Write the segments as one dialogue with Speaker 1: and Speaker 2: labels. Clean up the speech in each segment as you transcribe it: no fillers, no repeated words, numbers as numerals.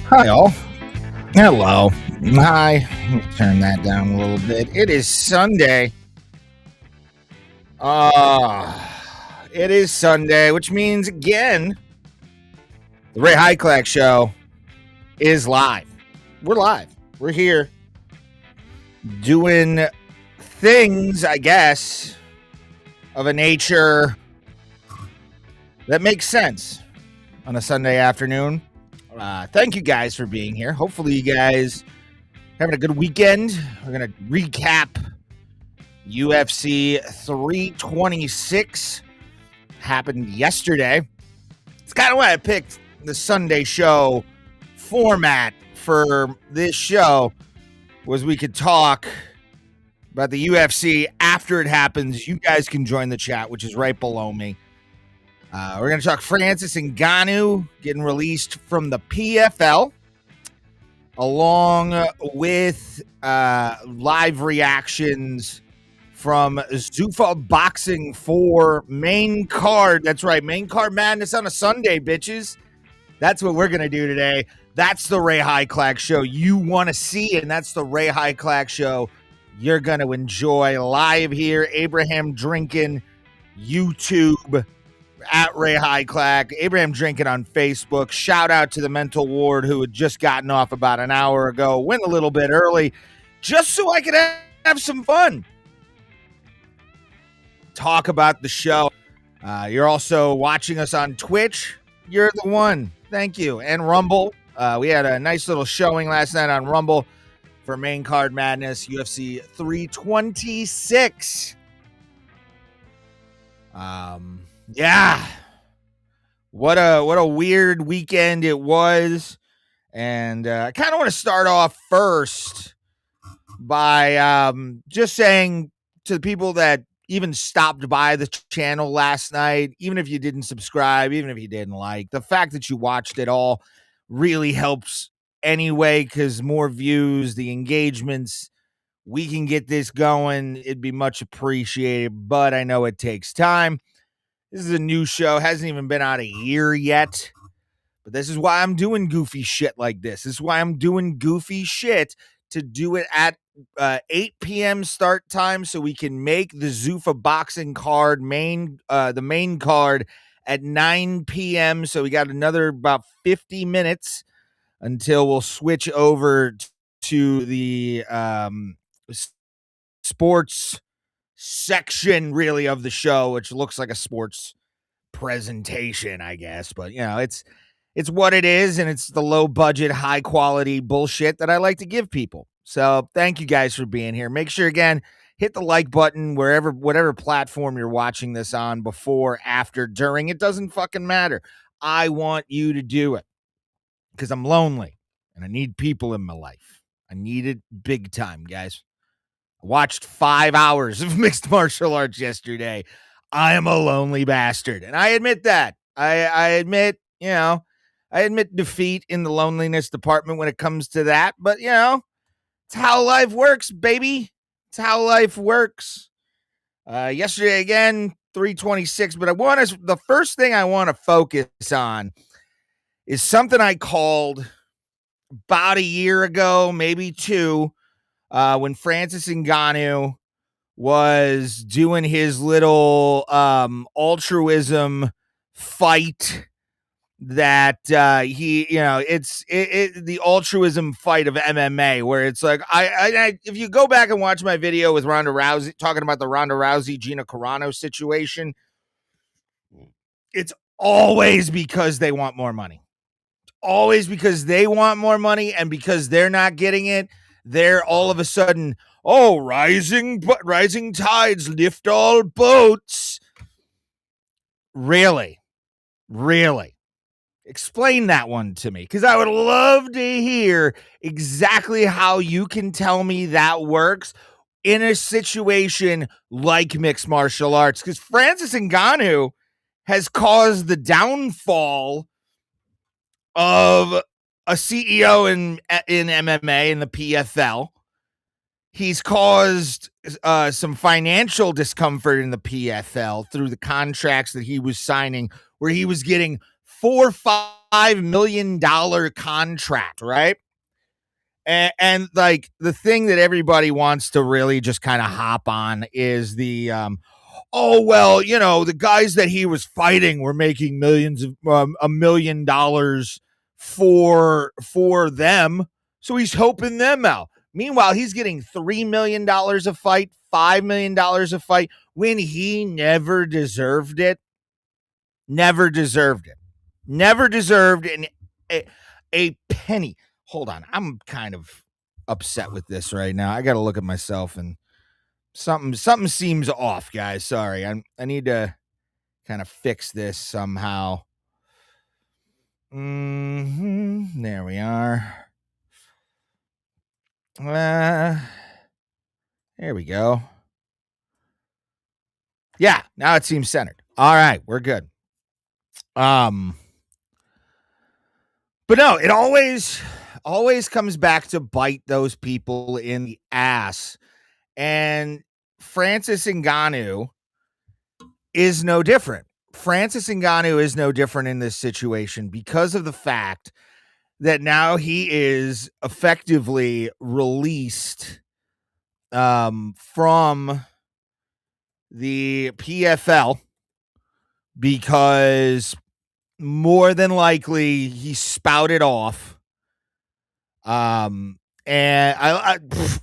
Speaker 1: Hi, all. Hello. Hi. Let me turn that down a little bit. It is Sunday. It is Sunday, which means, again, the Ray Hyclak Show is live. We're live. We're here doing things, I guess, of a nature that makes sense on a Sunday afternoon. Thank you guys for being here. Hopefully you guys having a good weekend. We're going to recap UFC 326. Happened yesterday. It's kind of why I picked the Sunday show format for this show, was we could talk about the UFC after it happens. You guys can join the chat, which is right below me. We're going to talk Francis Ngannou getting released from the PFL, along with live reactions from Zuffa Boxing for main card. That's right, main card madness on a Sunday, bitches. That's what we're going to do today. That's the Ray Hyclak Show you want to see, and that's the Ray Hyclak Show you're going to enjoy live here. Abraham Drinking, YouTube, at Ray Hyclak, Abraham Drinking on Facebook. Shout out to the mental ward who had just gotten off about an hour ago. Went a little bit early just so I could have some fun. Talk about the show. You're also watching us on Twitch. You're the one. Thank you. And Rumble. We had a nice little showing last night on Rumble for Main Card Madness, UFC 326. Yeah, what a weird weekend it was, and I kind of want to start off first by just saying to the people that even stopped by the channel last night, even if you didn't subscribe, even if you didn't like, the fact that you watched it all really helps anyway, because more views, the engagements, we can get this going. It'd be much appreciated, but I know it takes time. This is a new show. Hasn't even been out a year yet. But this is why I'm doing goofy shit like this. This is why I'm doing goofy shit, to do it at 8 p.m. start time so we can make the Zuffa Boxing card the main card at 9 p.m. So we got another about 50 minutes until we'll switch over to the sports section, really, of the show, which looks like a sports presentation, I guess, but it's what it is, and it's the low budget, high quality bullshit that I like to give people. So thank you guys for being here. Make sure, again, hit the like button whatever platform you're watching this on, before, after, during. It doesn't fucking matter. I want you to do it because I'm lonely and I need people in my life. I need it big time, guys. I watched 5 hours of mixed martial arts yesterday. I am a lonely bastard, and I admit that. I admit defeat in the loneliness department when it comes to that, but it's how life works, baby. It's how life works. Yesterday again, 326, but the first thing I want to focus on is something I called about a year ago, maybe two, when Francis Ngannou was doing his little altruism fight that it's the altruism fight of MMA, where it's like, I if you go back and watch my video with Ronda Rousey, talking about the Ronda Rousey Gina Carano situation, it's always because they want more money. Always because they want more money, and because they're not getting it, they're all of a sudden, rising tides lift all boats. Really? Explain that one to me, because I would love to hear exactly how you can tell me that works in a situation like mixed martial arts, because Francis Ngannou has caused the downfall of a CEO in MMA, in the PFL. He's caused some financial discomfort in the PFL through the contracts that he was signing, where he was getting 4 or million contract, right? And like the thing that everybody wants to really just kind of hop on is the oh well, you know, the guys that he was fighting were making millions of $1 million for them, so he's helping them out. Meanwhile, he's getting $3 million a fight, $5 million a fight when he never deserved it. Never deserved it. Never deserved a penny. Hold on, I'm kind of upset with this right now. I got to look at myself and something seems off, guys. Sorry, I need to kind of fix this somehow. There we are. There we go. Yeah, now it seems centered. All right, we're good. But no, it always comes back to bite those people in the ass. And Francis Ngannou is no different. Francis Ngannou is no different in this situation because of the fact that now he is effectively released from the PFL because more than likely he spouted off. And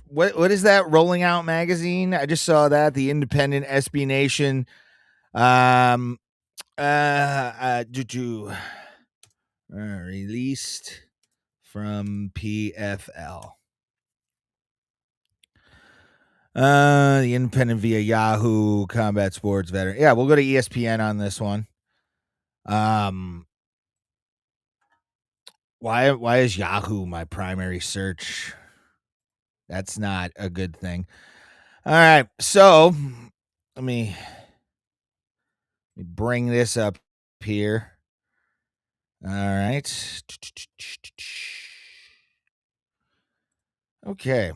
Speaker 1: what is that? Rolling Out magazine? I just saw that, the independent SB Nation. Released from PFL. The independent via Yahoo Combat Sports Veteran. Yeah, we'll go to ESPN on this one. Why is Yahoo my primary search? That's not a good thing. All right, so let me bring this up here. All right. Okay.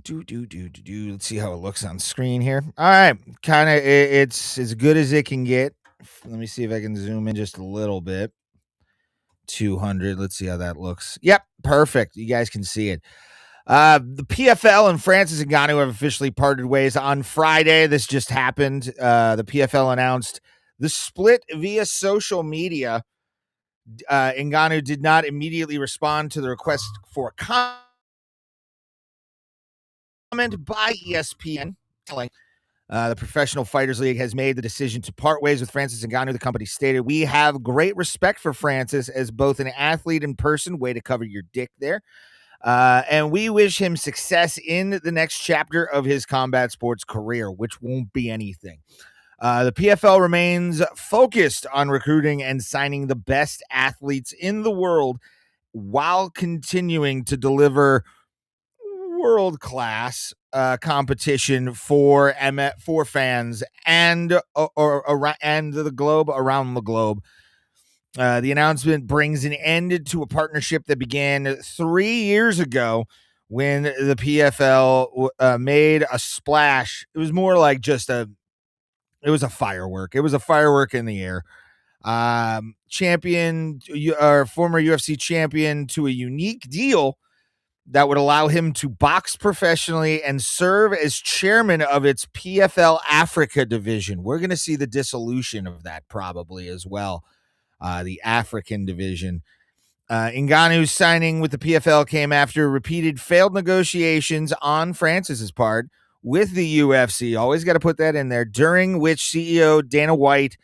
Speaker 1: Let's see how it looks on screen here. All right. Kind of, it's as good as it can get. Let me see if I can zoom in just a little bit. 200. Let's see how that looks. Yep. Perfect. You guys can see it. The PFL and Francis Ngannou have officially parted ways on Friday. This just happened. The PFL announced the split via social media. Ngannou did not immediately respond to the request for comment by ESPN, telling the Professional Fighters League has made the decision to part ways with Francis Ngannou. The company stated, "We have great respect for Francis as both an athlete and person." Way to cover your dick there. And we wish him success in the next chapter of his combat sports career, which won't be anything. The PFL remains focused on recruiting and signing the best athletes in the world while continuing to deliver world-class competition for fans and and the globe, around the globe. The announcement brings an end to a partnership that began 3 years ago when the PFL made a splash. It was more like just it was a firework. It was a firework in the air. Champion, or former UFC champion, to a unique deal that would allow him to box professionally and serve as chairman of its PFL Africa division. We're going to see the dissolution of that probably as well. The African division. Ngannou's signing with the PFL came after repeated failed negotiations on Francis's part with the UFC. Always got to put that in there. During which CEO Dana White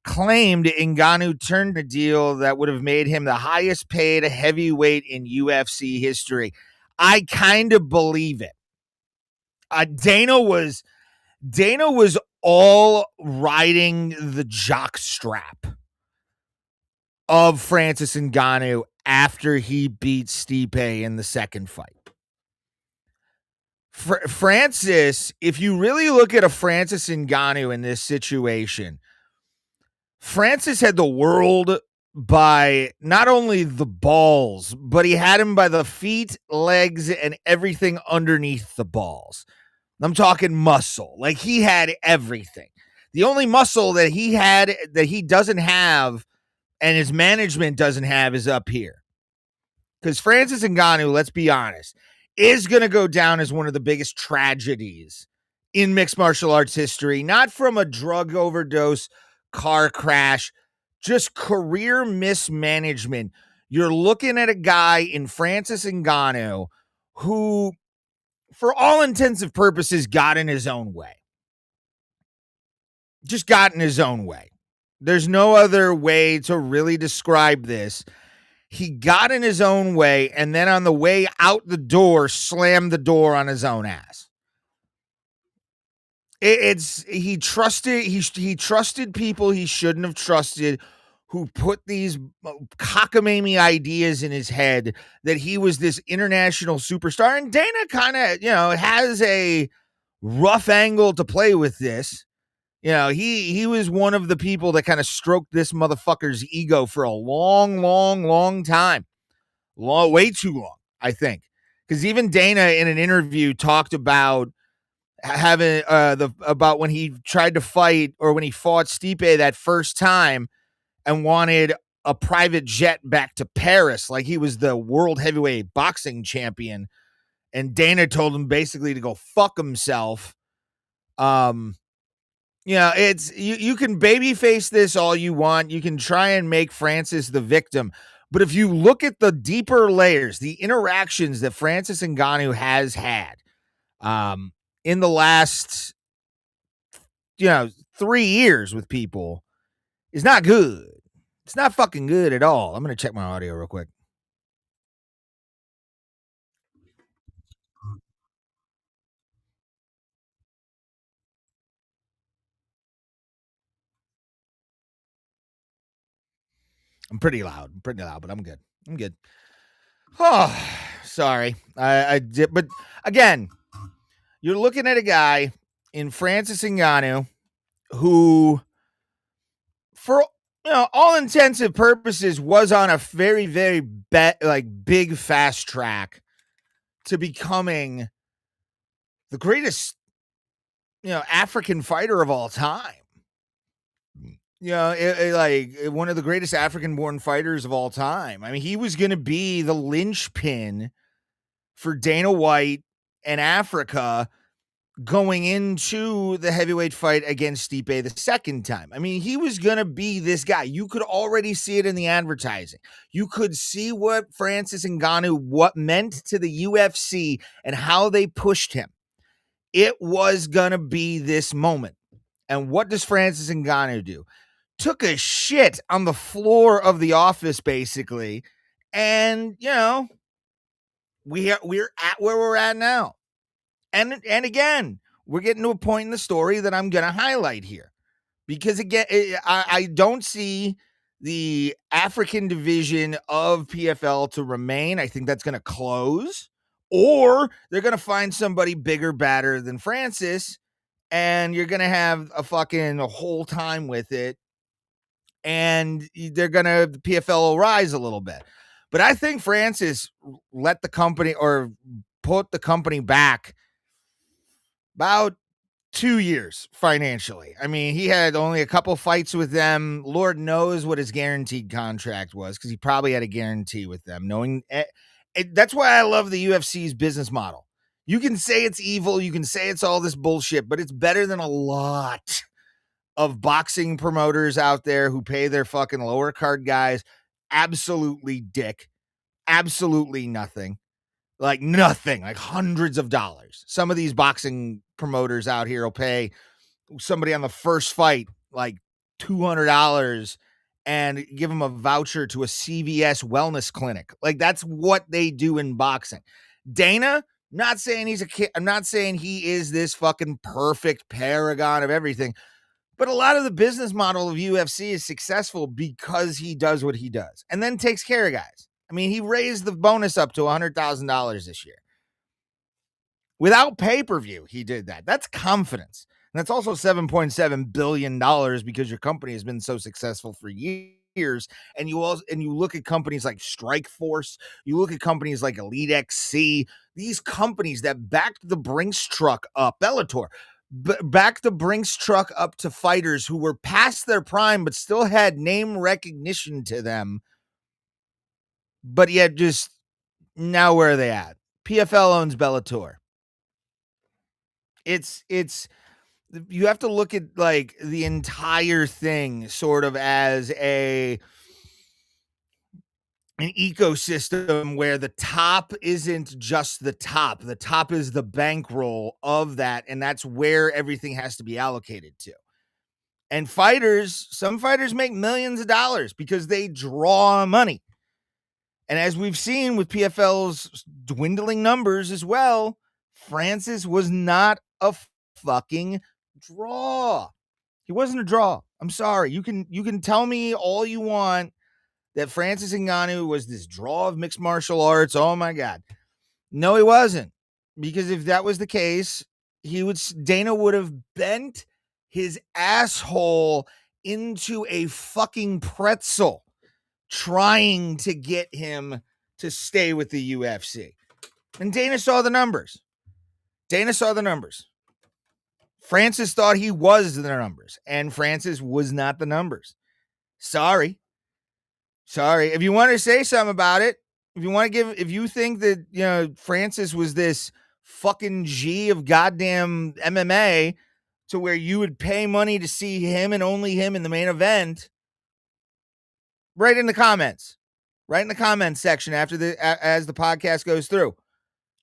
Speaker 1: claimed Ngannou turned a deal that would have made him the highest paid heavyweight in UFC history. I kind of believe it. Dana was all riding the jock strap of Francis Ngannou after he beat Stipe in the second fight. Francis, if you really look at a Francis Ngannou in this situation, Francis had the world by not only the balls, but he had him by the feet, legs, and everything underneath the balls. I'm talking muscle. Like, he had everything. The only muscle that he had that he doesn't have and his management doesn't have is up here. Because Francis Ngannou, let's be honest, is going to go down as one of the biggest tragedies in mixed martial arts history, not from a drug overdose, car crash, just career mismanagement. You're looking at a guy in Francis Ngannou who, for all intents and purposes, got in his own way. Just got in his own way. There's no other way to really describe this. He got in his own way, and then on the way out the door, slammed the door on his own ass. He trusted people he shouldn't have trusted, who put these cockamamie ideas in his head that he was this international superstar. And Dana kind of, has a rough angle to play with this. He was one of the people that kind of stroked this motherfucker's ego for a long, long, long time. Way too long, I think. Because even Dana in an interview talked about having about when he tried to fight, or when he fought Stipe that first time and wanted a private jet back to Paris like he was the world heavyweight boxing champion. And Dana told him basically to go fuck himself. It's you can babyface this all you want. You can try and make Francis the victim. But if you look at the deeper layers, the interactions that Francis Ngannou has had in the last 3 years with people is not good. It's not fucking good at all. I'm going to check my audio real quick. I'm pretty loud, but I'm good. Oh, sorry. I did, but again, you're looking at a guy in Francis Ngannou who, for all intents and purposes, was on a very, very big fast track to becoming the greatest African fighter of all time. One of the greatest African-born fighters of all time. I mean, he was going to be the linchpin for Dana White and Africa going into the heavyweight fight against Stipe the second time. I mean, he was going to be this guy. You could already see it in the advertising. You could see what Francis Ngannou, what meant to the UFC and how they pushed him. It was going to be this moment. And what does Francis Ngannou do? Took a shit on the floor of the office, basically. And, we're at where we're at now. And again, we're getting to a point in the story that I'm going to highlight here. Because, again, I don't see the African division of PFL to remain. I think that's going to close. Or they're going to find somebody bigger, badder than Francis. And you're going to have a whole time with it. And the PFL will rise a little bit. But I think Francis let the company, or put the company back about 2 years financially. I mean, he had only a couple fights with them. Lord knows what his guaranteed contract was, because he probably had a guarantee with them. That's why I love the UFC's business model. You can say it's evil. You can say it's all this bullshit, but it's better than a lot of boxing promoters out there who pay their fucking lower card guys absolutely absolutely nothing, like hundreds of dollars. Some of these boxing promoters out here will pay somebody on the first fight like $200 and give them a voucher to a CVS wellness clinic. Like, that's what they do in boxing. Dana, not saying he's a kid. I'm not saying he is this fucking perfect paragon of everything. But a lot of the business model of UFC is successful because he does what he does and then takes care of guys. I mean, he raised the bonus up to $100,000 this year. Without pay-per-view, he did that. That's confidence. And that's also $7.7 billion because your company has been so successful for years. And you look at companies like Strikeforce, you look at companies like Elite XC, these companies that backed the Brinks truck up, Bellator. back the Brinks truck up to fighters who were past their prime but still had name recognition to them, but yet just now where are they at? PFL owns Bellator. It's you have to look at like the entire thing sort of as an ecosystem where the top isn't just the top. The top is the bankroll of that, and that's where everything has to be allocated to. And some fighters make millions of dollars because they draw money. And as we've seen with PFL's dwindling numbers as well, Francis was not a fucking draw. He wasn't a draw. I'm sorry. You can tell me all you want that Francis Ngannou was this draw of mixed martial arts. Oh my God. No, he wasn't. Because if that was the case, Dana would have bent his asshole into a fucking pretzel trying to get him to stay with the UFC. And Dana saw the numbers. Francis thought he was the numbers, and Francis was not the numbers. Sorry. If you want to say something about it, if you think that, Francis was this fucking G of goddamn MMA to where you would pay money to see him and only him in the main event, write in the comments section as the podcast goes through,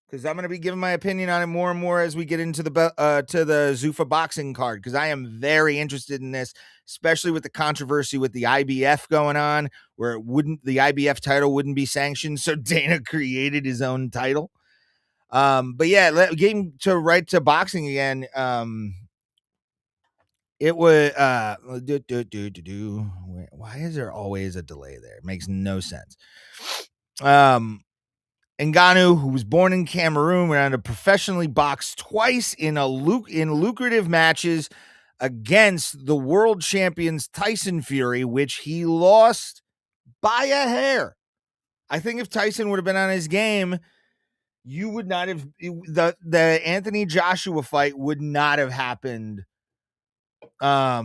Speaker 1: because I'm going to be giving my opinion on it more and more as we get into the Zuffa Boxing card, because I am very interested in this, especially with the controversy with the IBF going on, where the IBF title wouldn't be sanctioned, so Dana created his own title. But yeah, getting to boxing again. It was why is there always a delay there? It makes no sense. Ngannou, who was born in Cameroon, went on to professionally box twice in lucrative matches against the world champions Tyson Fury, which he lost by a hair. I think if Tyson would have been on his game, you would not have the Anthony Joshua fight would not have happened. Well,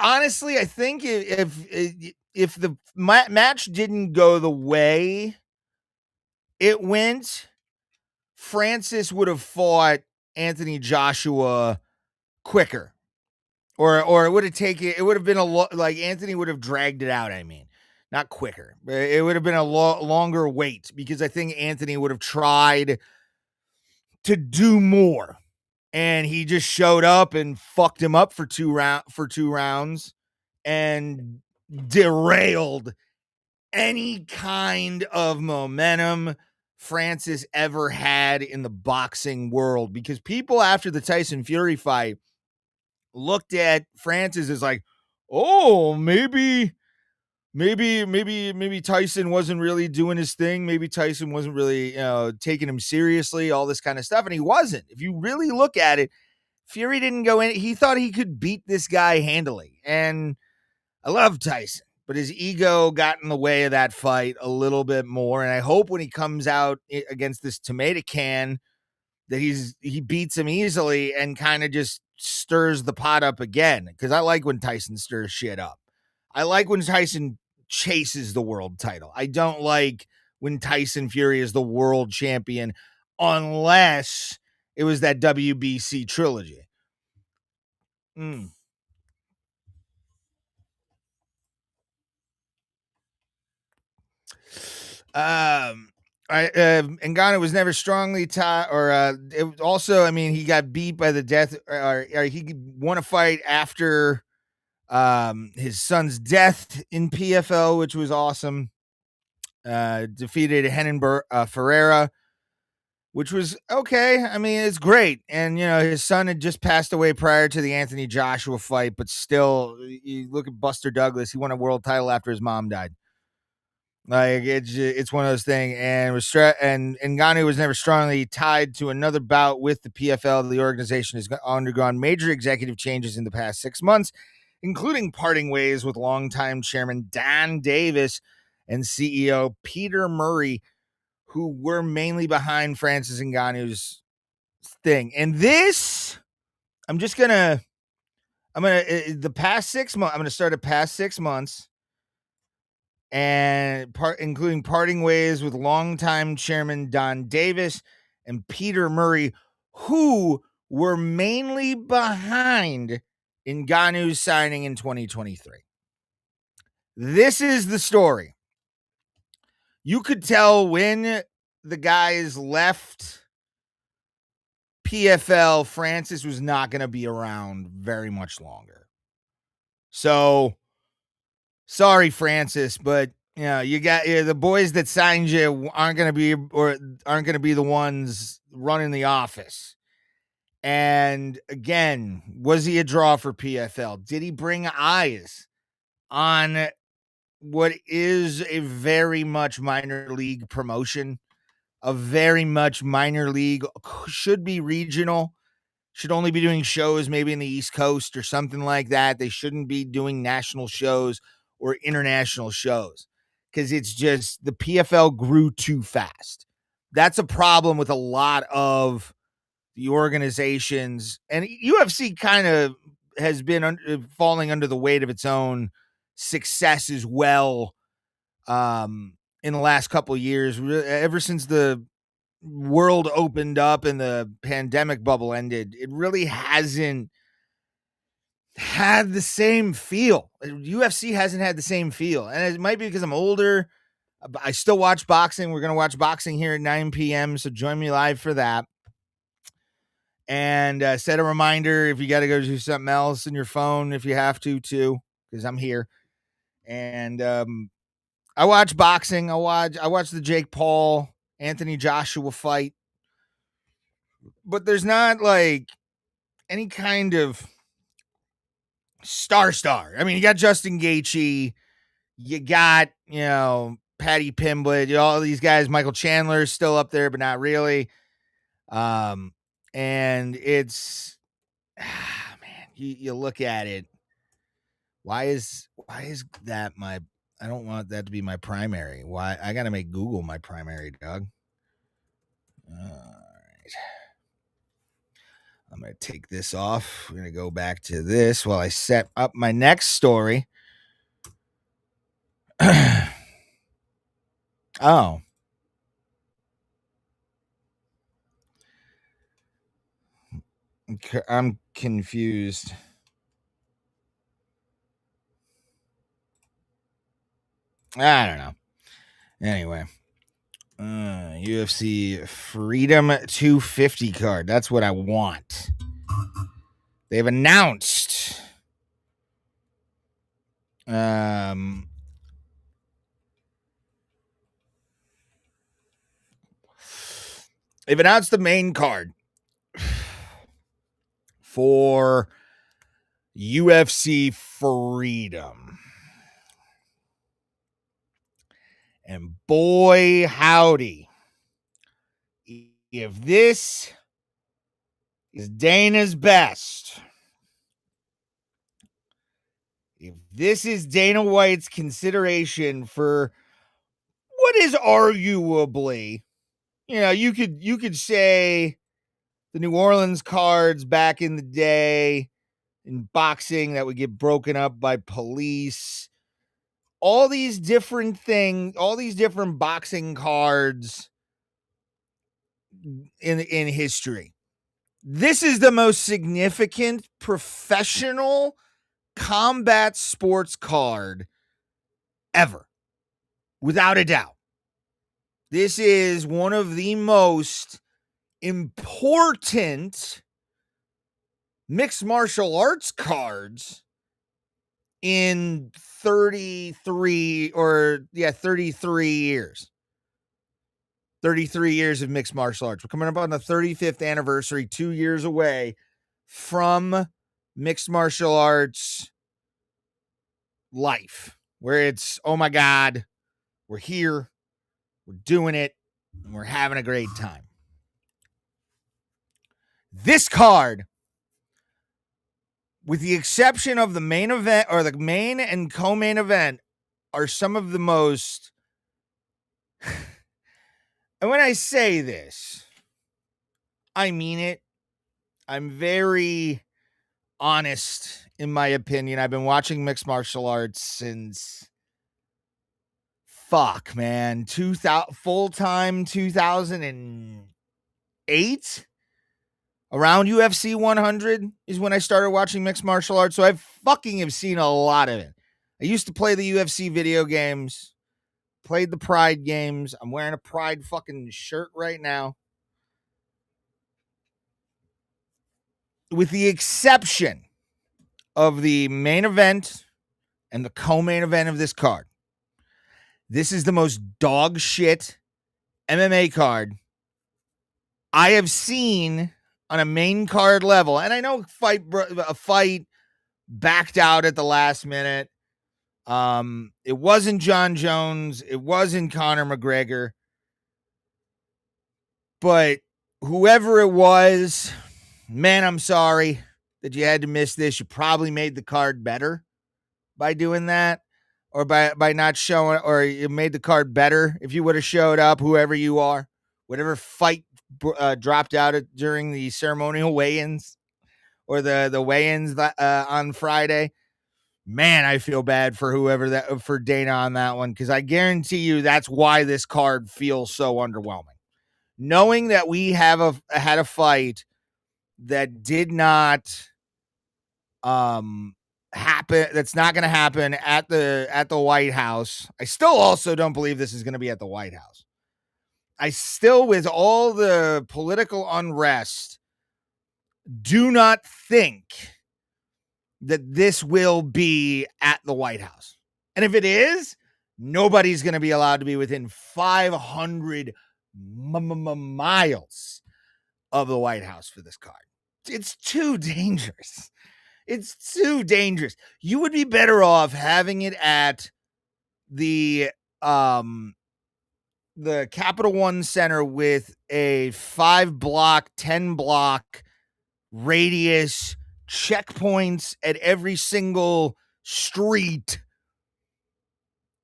Speaker 1: honestly, I think if the match didn't go the way it went, Francis would have fought Anthony Joshua quicker, or it would have taken. It would have been like Anthony would have dragged it out. I mean, not quicker, but it would have been a longer wait, because I think Anthony would have tried to do more, and he just showed up and fucked him up for two rounds and derailed any kind of momentum Francis ever had in the boxing world, because people after the Tyson Fury fight looked at Francis as like, oh, maybe Tyson wasn't really doing his thing. Maybe Tyson wasn't really, taking him seriously, all this kind of stuff. And he wasn't. If you really look at it, Fury didn't go in. He thought he could beat this guy handily. And I love Tyson, but his ego got in the way of that fight a little bit more. And I hope when he comes out against this tomato can that he beats him easily and kind of just stirs the pot up again. Because I like when Tyson stirs shit up. I like when Tyson chases the world title. I don't like when Tyson Fury is the world champion unless it was that WBC trilogy. Ngannou was never strongly tied, or it was also, I mean, he got beat by the death, or he won a fight after his son's death in PFL, which was awesome. Defeated Renan Ferreira, which was okay. I mean, it's great. And, his son had just passed away prior to the Anthony Joshua fight, but still, you look at Buster Douglas, he won a world title after his mom died. Like, it's one of those things. And Ngannou was never strongly tied to another bout with the PFL. The organization has undergone major executive changes in the past 6 months, including parting ways with longtime chairman Dan Davis and CEO Peter Murray, who were mainly behind Francis Ngannou's thing. And this, I'm going to the past 6 months, I'm going to start the past 6 months and including parting ways with longtime chairman Don Davis and Peter Murray, who were mainly behind Ngannou's signing in 2023. This is the story. You could tell when the guys left PFL, Francis was not going to be around very much longer. So, sorry, Francis, but you got the boys that signed you aren't going to be the ones running the office. And again, was he a draw for PFL? Did he bring eyes on what is a very much minor league promotion? A very much minor league, should be regional, should only be doing shows maybe in the East Coast or something like that. They shouldn't be doing national shows or international shows because it's just the PFL grew too fast. That's a problem with a lot of the organizations, and UFC kind of has been falling under the weight of its own success as well in the last couple of years, ever since the world opened up and the pandemic bubble ended. It really hasn't had the same feel. UFC hasn't had the same feel, and it might be because I'm older. I still watch boxing. We're going to watch boxing here at 9 p.m. So join me live for that. And set a reminder if you got to go do something else in your phone, if you have to too, because I'm here. And I watch boxing. I watch the Jake Paul, Anthony Joshua fight. But there's not like any kind of star. I mean, you got Justin Gaethje, you got, Paddy Pimblett, all these guys. Michael Chandler is still up there, but not really. And it's, man, you look at it. Why is that I don't want that to be my primary. Why? I got to make Google my primary, Doug. All right. I'm going to take this off. We're going to go back to this while I set up my next story. Oh. I'm confused. I don't know. Anyway. UFC Freedom 250 card. That's what I want. They've announced they've announced the main card for UFC Freedom. And boy, howdy. If this is Dana's best, if this is Dana White's consideration for what is arguably, you could say the New Orleans cards back in the day in boxing that would get broken up by police, all these different things, all these different boxing cards in history. This is the most significant professional combat sports card ever, without a doubt. This is one of the most important mixed martial arts cards in 33 years. 33 years of mixed martial arts. We're coming up on the 35th anniversary, 2 years away from mixed martial arts life, where it's, oh my God, we're here, we're doing it, and we're having a great time. This card, with the exception of the main event or the main and co-main event, are some of the most, and when I say this, I mean it. I'm very honest in my opinion. I've been watching mixed martial arts since man, 2000 full-time 2008. Around UFC 100 is when I started watching mixed martial arts. So I fucking have seen a lot of it. I used to play the UFC video games, played the Pride games. I'm wearing a Pride fucking shirt right now. With the exception of the main event and the co-main event of this card. This is the most dog shit MMA card I have seen on a main card level. And I know a fight backed out at the last minute. It wasn't John Jones. It wasn't Conor McGregor. But whoever it was, man, I'm sorry that you had to miss this. You probably made the card better by doing that, or by not showing, or you made the card better if you would have showed up, whoever you are, whatever fight dropped out during the ceremonial weigh-ins or the weigh-ins on Friday. Man, I feel bad for for Dana on that one, because I guarantee you that's why this card feels so underwhelming. Knowing that we had a fight that did not happen, that's not going to happen at the White House. I still also don't believe this is going to be at the White House. I still, with all the political unrest, do not think that this will be at the White House. And if it is, nobody's going to be allowed to be within 500 miles of the White House for this card. It's too dangerous. It's too dangerous. You would be better off having it at the Capital One Center with a 5-block, 10-block radius, checkpoints at every single street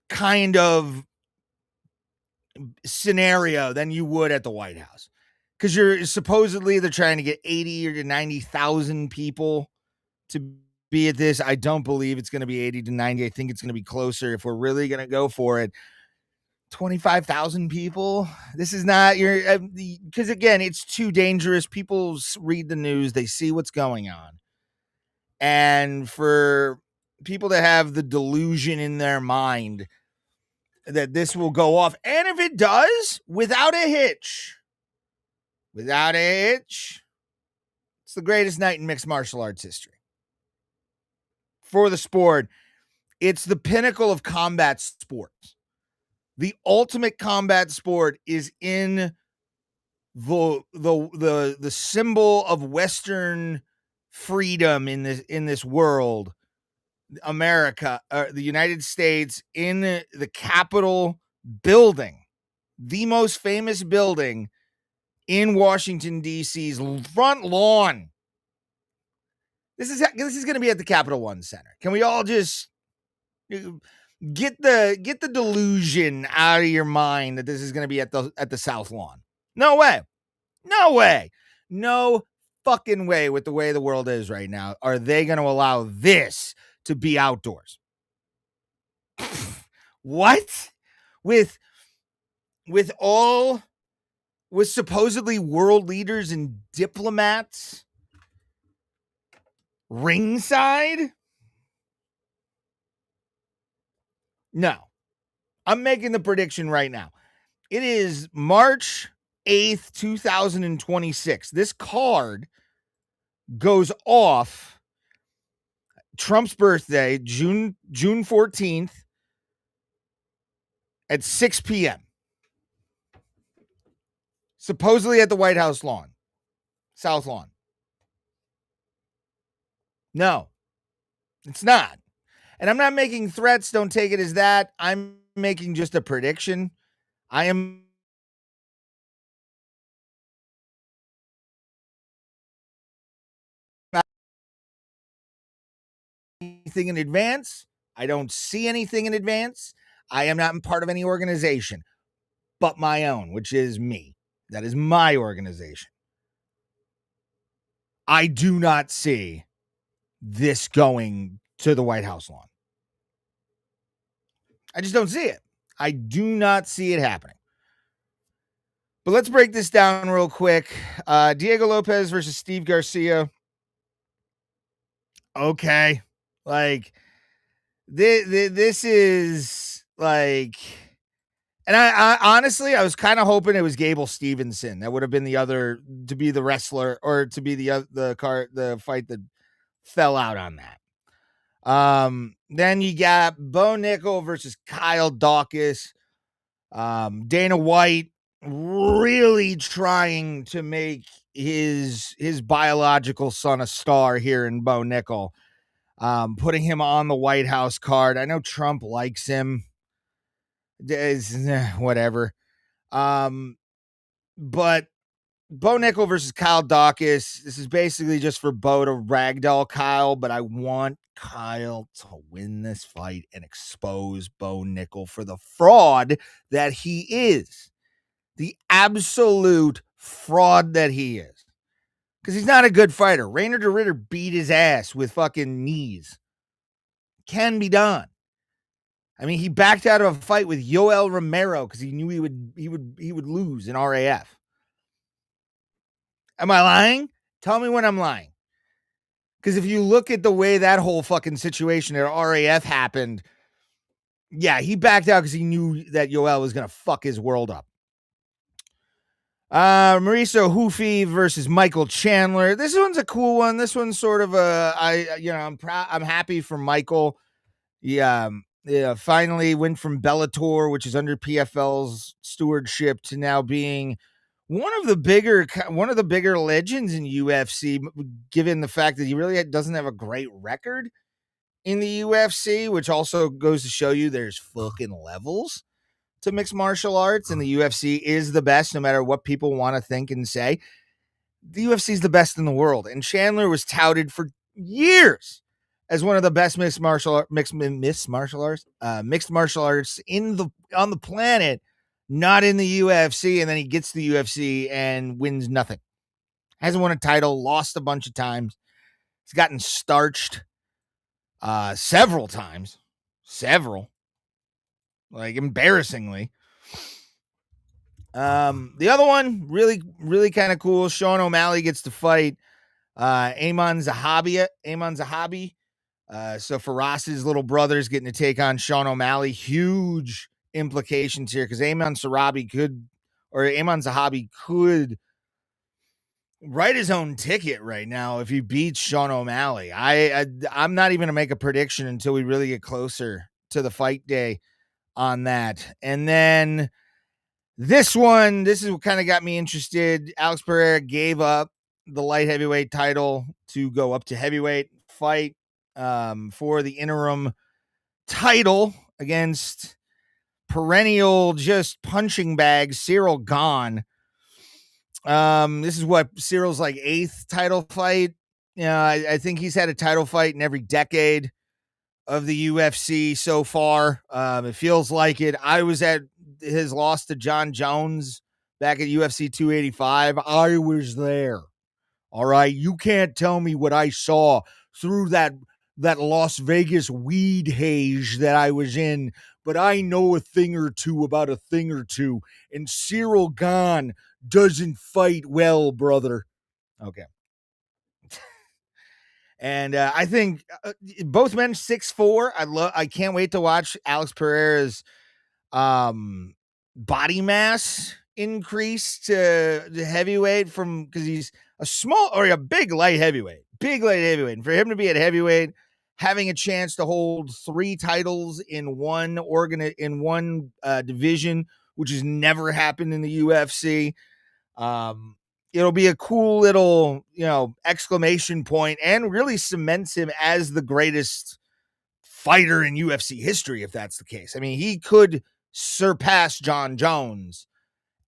Speaker 1: kind of scenario than you would at the White House. Because they're trying to get 80 or to 90,000 people to be at this. I don't believe it's going to be 80 to 90. I think it's going to be closer if we're really going to go for it. 25,000 people. This is not because again, it's too dangerous. People read the news, they see what's going on. And for people to have the delusion in their mind that this will go off, and if it does, without a hitch, it's the greatest night in mixed martial arts history. For the sport, it's the pinnacle of combat sports. The ultimate combat sport is in the symbol of Western freedom in this world, America, the United States, in the Capitol building, the most famous building in Washington D.C.'s front lawn. This is going to be at the Capital One Center. Can we all just get the delusion out of your mind that this is going to be at the South Lawn? No way. No fucking way. With the way the world is right now, are they going to allow this to be outdoors? What? With supposedly world leaders and diplomats ringside? No. I'm making the prediction right now. It is March 8th, 2026. This card goes off Trump's birthday, June 14th at 6 p.m. Supposedly at the White House lawn, South Lawn. No, it's not. And I'm not making threats. Don't take it as that. I'm making just a prediction. I am anything in advance. I don't see anything in advance. I am not part of any organization but my own, which is me. That is my organization. I do not see this going to the White House lawn. I just don't see it. I do not see it happening. But let's break this down real quick. Diego Lopez versus Steve Garcia. Okay. Like, this is like, and I honestly, I was kind of hoping it was Gable Stevenson. That would have been the other to be the wrestler, or to be the fight that fell out on that. Then you got Bo Nickel versus Kyle Dawkins. Dana White really trying to make his biological son a star here in Bo Nickel. Putting him on the White House card. I know Trump likes him. Whatever. But Bo Nickel versus Kyle Dawkins. This is basically just for Bo to ragdoll Kyle, but I want Kyle to win this fight and expose Bo Nickel for the fraud that he is. The absolute fraud that he is. Because he's not a good fighter. Rainer DeRitter beat his ass with fucking knees. Can be done. I mean, he backed out of a fight with Yoel Romero because he knew he would lose in RAF. Am I lying? Tell me when I'm lying. Because if you look at the way that whole fucking situation at RAF happened, yeah, he backed out because he knew that Yoel was going to fuck his world up. Mauricio Hufi versus Michael Chandler. This one's a cool one. This one's sort of I'm happy for Michael. Yeah, finally went from Bellator, which is under PFL's stewardship, to now being one of the bigger legends in UFC, given the fact that he really doesn't have a great record in the UFC, which also goes to show you there's fucking levels to mixed martial arts, and the UFC is the best, no matter what people want to think and say. The UFC is the best in the world, and Chandler was touted for years as one of the best mixed martial arts on the planet, not in the UFC. And then he gets to the UFC and wins nothing. Hasn't won a title, lost a bunch of times. He's gotten starched several times, like embarrassingly. The other one, really, really kind of cool. Sean O'Malley gets to fight Amon Zahabi. So Faras's little brother's getting to take on Sean O'Malley. Huge implications here, because Amon Zahabi could write his own ticket right now if he beats Sean O'Malley. I'm not even going to make a prediction until we really get closer to the fight day on that. And then this is what kind of got me interested. Alex Pereira gave up the light heavyweight title to go up to heavyweight, fight for the interim title against perennial just punching bag Cyril Gane. This is what Cyril's like 8th title fight. You know, I think he's had a title fight in every decade of the UFC so far. It feels like it. I was at his loss to John Jones back at UFC 285. I was there. All right. You can't tell me what I saw through that Las Vegas weed haze that I was in, but I know a thing or two about a thing or two. And Cyril Gane doesn't fight well, brother. Okay. And I think both men 6'4". I can't wait to watch Alex Pereira's body mass increase to the heavyweight, because he's a big light heavyweight. And for him to be at heavyweight, having a chance to hold 3 titles in one division, which has never happened in the UFC. It'll be a cool little, exclamation point, and really cements him as the greatest fighter in UFC history, if that's the case. I mean, he could surpass John Jones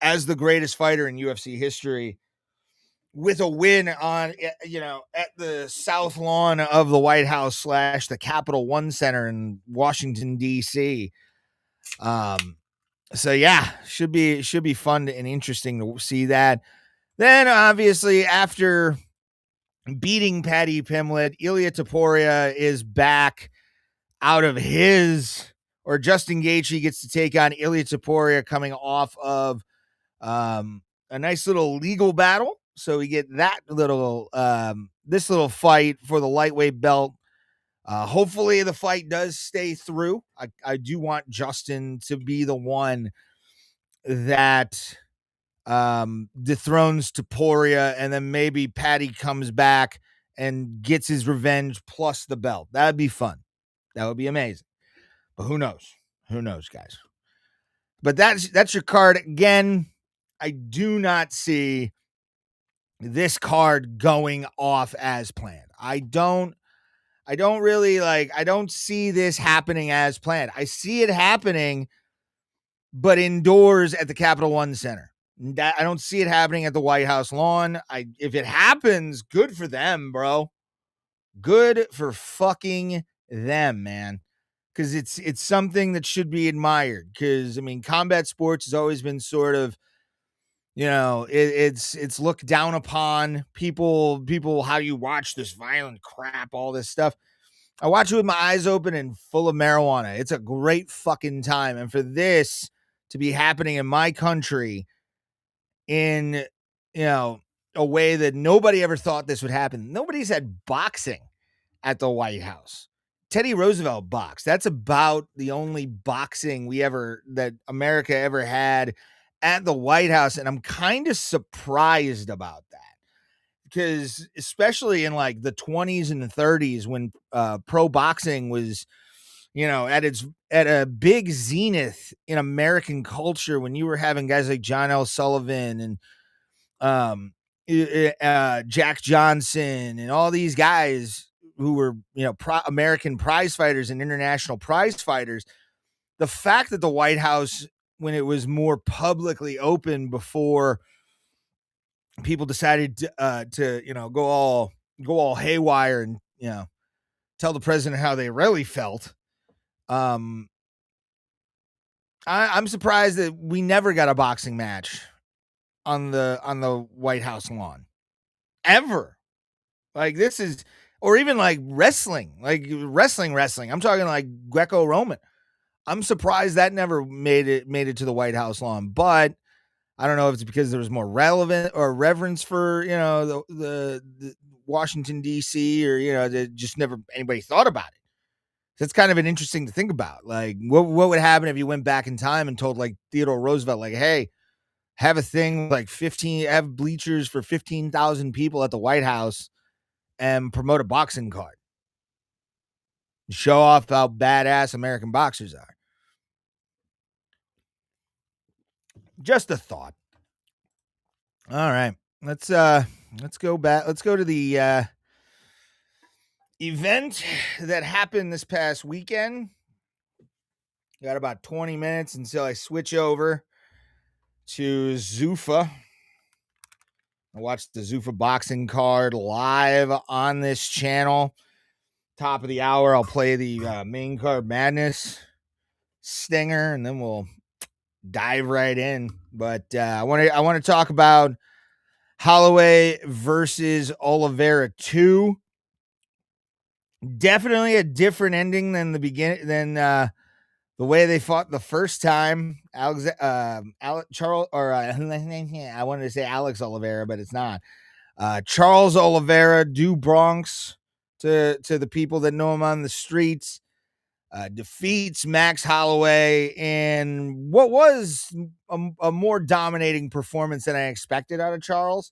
Speaker 1: as the greatest fighter in UFC history with a win on, at the South Lawn of the White House / the Capital One Center in Washington, D.C. So yeah, should be fun and interesting to see that. Then obviously after beating Paddy Pimblett. Ilia Topuria is back out of his, or Justin Gaethje gets to take on Ilia Topuria coming off of a nice little legal battle. So we get that little, this little fight for the lightweight belt. Hopefully the fight does stay through. I do want Justin to be the one that dethrones Topuria, and then maybe Paddy comes back and gets his revenge plus the belt. That'd be fun. That would be amazing. But who knows? Who knows, guys? But that's your card. Again, I do not see this card going off as planned. I don't see this happening as planned. I see it happening, but indoors at the Capital One Center. I don't see it happening at the White House lawn. If it happens, good for them, bro. Good for fucking them, man. Because it's something that should be admired. Because I mean, combat sports has always been sort of, it's looked down upon. People, how do you watch this violent crap, all this stuff? I watch it with my eyes open and full of marijuana. It's a great fucking time. And for this to be happening in my country in, a way that nobody ever thought this would happen. Nobody's had boxing at the White House. Teddy Roosevelt boxed. That's about the only boxing that America ever had at the White House. And I'm kind of surprised about that. Because especially in like the 20s and the 30s when pro boxing was, at a big zenith in American culture, when you were having guys like John L. Sullivan and Jack Johnson and all these guys who were, American prize fighters and international prize fighters, the fact that the White House, when it was more publicly open before people decided to go all haywire and tell the president how they really felt. I'm surprised that we never got a boxing match on the White House lawn ever. Like this is, or even like wrestling. I'm talking like Greco-Roman. I'm surprised that never made it to the White House lawn, but I don't know if it's because there was more relevant or reverence for, the Washington, D.C., or, just never anybody thought about it. That's kind of an interesting to think about. Like, what would happen if you went back in time and told, like, Theodore Roosevelt, like, hey, have a thing like have bleachers for 15,000 people at the White House and promote a boxing card. Show off how badass American boxers are. Just a thought. All right. Let's go back. Let's go to the event that happened this past weekend. Got about 20 minutes until I switch over to Zuffa. I watched the Zuffa Boxing card live on this channel. Top of the hour, I'll play the main card madness stinger, and then we'll dive right in. But I want to talk about Holloway versus Oliveira 2. Definitely a different ending than the beginning, than the way they fought the first time. Charles, or I wanted to say Alex Oliveira, but it's not. Charles Oliveira, du Bronx to the people that know him on the streets, defeats Max Holloway in what was a more dominating performance than I expected out of Charles.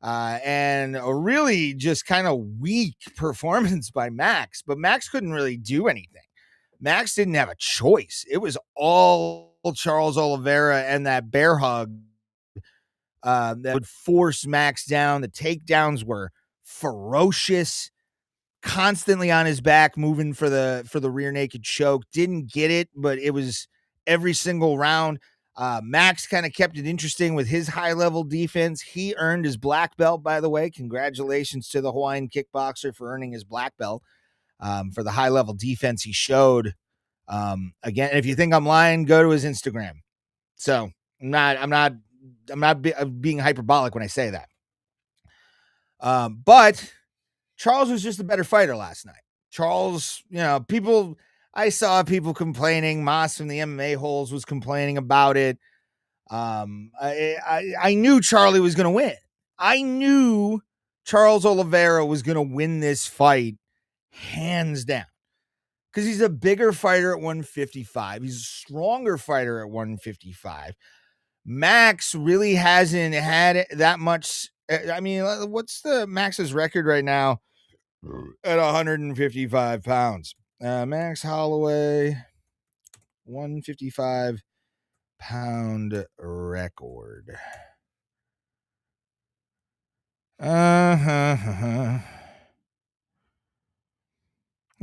Speaker 1: And a really just kind of weak performance by Max, but Max couldn't really do anything. Max didn't have a choice. It was all Charles Oliveira and that bear hug that would force Max down. The takedowns were ferocious, constantly on his back, moving for the rear naked choke. Didn't get it, but it was every single round. Max kind of kept it interesting with his high-level defense. He earned his black belt, by the way. Congratulations to the Hawaiian kickboxer for earning his black belt for the high-level defense he showed. Again, if you think I'm lying, go to his Instagram. So I'm not being hyperbolic when I say that. But Charles was just a better fighter last night. Charles, I saw people complaining. Moss from the MMA holes was complaining about it. I knew Charlie was going to win. I knew Charles Oliveira was going to win this fight hands down because he's a bigger fighter at 155. He's a stronger fighter at 155. Max really hasn't had that much. I mean, what's the Max's record right now at 155 pounds? Max Holloway, 155 pound record.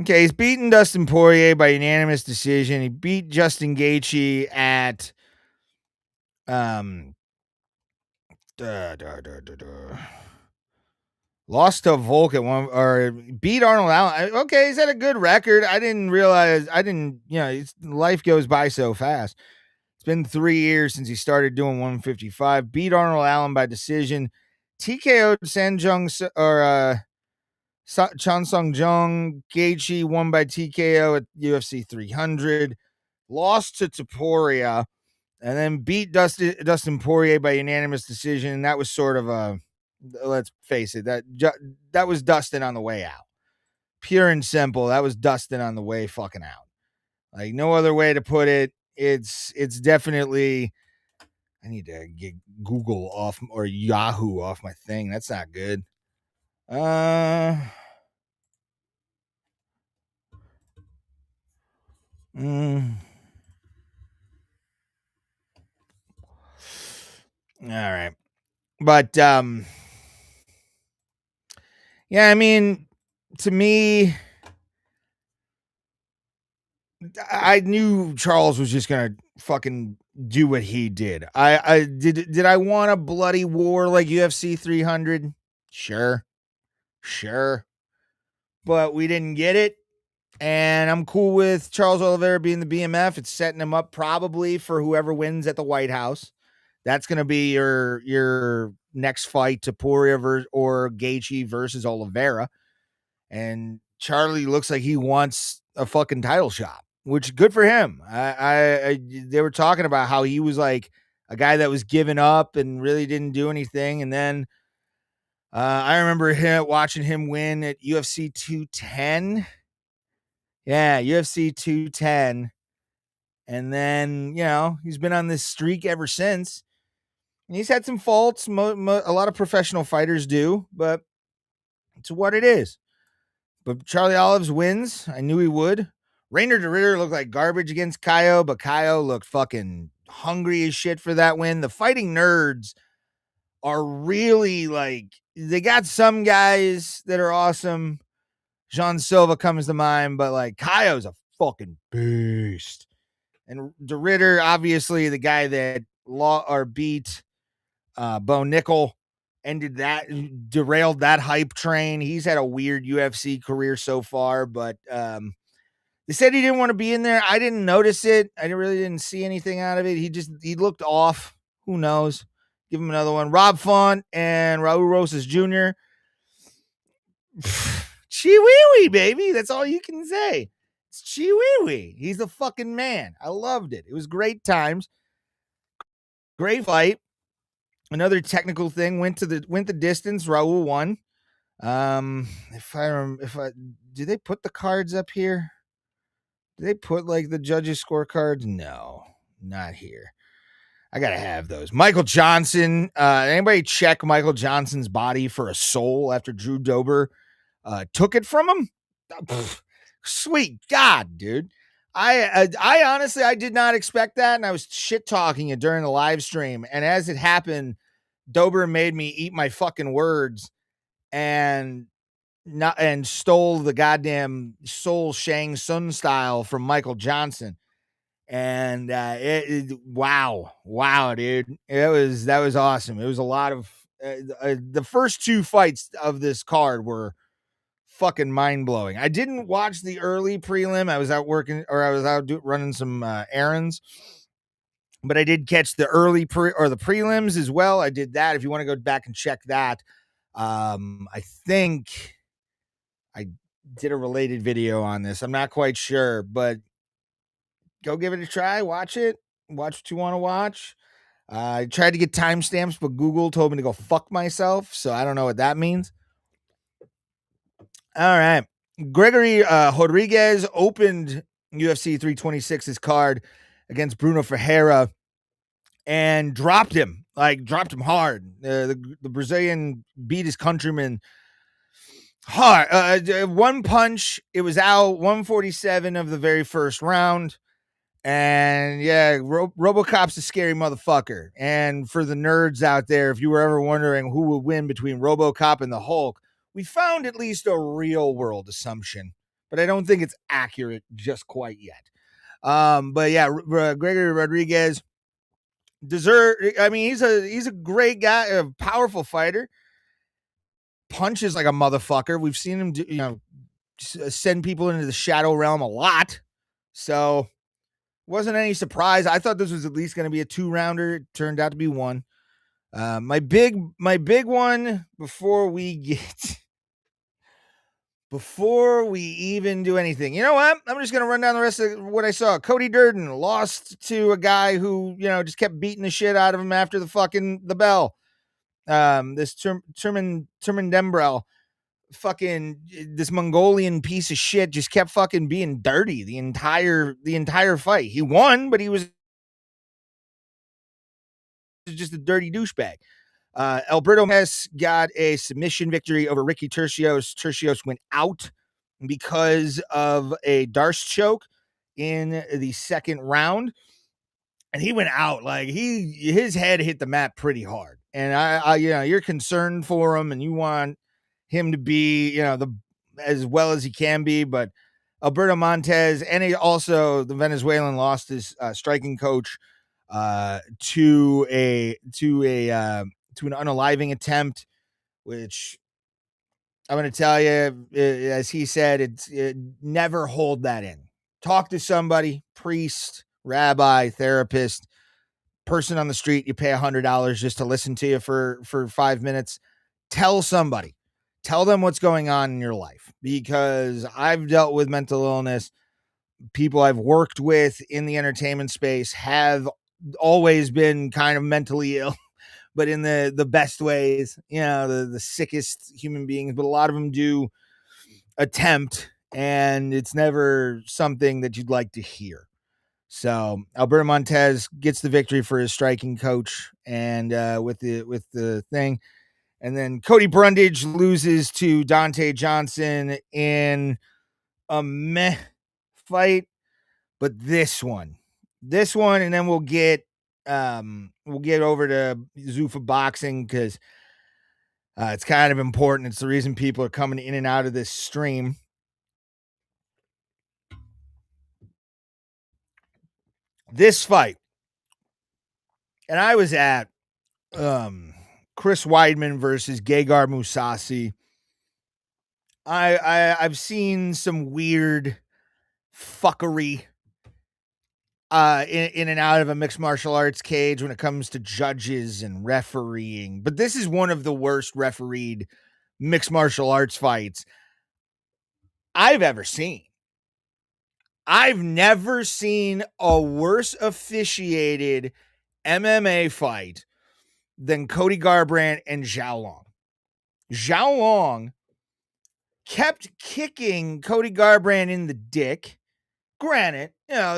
Speaker 1: Okay, he's beaten Dustin Poirier by unanimous decision. He beat Justin Gaethje at lost to Volk at one, or beat Arnold Allen. Okay, he's had a good record. I didn't realize. Life goes by so fast. It's been 3 years since he started doing 155. Beat Arnold Allen by decision. TKO'd Chan Sung Jung. Gaethje won by TKO at UFC 300. Lost to Topuria, and then beat Dustin Poirier by unanimous decision. And that was sort of a, let's face it, that was Dustin on the way out. Pure and simple. That was Dustin on the way fucking out. Like, no other way to put it. It's definitely, I need to get Google off or Yahoo off my thing. That's not good. All right. But yeah, I mean, to me, I knew Charles was just gonna fucking do what he did. I did I want a bloody war like UFC 300? Sure. But we didn't get it. And I'm cool with Charles Oliveira being the BMF. It's setting him up probably for whoever wins at the White House. That's going to be your next fight, Topuria or Gaethje versus Oliveira. And Charlie looks like he wants a fucking title shot, which good for him. They were talking about how he was like a guy that was giving up and really didn't do anything. And then I remember watching him win at UFC 210. Yeah, UFC 210. And then, he's been on this streak ever since. And he's had some faults. A lot of professional fighters do, but it's what it is. But Charlie Olives wins. I knew he would. Rainer DeRitter looked like garbage against Caio, but Caio looked fucking hungry as shit for that win. The fighting nerds are really like, they got some guys that are awesome. Jean Silva comes to mind, but like Caio's a fucking beast. And DeRitter, obviously the guy that beat Bo Nickel, derailed that hype train. He's had a weird UFC career so far, but they said he didn't want to be in there. I didn't notice it. I really didn't see anything out of it. He looked off. Who knows? Give him another one. Rob Font and Raul Rosas Jr. Chee-wee-wee, baby. That's all you can say. It's Chee-wee-wee. He's the fucking man. I loved it. It was great times. Great fight. Another technical thing went the distance. Raul won. Do they put the cards up here? Do they put like the judges' scorecards? No, not here. I gotta have those. Michael Johnson. Anybody check Michael Johnson's body for a soul after Drew Dober took it from him? Sweet God, dude. I honestly, I did not expect that, and I was shit talking it during the live stream. And as it happened, Dober made me eat my fucking words and stole the goddamn Soul Shang Sun style from Michael Johnson. And wow, dude, that was awesome. It was a lot of the first two fights of this card were fucking mind-blowing. I didn't watch the early prelim. I was out working, or I was out running some errands, but I did catch the early the prelims as well. I did that. If you want to go back and check that, I think I did a related video on this. I'm not quite sure, but go give it a try. Watch it. Watch what you want to watch. I tried to get timestamps, but Google told me to go fuck myself. So I don't know what that means. All right. Gregory Rodriguez opened UFC 326's card against Bruno Ferreira and dropped him hard. The Brazilian beat his countryman hard. One punch, it was out. 147 of the very first round. And yeah, RoboCop's a scary motherfucker. And for the nerds out there, if you were ever wondering who would win between RoboCop and the Hulk, we found at least a real world assumption, but I don't think it's accurate just quite yet. But yeah, Gregory Rodriguez he's a great guy, a powerful fighter. Punches like a motherfucker. We've seen him send people into the shadow realm a lot. So wasn't any surprise. I thought this was at least going to be a 2-rounder. It turned out to be one. My big one before we even do anything. You know what? I'm just going to run down the rest of what I saw. Cody Durden lost to a guy who, just kept beating the shit out of him after the bell. This Turman Dembrell, this Mongolian piece of shit just kept fucking being dirty the entire fight. He won, but he was just a dirty douchebag. Alberto Mess got a submission victory over Ricky Tercios. Tercios went out because of a Darce choke in the second round. And he went out like his head hit the mat pretty hard. And I you're concerned for him and you want him to be, as well as he can be. But Alberto Montes and the Venezuelan lost his striking coach to an unaliving attempt, which I'm going to tell you, as he said, never hold that in. Talk to somebody, priest, rabbi, therapist, person on the street. You pay $100 just to listen to you for 5 minutes. Tell somebody. Tell them what's going on in your life, because I've dealt with mental illness. People I've worked with in the entertainment space have always been kind of mentally ill, but in the best ways, the sickest human beings, but a lot of them do attempt, and it's never something that you'd like to hear. So Alberto Montes gets the victory for his striking coach and with the thing. And then Cody Brundage loses to Dante Johnson in a meh fight. But this one, and then we'll get over to Zuffa Boxing, because it's kind of important. It's the reason people are coming in and out of this stream. This fight, and I was at Chris Weidman versus Gegard Mousasi. I've seen some weird fuckery in and out of a mixed martial arts cage when it comes to judges and refereeing, but this is one of the worst refereed mixed martial arts fights I've ever seen. I've never seen a worse officiated MMA fight than Cody Garbrandt and Xiao Long. Xiao Long kept kicking Cody Garbrandt in the dick. Granted,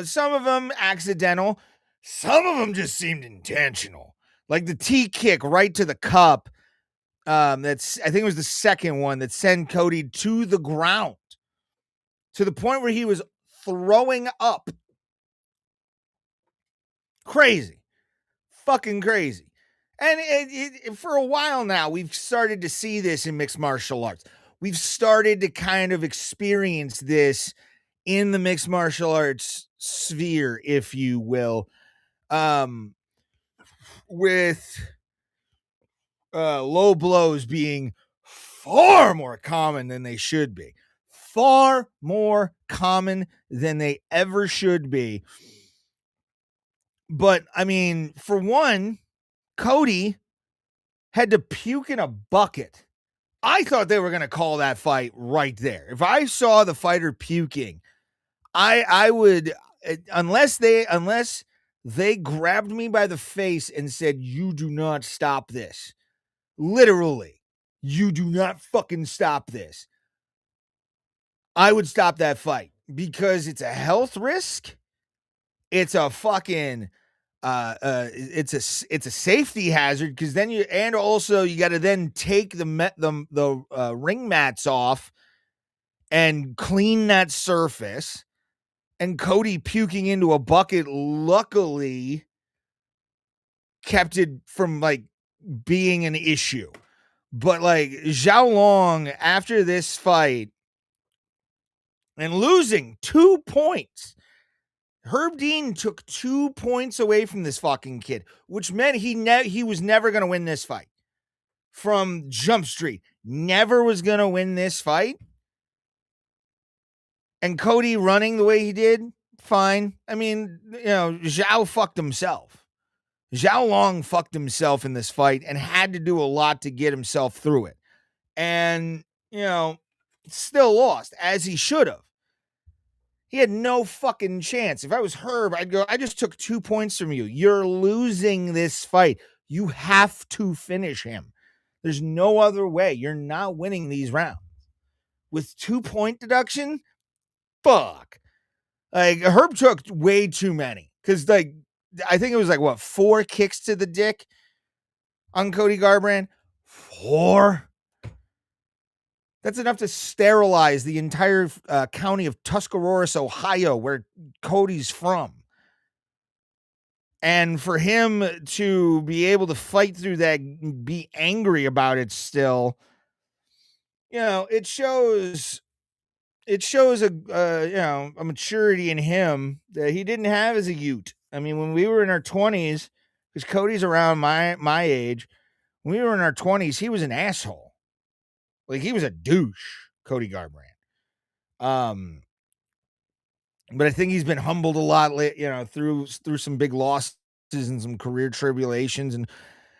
Speaker 1: some of them accidental, some of them just seemed intentional. Like the T kick right to the cup. I think it was the second one that sent Cody to the ground to the point where he was throwing up. Crazy. Fucking crazy. And for a while now, we've started to see this in mixed martial arts. We've started to kind of experience this in the mixed martial arts sphere, if you will, with low blows being far more common than they should be. Far more common than they ever should be. But, I mean, for one, Cody had to puke in a bucket I thought they were going to call that fight right there. If I saw the fighter puking, I would, unless they grabbed me by the face and said, "You do not stop this." Literally, you do not fucking stop this. I would stop that fight because it's a health risk. It's a fucking it's a safety hazard because then and also you got to then take the ring mats off and clean that surface. And Cody puking into a bucket luckily kept it from like being an issue. But like Xiao Long after this fight and losing 2 points, Herb Dean took 2 points away from this fucking kid, which meant he was never going to win this fight. From Jump Street, never was going to win this fight. And Cody running the way he did, fine. I mean, Xiao fucked himself. Xiao Long fucked himself in this fight and had to do a lot to get himself through it. And, still lost, as he should have. He had no fucking chance. If I was Herb, I'd go, I just took 2 points from you. You're losing this fight. You have to finish him. There's no other way. You're not winning these rounds. With 2-point deduction, fuck. Like, Herb took way too many. Because, like, I think it was like, 4 kicks to the dick on Cody Garbrandt? 4? That's enough to sterilize the entire county of Tuscarawas, Ohio, where Cody's from. And for him to be able to fight through that, be angry about it still, it shows a maturity in him that he didn't have as a youth. I mean, when we were in our 20s, because Cody's around my age, when we were in our 20s, he was an asshole. Like, he was a douche, Cody Garbrandt. But I think he's been humbled a lot, through some big losses and some career tribulations. And,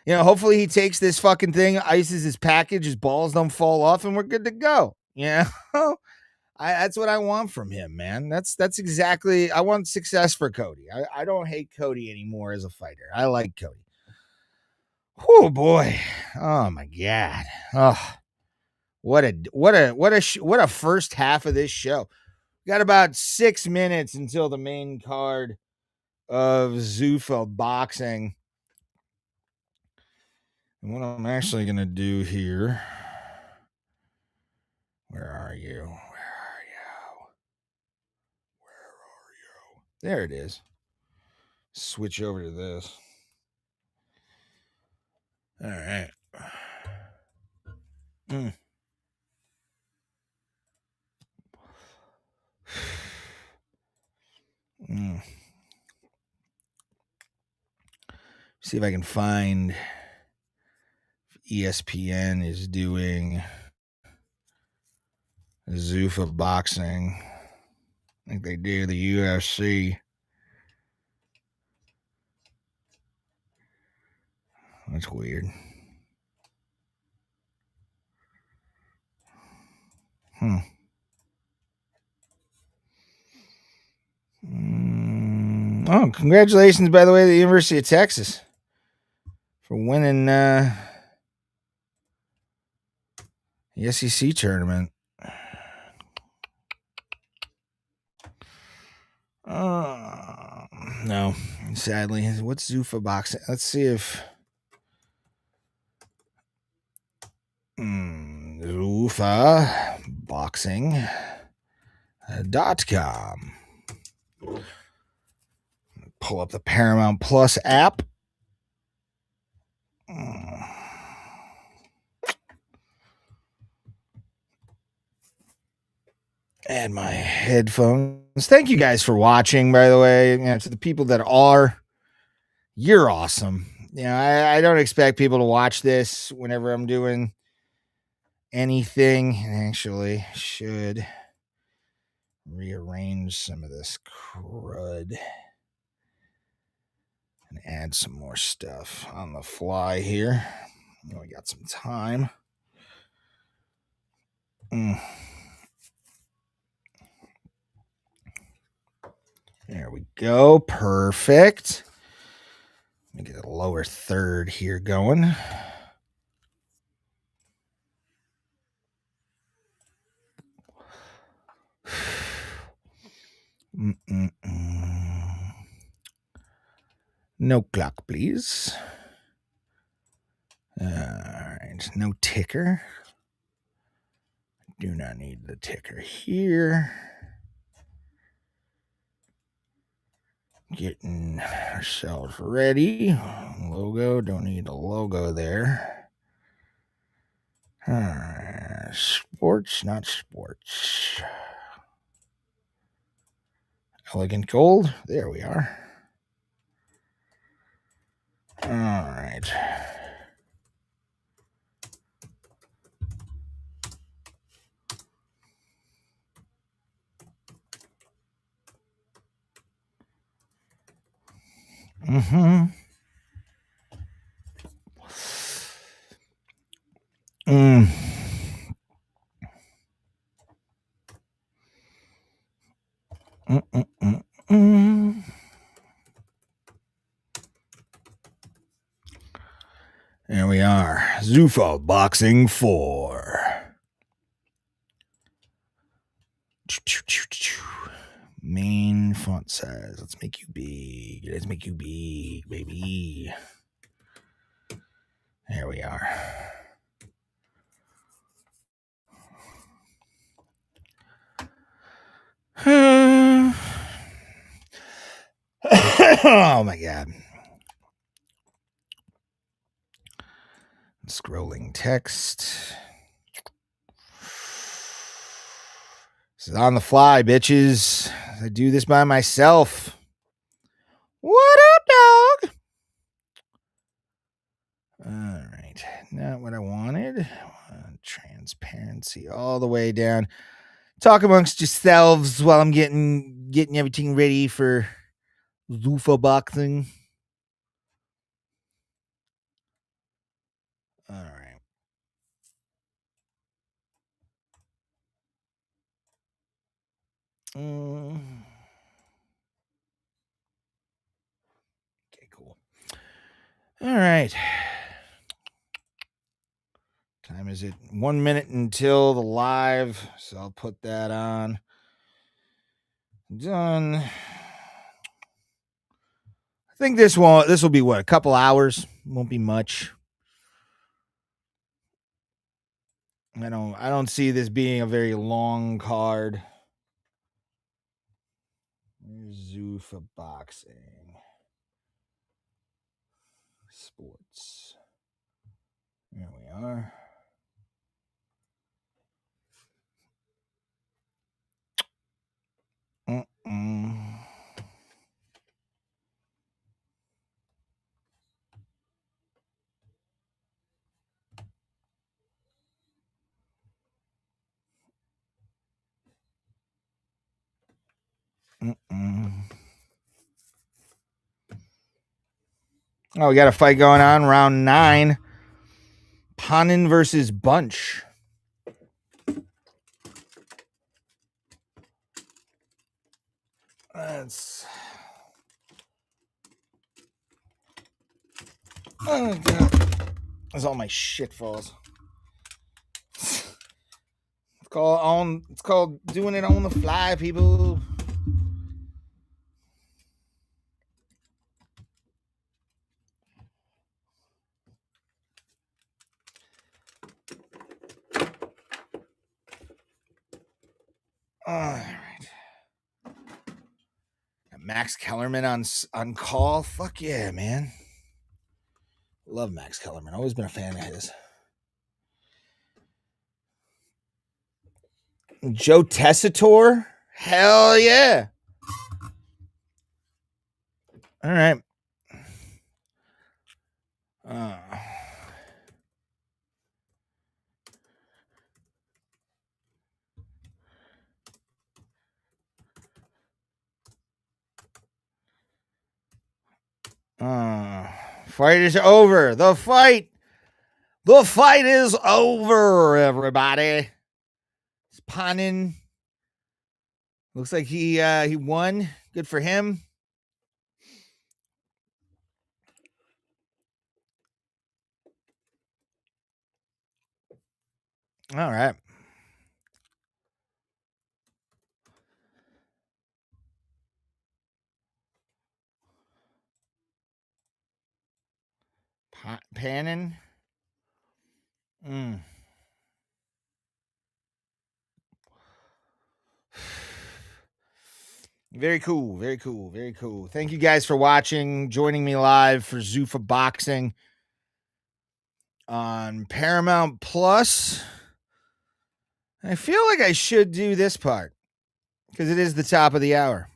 Speaker 1: hopefully he takes this fucking thing, ices his package, his balls don't fall off, and we're good to go. That's what I want from him, man. That's exactly, I want success for Cody. I don't hate Cody anymore as a fighter. I like Cody. Oh boy. Oh my God. Oh. What a first half of this show. We got about 6 minutes until the main card of Zuffa Boxing. And what I'm actually going to do here. Where are you? There it is. Switch over to this. All right. See if I can find ESPN is doing Zuffa Boxing. I think they do the UFC. That's weird. Oh, congratulations, by the way, to the University of Texas for winning the SEC tournament. No, sadly. What's Zuffa Boxing? Let's see if Zuffa Boxing.com. Pull up the Paramount Plus app. Add my headphones. Thank you guys for watching, by the way. To the people that are, you're awesome. I don't expect people to watch this whenever I'm doing anything. Actually, should rearrange some of this crud and add some more stuff on the fly here. We got some time. There we go. Perfect. Let me get a lower third here going. No clock, please. All right. No ticker. Do not need the ticker here. Getting ourselves ready. Logo. Don't need a logo there. Sports, not sports. Elegant gold. There we are. All right. There we are. Zuffa Boxing 4. Main font size. Let's make you big. Let's make you big, baby. There we are. Oh my God. Scrolling text. This is on the fly, bitches. I do this by myself. What up, dog? All right. Not what I wanted. Transparency all the way down. Talk amongst yourselves while I'm getting everything ready for Zuffa Boxing. All right. Okay, cool. All right. Time is it? 1 minute until the live, so I'll put that on. Done. I think this will be what, a couple hours. Won't be much. I don't see this being a very long card. Zuffa Boxing. Sports. There we are. Oh, we got a fight going on. Round 9. Panin versus Bunch. That's... Oh, God. That's all my shit falls. It's called doing it on the fly, people. All right. Max Kellerman on call. Fuck yeah, man. Love Max Kellerman. Always been a fan of his. Joe Tessitore? Hell yeah. All right. Fight is over. The fight is over, everybody. Panin. Looks like he won. Good for him. All right. Panin. Very cool. Very cool. Very cool. Thank you guys for watching, joining me live for Zuffa Boxing on Paramount Plus. I feel like I should do this part because it is the top of the hour.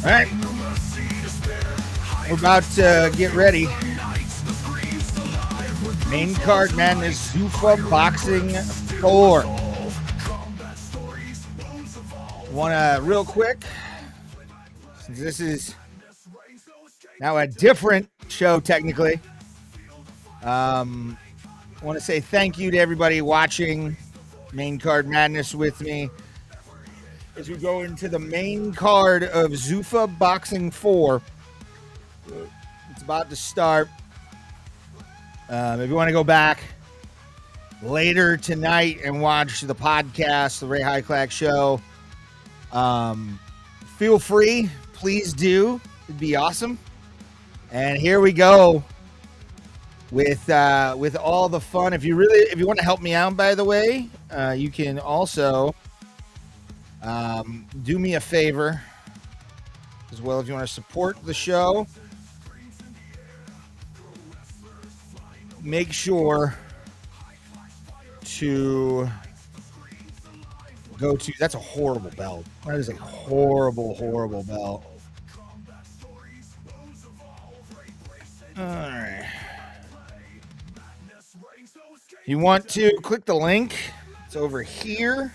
Speaker 1: All right, we're about to get ready. Main card madness, Zuffa Boxing 4. Want to real quick, since this is now a different show technically, want to say thank you to everybody watching Main Card Madness with me as we go into the main card of Zuffa Boxing 4. It's about to start. If you want to go back later tonight and watch the podcast, the Ray Hyclak Show, feel free. Please do. It'd be awesome. And here we go with all the fun. If you want to help me out, by the way, you can also do me a favor as well. If you want to support the show, make sure to go to, that's a horrible belt. That is a horrible belt. All right. You want to click the link. It's over here.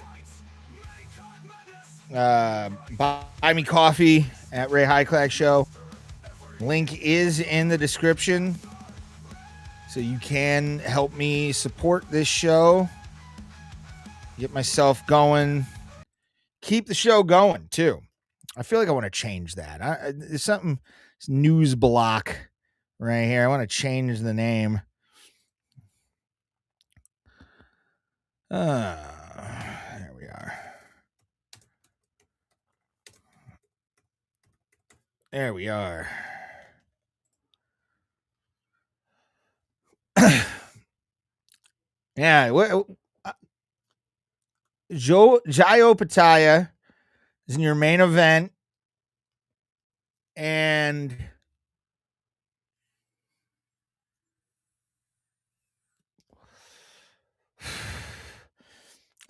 Speaker 1: Buy me coffee at Ray Hyclak Show. Link is in the description. So you can help me support this show. Get myself going. Keep the show going, too. I feel like I want to change that. There's something, it's news block right here. I want to change the name. There we are. There we are. Yeah. Jai Opetaia is in your main event. And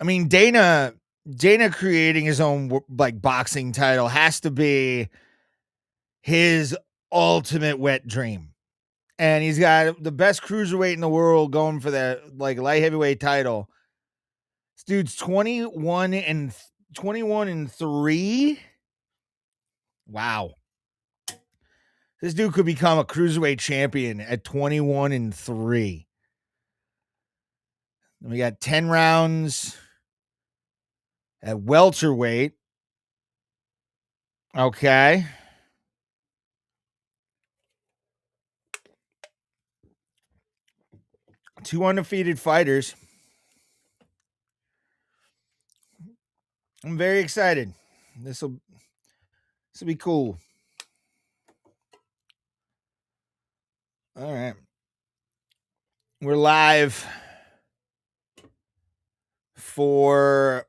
Speaker 1: I mean, Dana creating his own like boxing title has to be his ultimate wet dream. And he's got the best cruiserweight in the world going for the like light heavyweight title. This dude's 21 and 3. Wow. This dude could become a cruiserweight champion at 21 and 3. And we got 10 rounds at welterweight. Okay. Two undefeated fighters. I'm very excited. This will be cool. All right. We're live for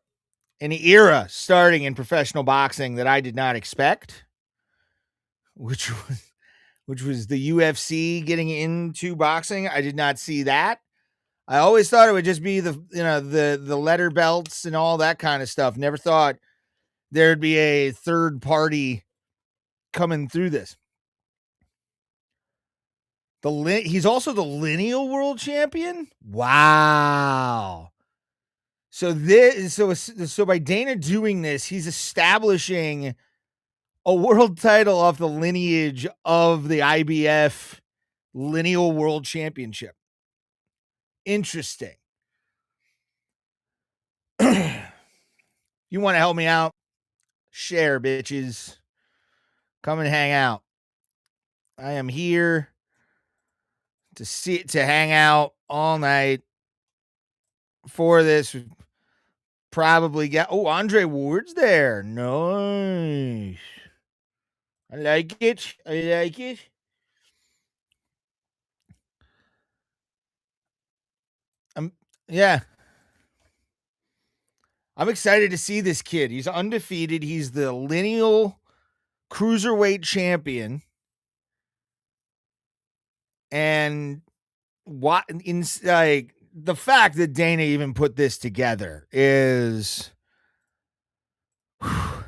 Speaker 1: an era starting in professional boxing that I did not expect, which was the UFC getting into boxing. I did not see that. I always thought it would just be the letter belts and all that kind of stuff. Never thought there'd be a third party coming through this. He's also the lineal world champion. Wow. So by Dana doing this, he's establishing a world title off the lineage of the IBF lineal world championship. Interesting. You want to help me out? Share, bitches. Come and hang out. I am here to hang out all night for this. Probably get Andre Ward's there. Nice. I like it. Yeah. I'm excited to see this kid. He's undefeated. He's the lineal cruiserweight champion. And the fact that Dana even put this together is, I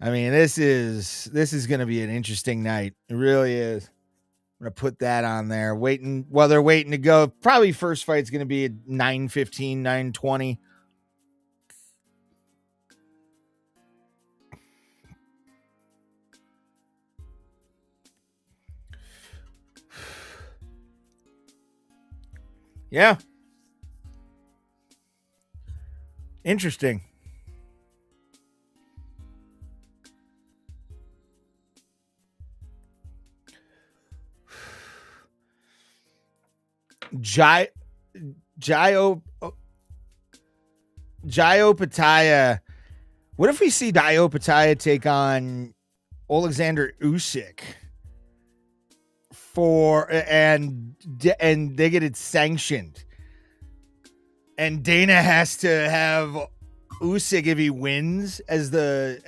Speaker 1: mean, this is going to be an interesting night. It really is. I'm going to put that on there. They're waiting to go. Probably first fight's going to be at 9:15, 9:20. Yeah. Interesting. Opetaia. What if we see Opetaia take on Alexander Usyk and they get it sanctioned, and Dana has to have Usyk, if he wins, as the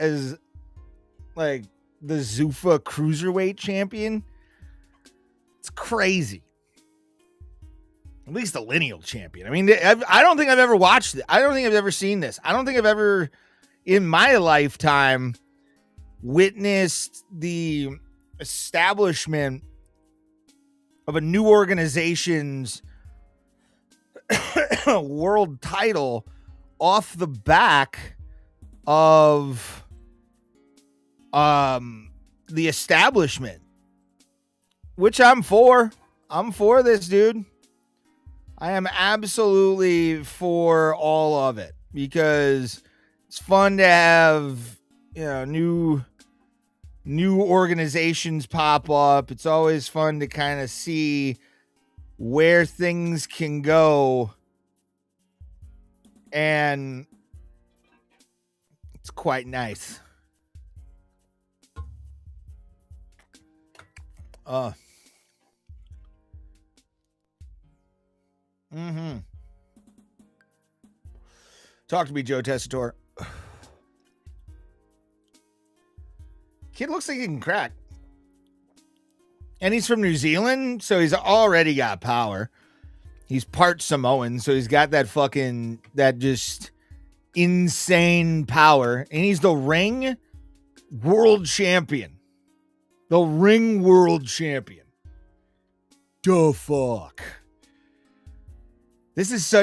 Speaker 1: Zuffa cruiserweight champion? It's crazy. At least the lineal champion. I mean, I don't think I've ever watched it. I don't think I've ever seen this. I don't think I've ever, in my lifetime, witnessed the establishment of a new organization's world title off the back of the establishment, which I'm for. I'm for this, dude. I am absolutely for all of it, because it's fun to have, new organizations pop up. It's always fun to kind of see where things can go, and it's quite nice. Talk to me, Joe Tessitore. Kid looks like he can crack. And he's from New Zealand, so he's already got power. He's part Samoan, so he's got that just insane power. And he's the ring world champion. The ring world champion. The fuck. This is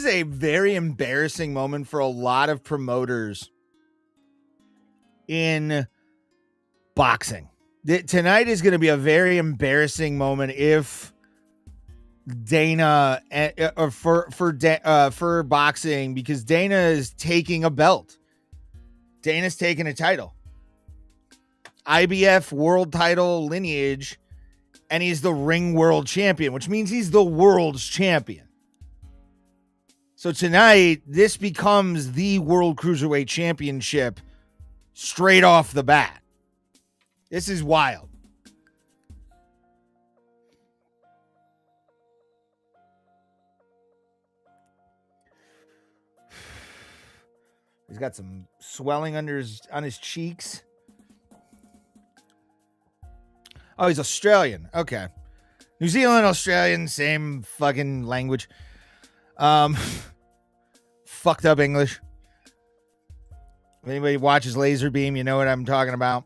Speaker 1: a very embarrassing moment for a lot of promoters in boxing. Tonight is going to be a very embarrassing moment if Dana for boxing, because Dana is taking a belt. Dana's taking a title. IBF world title lineage, and he's the ring world champion, which means he's the world's champion. So tonight, this becomes the World Cruiserweight Championship straight off the bat. This is wild. He's got some swelling on his cheeks. Oh, he's Australian. Okay. New Zealand, Australian, same fucking language. Fucked up English. If anybody watches Laser Beam, you know what I'm talking about.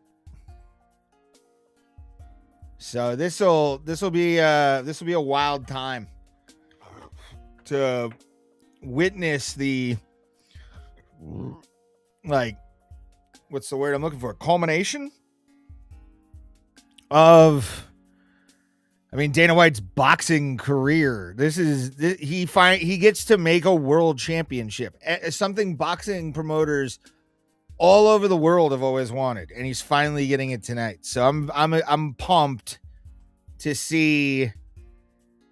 Speaker 1: So this'll be a wild time to witness the, like, what's the word I'm looking for? Culmination of, I mean, Dana White's boxing career. He gets to make a world championship. Something boxing promoters all over the world have always wanted, and he's finally getting it tonight. So I'm pumped to see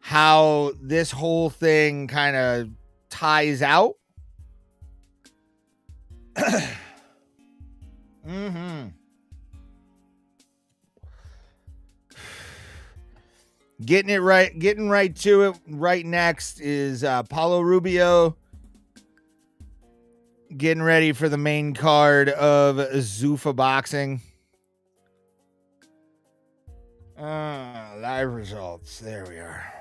Speaker 1: how this whole thing kind of ties out. Getting right to it. Right next is Paulo Rubio getting ready for the main card of Zuffa Boxing. Live results. There we are.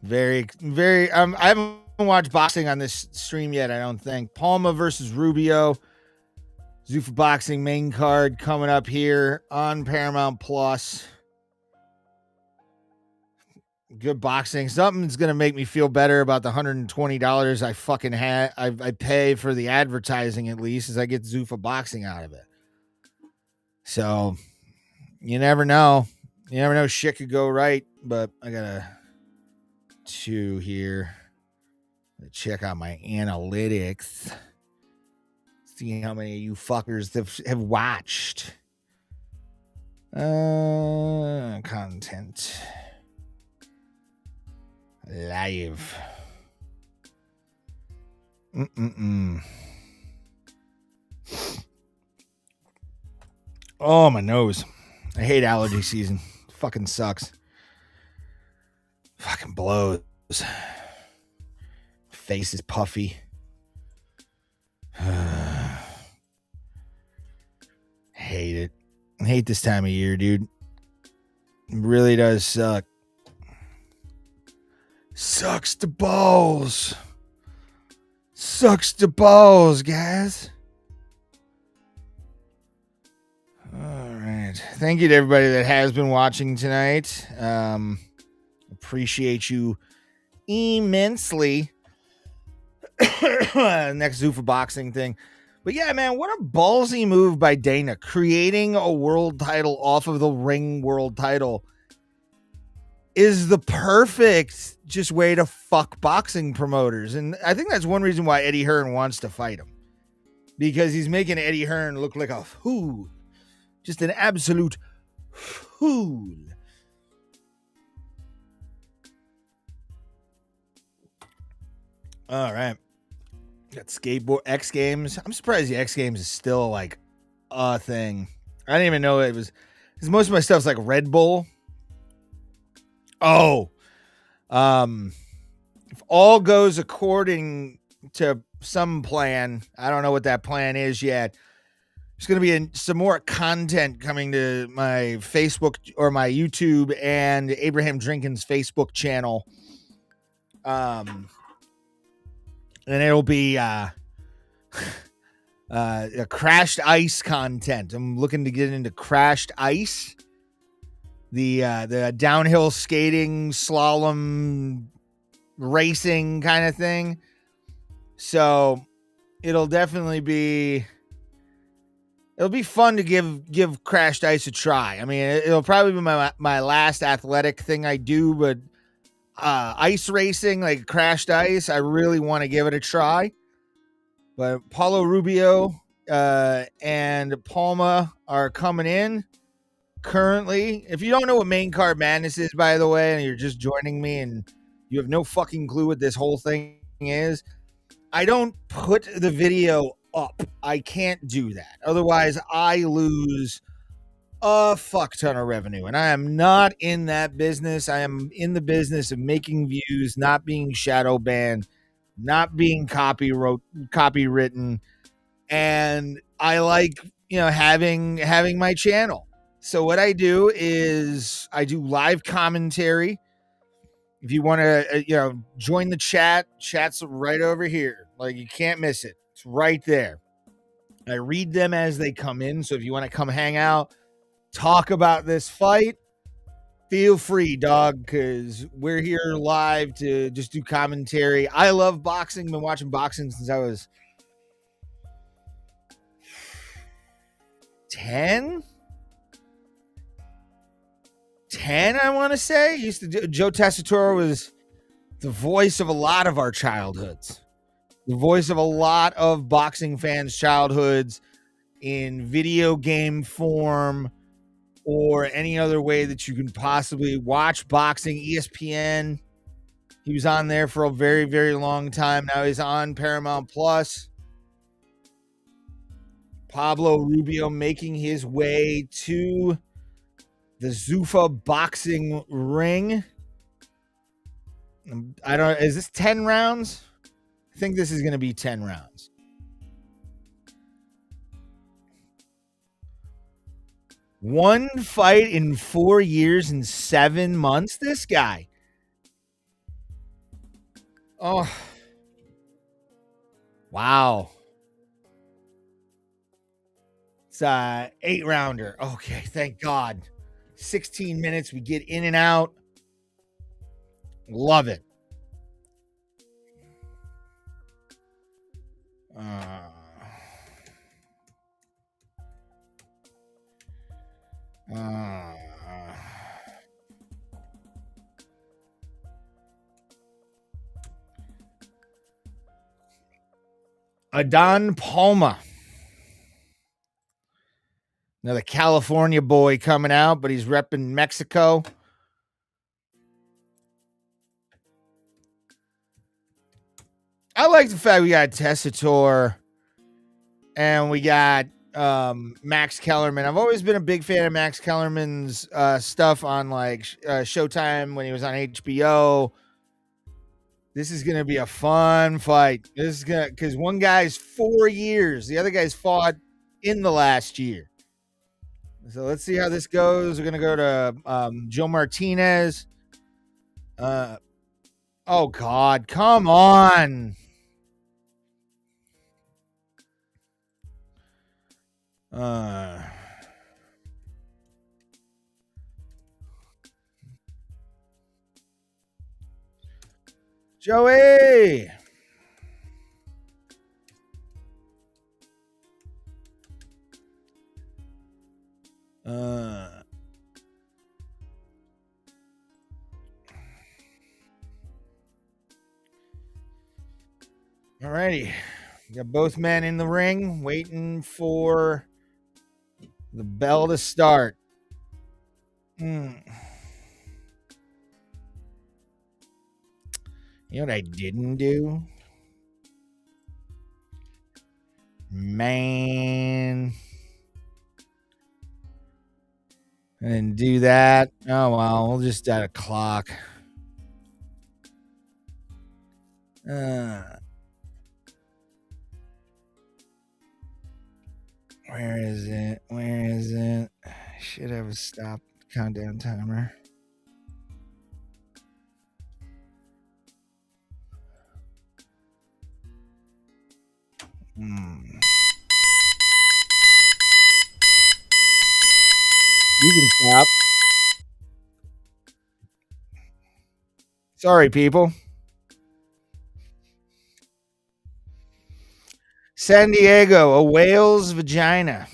Speaker 1: Very, very. I haven't watched boxing on this stream yet, I don't think. Palma versus Rubio. Zuffa Boxing main card coming up here on Paramount Plus. Good boxing. Something's going to make me feel better about the $120 I fucking I pay for the advertising, at least, as I get Zuffa Boxing out of it. So, you never know. You never know. Shit could go right, but I got a 2 here. Check out my analytics. See how many of you fuckers have watched. Content. Live. Oh, my nose. I hate allergy season. Fucking sucks. Fucking blows. Face is puffy. Hate it. I hate this time of year, dude. It really does suck. Sucks to balls. Sucks to balls, guys. All right. Thank you to everybody that has been watching tonight. Appreciate you immensely. Next Zuffa Boxing thing. But yeah, man, what a ballsy move by Dana, creating a world title off of the Ring world title is the perfect just way to fuck boxing promoters. And I think that's one reason why Eddie Hearn wants to fight him, because he's making Eddie Hearn look like a fool, just an absolute fool. All right. Got skateboard X Games. I'm surprised the X Games is still like a thing. I didn't even know it was, because most of my stuff's like Red Bull. Oh, if all goes according to some plan, I don't know what that plan is yet. There's going to be some more content coming to my Facebook or my YouTube and Abraham Drinkin's Facebook channel. And it'll be a crashed ice content. I'm looking to get into crashed ice, the downhill skating, slalom racing kind of thing. So it'll definitely be fun to give crashed ice a try. I mean, it'll probably be my last athletic thing I do, but ice racing, like crashed ice, I really want to give it a try. But Paulo Rubio and Palma are coming in. currently, if you don't know what Main Card Madness is, by the way, and you're just joining me and you have no fucking clue what this whole thing is, I don't put the video up. I can't do that. Otherwise, I lose a fuck ton of revenue. And I am not in that business. I am in the business of making views, not being shadow banned, not being copywritten. And I like, having my channel. So what I do is I do live commentary. If you want to, join the chat's right over here. Like, you can't miss it. It's right there. I read them as they come in. So if you want to come hang out, talk about this fight, feel free, dog, because we're here live to just do commentary. I love boxing. Been watching boxing since I was 10, I want to say. Joe Tessitore was the voice of a lot of our childhoods, the voice of a lot of boxing fans' childhoods in video game form or any other way that you can possibly watch boxing. ESPN, he was on there for a very, very long time. Now he's on Paramount Plus. Pablo Rubio making his way to the Zuffa Boxing ring. Is this 10 rounds? I think this is going to be 10 rounds. One fight in 4 years and 7 months. This guy. Oh. Wow. It's 8-rounder. Okay, thank God. 16 minutes. We get in and out. Love it. Adan Palma. Another California boy coming out, but he's repping Mexico. I like the fact we got Tessitore and we got Max Kellerman. I've always been a big fan of Max Kellerman's stuff on like Showtime when he was on HBO. This is going to be a fun fight. This is going to, because one guy's 4 years, the other guy's fought in the last year. So let's see how this goes. We're going to go to Joe Martinez. Oh, God. Come on. Joey. All righty. We got both men in the ring waiting for the bell to start. You know what I didn't do? Man. I didn't do that. Oh, well, we'll just add a clock. Where is it? Where is it? I should have a stop countdown timer. You can stop. Sorry, people. San Diego, a whale's vagina.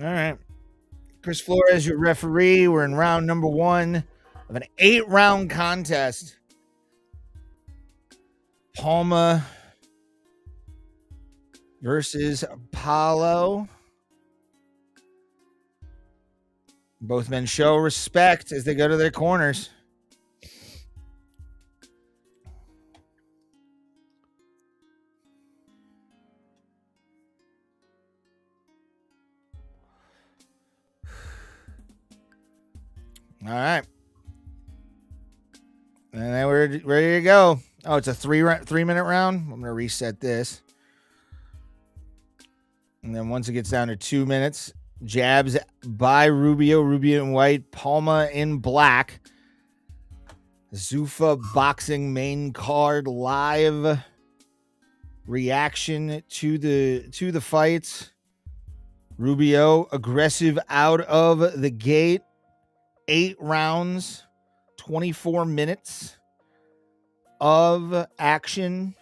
Speaker 1: All right. Chris Flores, your referee. We're in round number 1 of an 8-round contest. Palma versus Pablo. Both men show respect as they go to their corners. All right. And then we're ready to go. Oh, it's a 3-minute round. I'm going to reset this. And then once it gets down to 2 minutes, jabs by Rubio in white, Palma in black. Zuffa Boxing main card live reaction to the fights. Rubio aggressive out of the gate. 8 rounds, 24 minutes of action.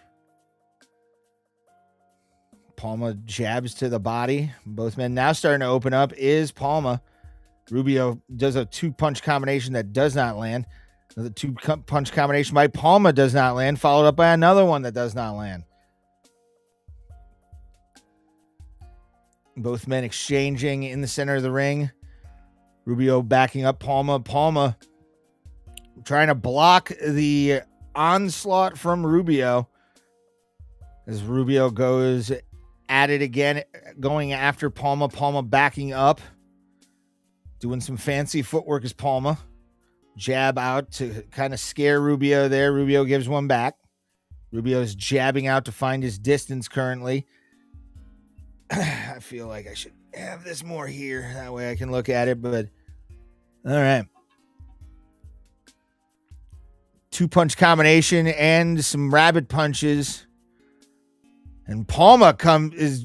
Speaker 1: Palma jabs to the body. Both men now starting to open up is Palma. Rubio does a 2-punch combination that does not land. Another 2-punch combination by Palma does not land, followed up by another one that does not land. Both men exchanging in the center of the ring. Rubio backing up Palma. Palma trying to block the onslaught from Rubio as Rubio goes at it again, going after Palma. Palma backing up, doing some fancy footwork as Palma. Jab out to kind of scare Rubio there. Rubio gives one back. Rubio's jabbing out to find his distance currently. I feel like I should have this more here. That way I can look at it, but all right. 2-punch combination and some rabbit punches. And Palma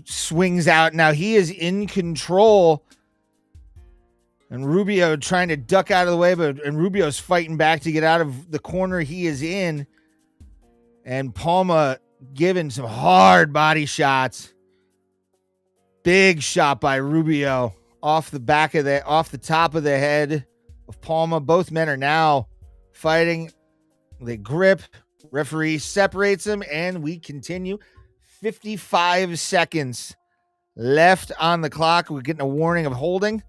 Speaker 1: swings out. Now he is in control. And Rubio trying to duck out of the way, and Rubio's fighting back to get out of the corner he is in. And Palma giving some hard body shots. Big shot by Rubio off the top of the head of Palma. Both men are now fighting. They grip. Referee separates them, and we continue. 55 seconds left on the clock. We're getting a warning of holding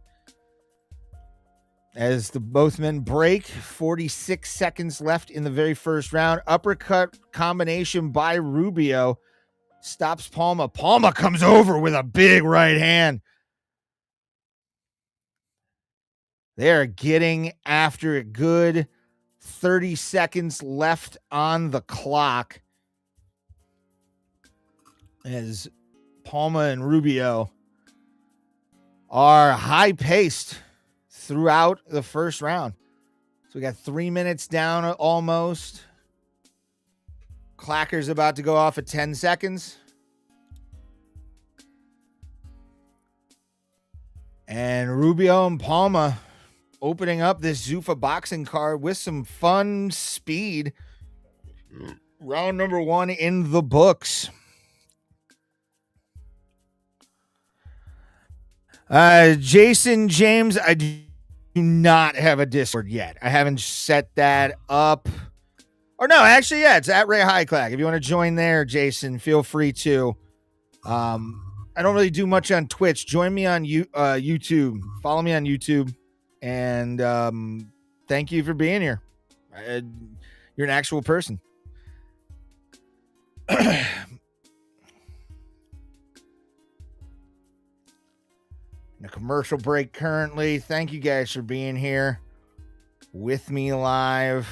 Speaker 1: as both men break. 46 seconds left in the very first round. Uppercut combination by Rubio stops Palma. Palma comes over with a big right hand. They're getting after it good. 30 seconds left on the clock as Palma and Rubio are high-paced throughout the first round. So we got 3 minutes down almost. Clacker's about to go off at 10 seconds. And Rubio and Palma opening up this Zuffa Boxing card with some fun speed. Round number 1 in the books. Jason James, I do not have a Discord yet. I haven't set that up. Or no, actually, yeah, it's at Ray Hyclak. If you want to join there, Jason, feel free to. I don't really do much on Twitch. Join me on YouTube. Follow me on YouTube. And thank you for being here. You're an actual person. A commercial break currently. Thank you guys for being here with me live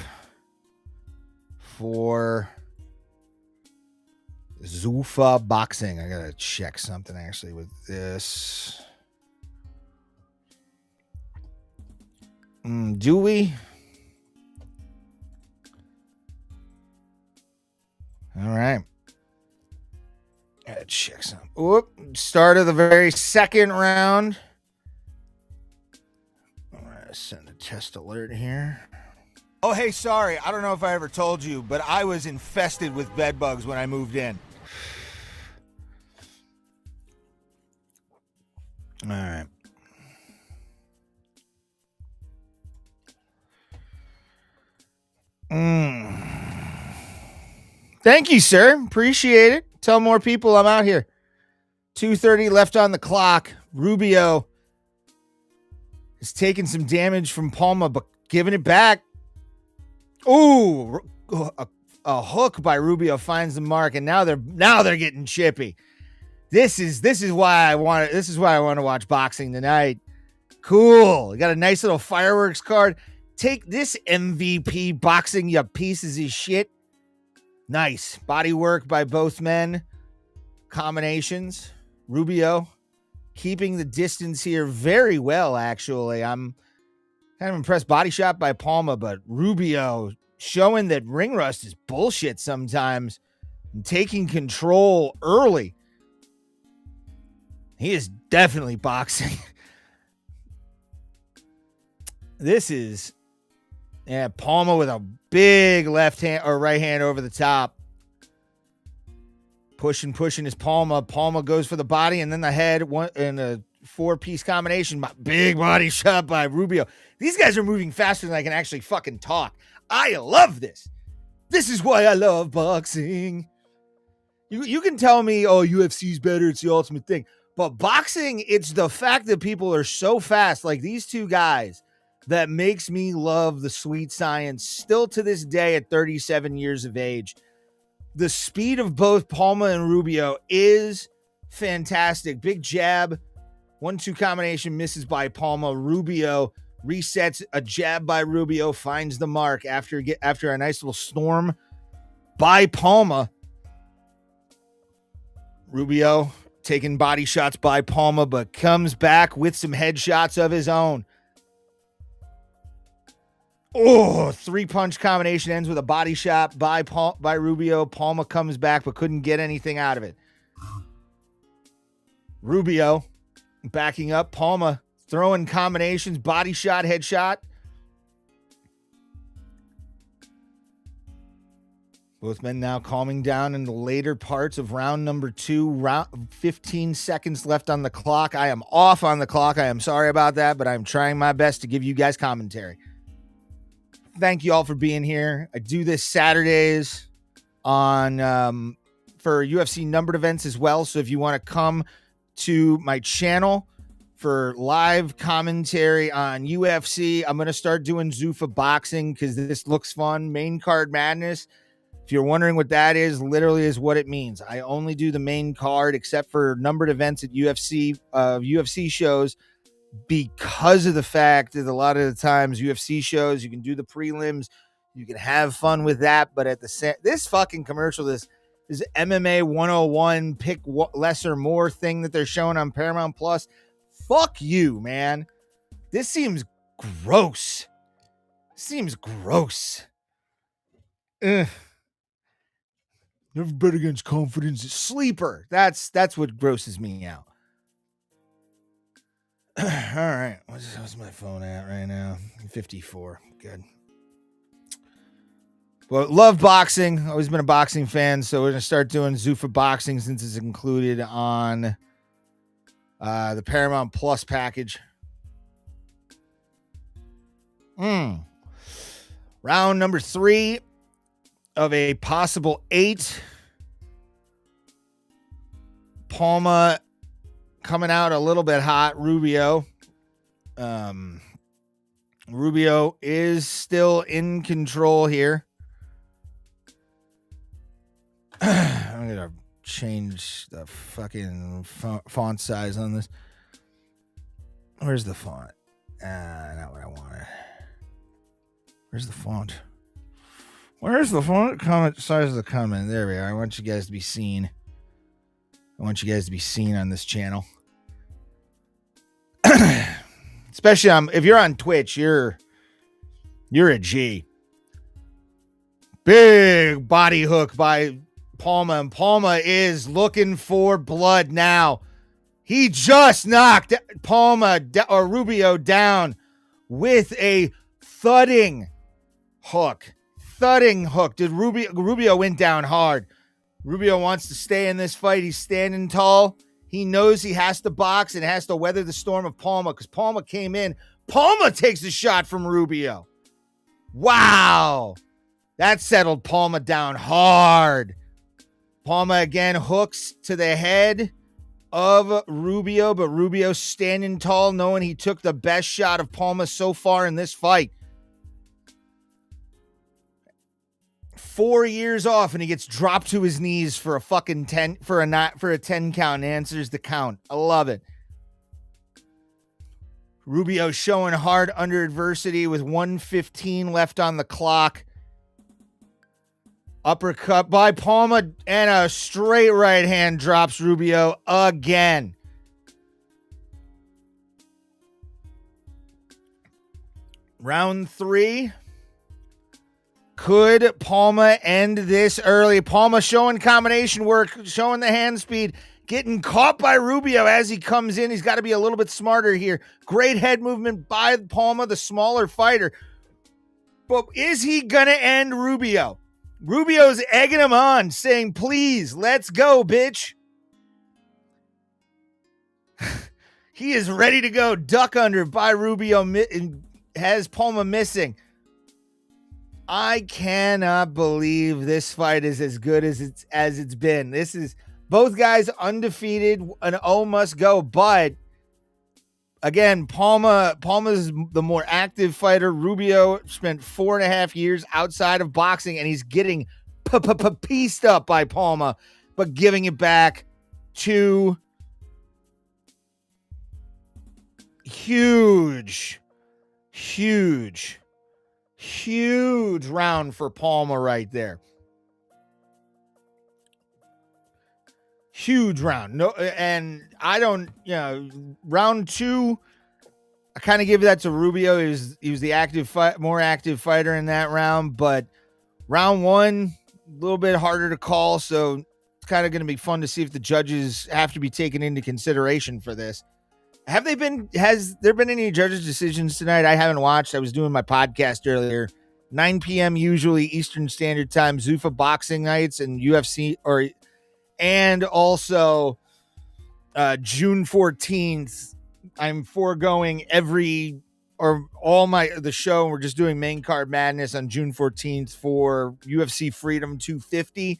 Speaker 1: for Zuffa Boxing. I gotta check something actually with this. Do we? All right. Gotta check something. Whoop. Start of the very second round. I'm gonna send a test alert here. Oh, hey, sorry. I don't know if I ever told you, but I was infested with bed bugs when I moved in. All right. Thank you, sir. Appreciate it. Tell more people I'm out here. 2:30 left on the clock. Rubio is taking some damage from Palma, but giving it back. Ooh, a hook by Rubio finds the mark, and now they're getting chippy. This is why I want to watch boxing tonight. Cool. You got a nice little fireworks card. Take this, MVP boxing, you pieces of shit. Nice body work by both men. Combinations. Rubio keeping the distance here very well, actually. I'm kind of impressed. Body shot by Palma, but Rubio showing that ring rust is bullshit sometimes and taking control early. He is definitely boxing. This is, Palma with a big left hand or right hand over the top. Pushing is Palma. Palma goes for the body and then the head in a 4-piece combination. Big body shot by Rubio. These guys are moving faster than I can actually fucking talk. I love this. This is why I love boxing. You can tell me, oh, UFC's better. It's the ultimate thing. But boxing, it's the fact that people are so fast, like these two guys, that makes me love the sweet science still to this day at 37 years of age. The speed of both Palma and Rubio is fantastic. Big jab, 1-2 combination misses by Palma. Rubio resets a jab by Rubio, finds the mark after a nice little storm by Palma. Rubio taking body shots by Palma, but comes back with some headshots of his own. Oh, 3-punch combination ends with a body shot by Rubio. Palma comes back, but couldn't get anything out of it. Rubio backing up. Palma throwing combinations, body shot, headshot. Both men now calming down in the later parts of round number 2. 15 seconds left on the clock. I am off on the clock. I am sorry about that, but I'm trying my best to give you guys commentary. Thank you all for being here. I do this Saturdays on for UFC numbered events as well. So if you want to come to my channel for live commentary on UFC, I'm going to start doing Zuffa Boxing because this looks fun. Main card madness. If you're wondering what that is, literally is what it means. I only do the main card except for numbered events at UFC shows, because of the fact that a lot of the times UFC shows, you can do the prelims, you can have fun with that, but at this fucking commercial, this MMA 101 pick less or more thing that they're showing on Paramount Plus, fuck you, man. This seems gross. Ugh. Never bet against confidence. Sleeper. That's what grosses me out. All right. What's my phone at right now? 54. Good. Well, love boxing. Always been a boxing fan, so we're going to start doing Zuffa Boxing since it's included on the Paramount Plus package. Round number 3 of a possible 8. Palma coming out a little bit hot. Rubio is still in control here. I'm going to change the fucking font size on this. Where's the font? Not what I wanted. Where's the font? Comment size of the comment. There we are. I want you guys to be seen. on this channel. Especially if you're on Twitch, you're a G. Big body hook by Palma, and Palma is looking for blood now. He just knocked Rubio down with a thudding hook. Rubio went down hard. Rubio wants to stay in this fight. He's standing tall. He knows he has to box and has to weather the storm of Palma because Palma came in. Palma takes a shot from Rubio. Wow. That settled Palma down hard. Palma again hooks to the head of Rubio, but Rubio standing tall, knowing he took the best shot of Palma so far in this fight. 4 years off, and he gets dropped to his knees for a fucking 10 for a 10 count and answers the count. I love it. Rubio showing hard under adversity with 1:15 left on the clock. Uppercut by Palma and a straight right hand drops Rubio again. Round 3. Could Palma end this early? Palma showing combination work, showing the hand speed, getting caught by Rubio as he comes in. He's got to be a little bit smarter here. Great head movement by Palma, the smaller fighter. But is he going to end Rubio? Rubio's egging him on, saying, please, let's go, bitch. He is ready to go. Duck under by Rubio and has Palma missing. I cannot believe this fight is as good as it's been. This is both guys undefeated. An O must go, but again, Palma's the more active fighter. Rubio spent 4.5 years outside of boxing, and he's getting pieced up by Palma, but giving it back to huge round for Palma right there. Huge round. No, and I don't, round 2, I kind of give that to Rubio. He was the more active fighter in that round, but round 1, a little bit harder to call, so it's kind of going to be fun to see if the judges have to be taken into consideration for this. Has there been any judges' decisions tonight? I haven't watched. I was doing my podcast earlier. 9 p.m. usually Eastern Standard Time, Zuffa Boxing nights and UFC, and also June 14th. I'm foregoing all the show. We're just doing main card madness on June 14th for UFC Freedom 250.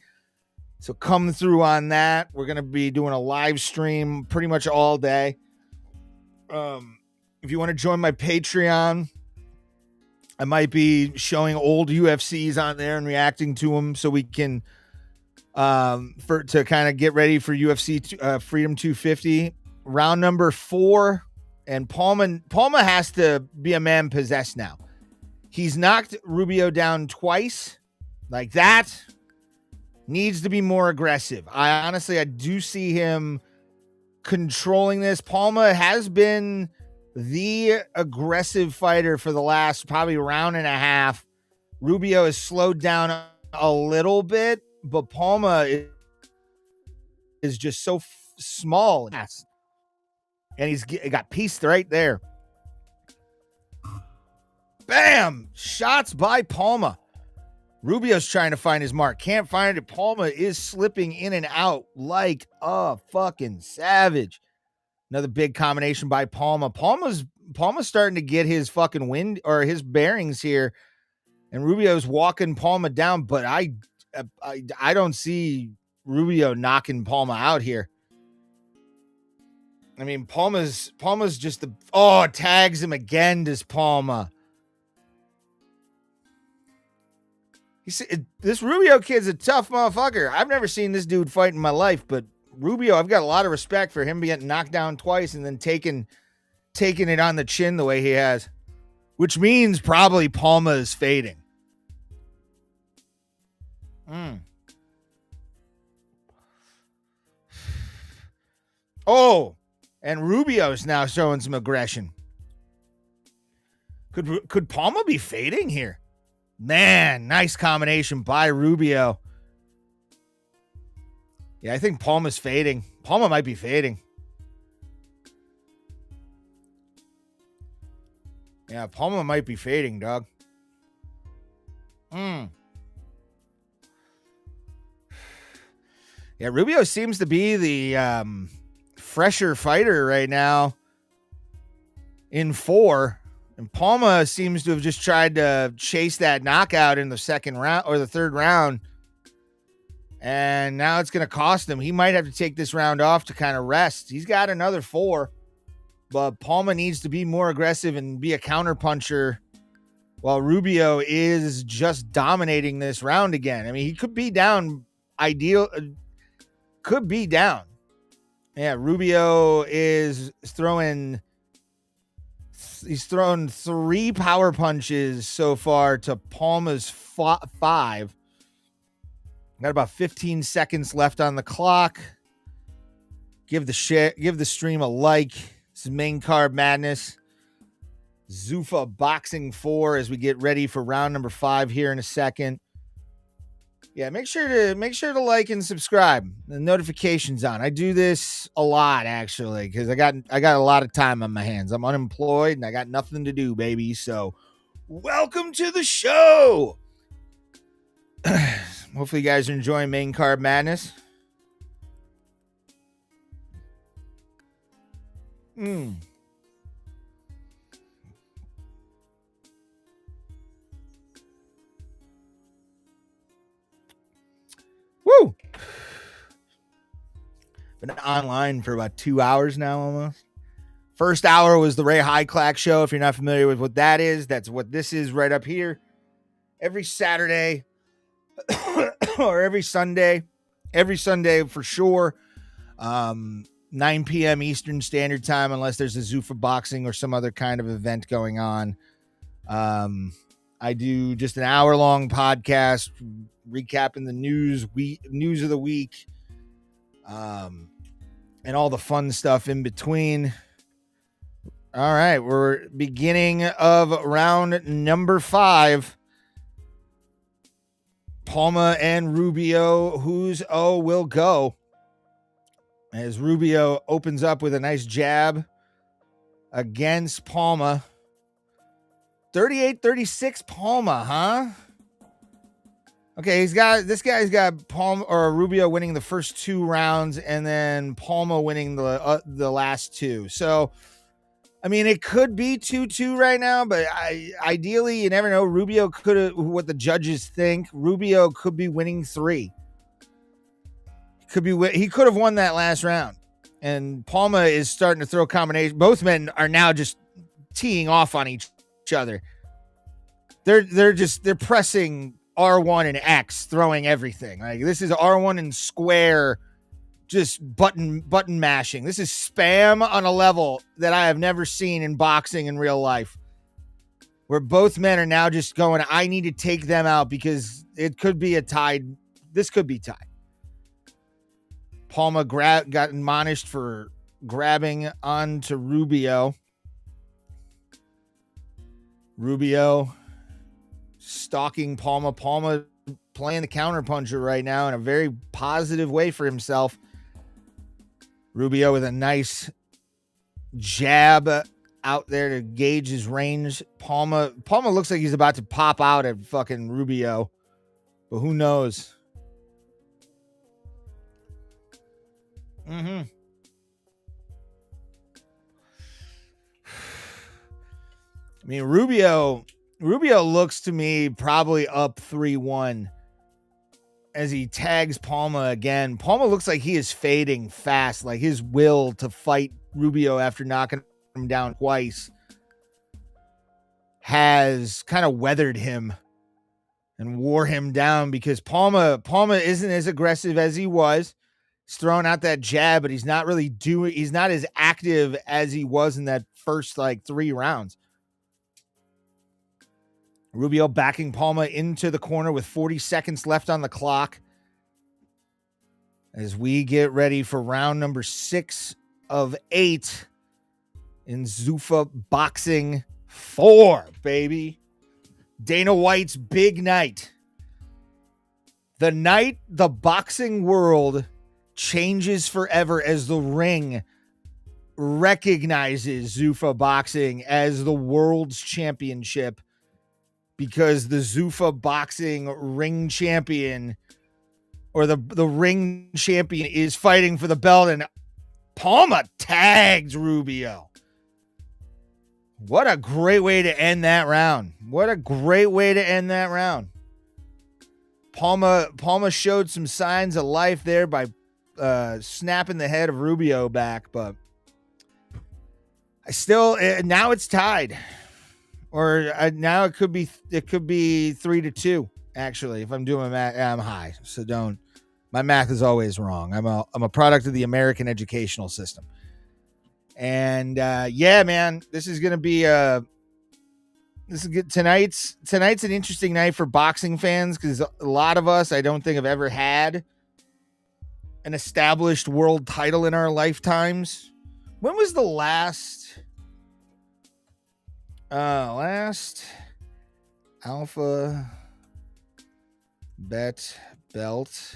Speaker 1: So come through on that. We're going to be doing a live stream pretty much all day. If you want to join my Patreon, I might be showing old UFCs on there and reacting to them so we can to kind of get ready for UFC Freedom 250. Round number 4, and Palma has to be a man possessed now. He's knocked Rubio down twice. Like, that needs to be more aggressive. I do see him controlling this. Palma has been the aggressive fighter for the last probably round and a half. Rubio has slowed down a little bit, but Palma is just so small. And he's got pieced right there. Bam! Shots by Palma. Rubio's trying to find his mark. Can't find it. Palma is slipping in and out like a fucking savage. Another big combination by Palma. Palma's starting to get his fucking wind or his bearings here. And Rubio's walking Palma down, but I don't see Rubio knocking Palma out here. I mean, Palma's just tags him again, does Palma. This Rubio kid's a tough motherfucker. I've never seen this dude fight in my life, but Rubio, I've got a lot of respect for him getting knocked down twice and then taking it on the chin the way he has, which means probably Palma is fading. Oh, and Rubio's now showing some aggression. Could Palma be fading here? Man, nice combination by Rubio. Yeah, I think Palma's fading. Palma might be fading. Yeah, Palma might be fading, dog. Yeah, Rubio seems to be the fresher fighter right now in 4. And Palma seems to have just tried to chase that knockout in the second round or the third round. And now it's going to cost him. He might have to take this round off to kind of rest. He's got another 4, but Palma needs to be more aggressive and be a counterpuncher while Rubio is just dominating this round again. I mean, he could be down could be down. Yeah, Rubio is he's thrown 3 power punches so far to Palma's 5. Got about 15 seconds left on the clock. Give the stream a like. This is Main Card Madness. Zuffa Boxing 4 as we get ready for round number 5 here in a second. Yeah, make sure to like and subscribe. The notifications on. I do this a lot actually because I got a lot of time on my hands. I'm unemployed and I got nothing to do, baby. So, welcome to the show. Hopefully, you guys are enjoying Main Card Madness. Woo! Been online for about 2 hours now almost. First hour was the Ray Hyclak Show. If you're not familiar with what that is, that's what this is right up here. Every Saturday or every Sunday for sure. 9 p.m. Eastern Standard Time, unless there's a Zuffa Boxing or some other kind of event going on. I do just an hour-long podcast recapping the news of the week, and all the fun stuff in between. All right, we're beginning of round number 5. Palma and Rubio, whose O will go? As Rubio opens up with a nice jab against Palma. 38-36 Palma, huh? Okay, this guy's got Palma or Rubio winning the first 2 rounds and then Palma winning the last 2. So, I mean, it could be 2-2 right now, but ideally, you never know. Rubio could have, what the judges think, Rubio could be winning 3. He could have won that last round. And Palma is starting to throw combinations. Both men are now just teeing off on each other. They're pressing R1 and X, throwing everything. Like, this is R1 and square, just button mashing. This is spam on a level that I have never seen in boxing in real life, where both men are now just going, I need to take them out because it could be a tie. This could be tied. Palma got admonished for grabbing onto Rubio. Rubio stalking Palma. Palma playing the counterpuncher right now in a very positive way for himself. Rubio with a nice jab out there to gauge his range. Palma looks like he's about to pop out at fucking Rubio, but who knows? I mean, Rubio looks to me probably up 3-1 as he tags Palma again. Palma looks like he is fading fast, like his will to fight Rubio after knocking him down twice has kind of weathered him and wore him down, because Palma isn't as aggressive as he was. He's throwing out that jab, but he's not as active as he was in that first 3 rounds. Rubio backing Palma into the corner with 40 seconds left on the clock as we get ready for round number 6 of 8 in Zuffa Boxing 4, baby. Dana White's big night. The night the boxing world changes forever as the ring recognizes Zuffa Boxing as the world's championship, because the Zuffa Boxing ring champion, or the ring champion, is fighting for the belt, and Palma tags Rubio. What a great way to end that round. What a great way to end that round. Palma showed some signs of life there by snapping the head of Rubio back, but I still now it's tied, or now it could be 3-2. Actually, if I'm doing my math, I'm high, so don't. My math is always wrong. I'm a product of the American educational system, and yeah, man, this is gonna be this is good. Tonight's an interesting night for boxing fans because a lot of us, I don't think, have ever had an established world title in our lifetimes. When was the last alpha bet belt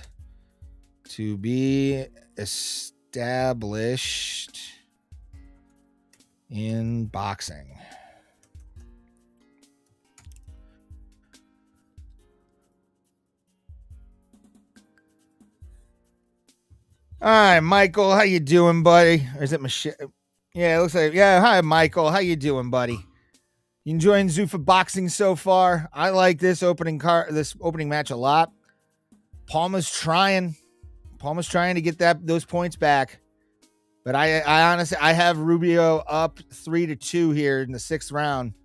Speaker 1: to be established in boxing? Hi, Michael. How you doing, buddy? Or is it Michelle? Yeah, it looks like. Yeah, hi, Michael. How you doing, buddy? You enjoying Zuffa Boxing so far? I like this opening match a lot. Palma's trying to get those points back, but I honestly have Rubio up 3-2 here in the 6th round.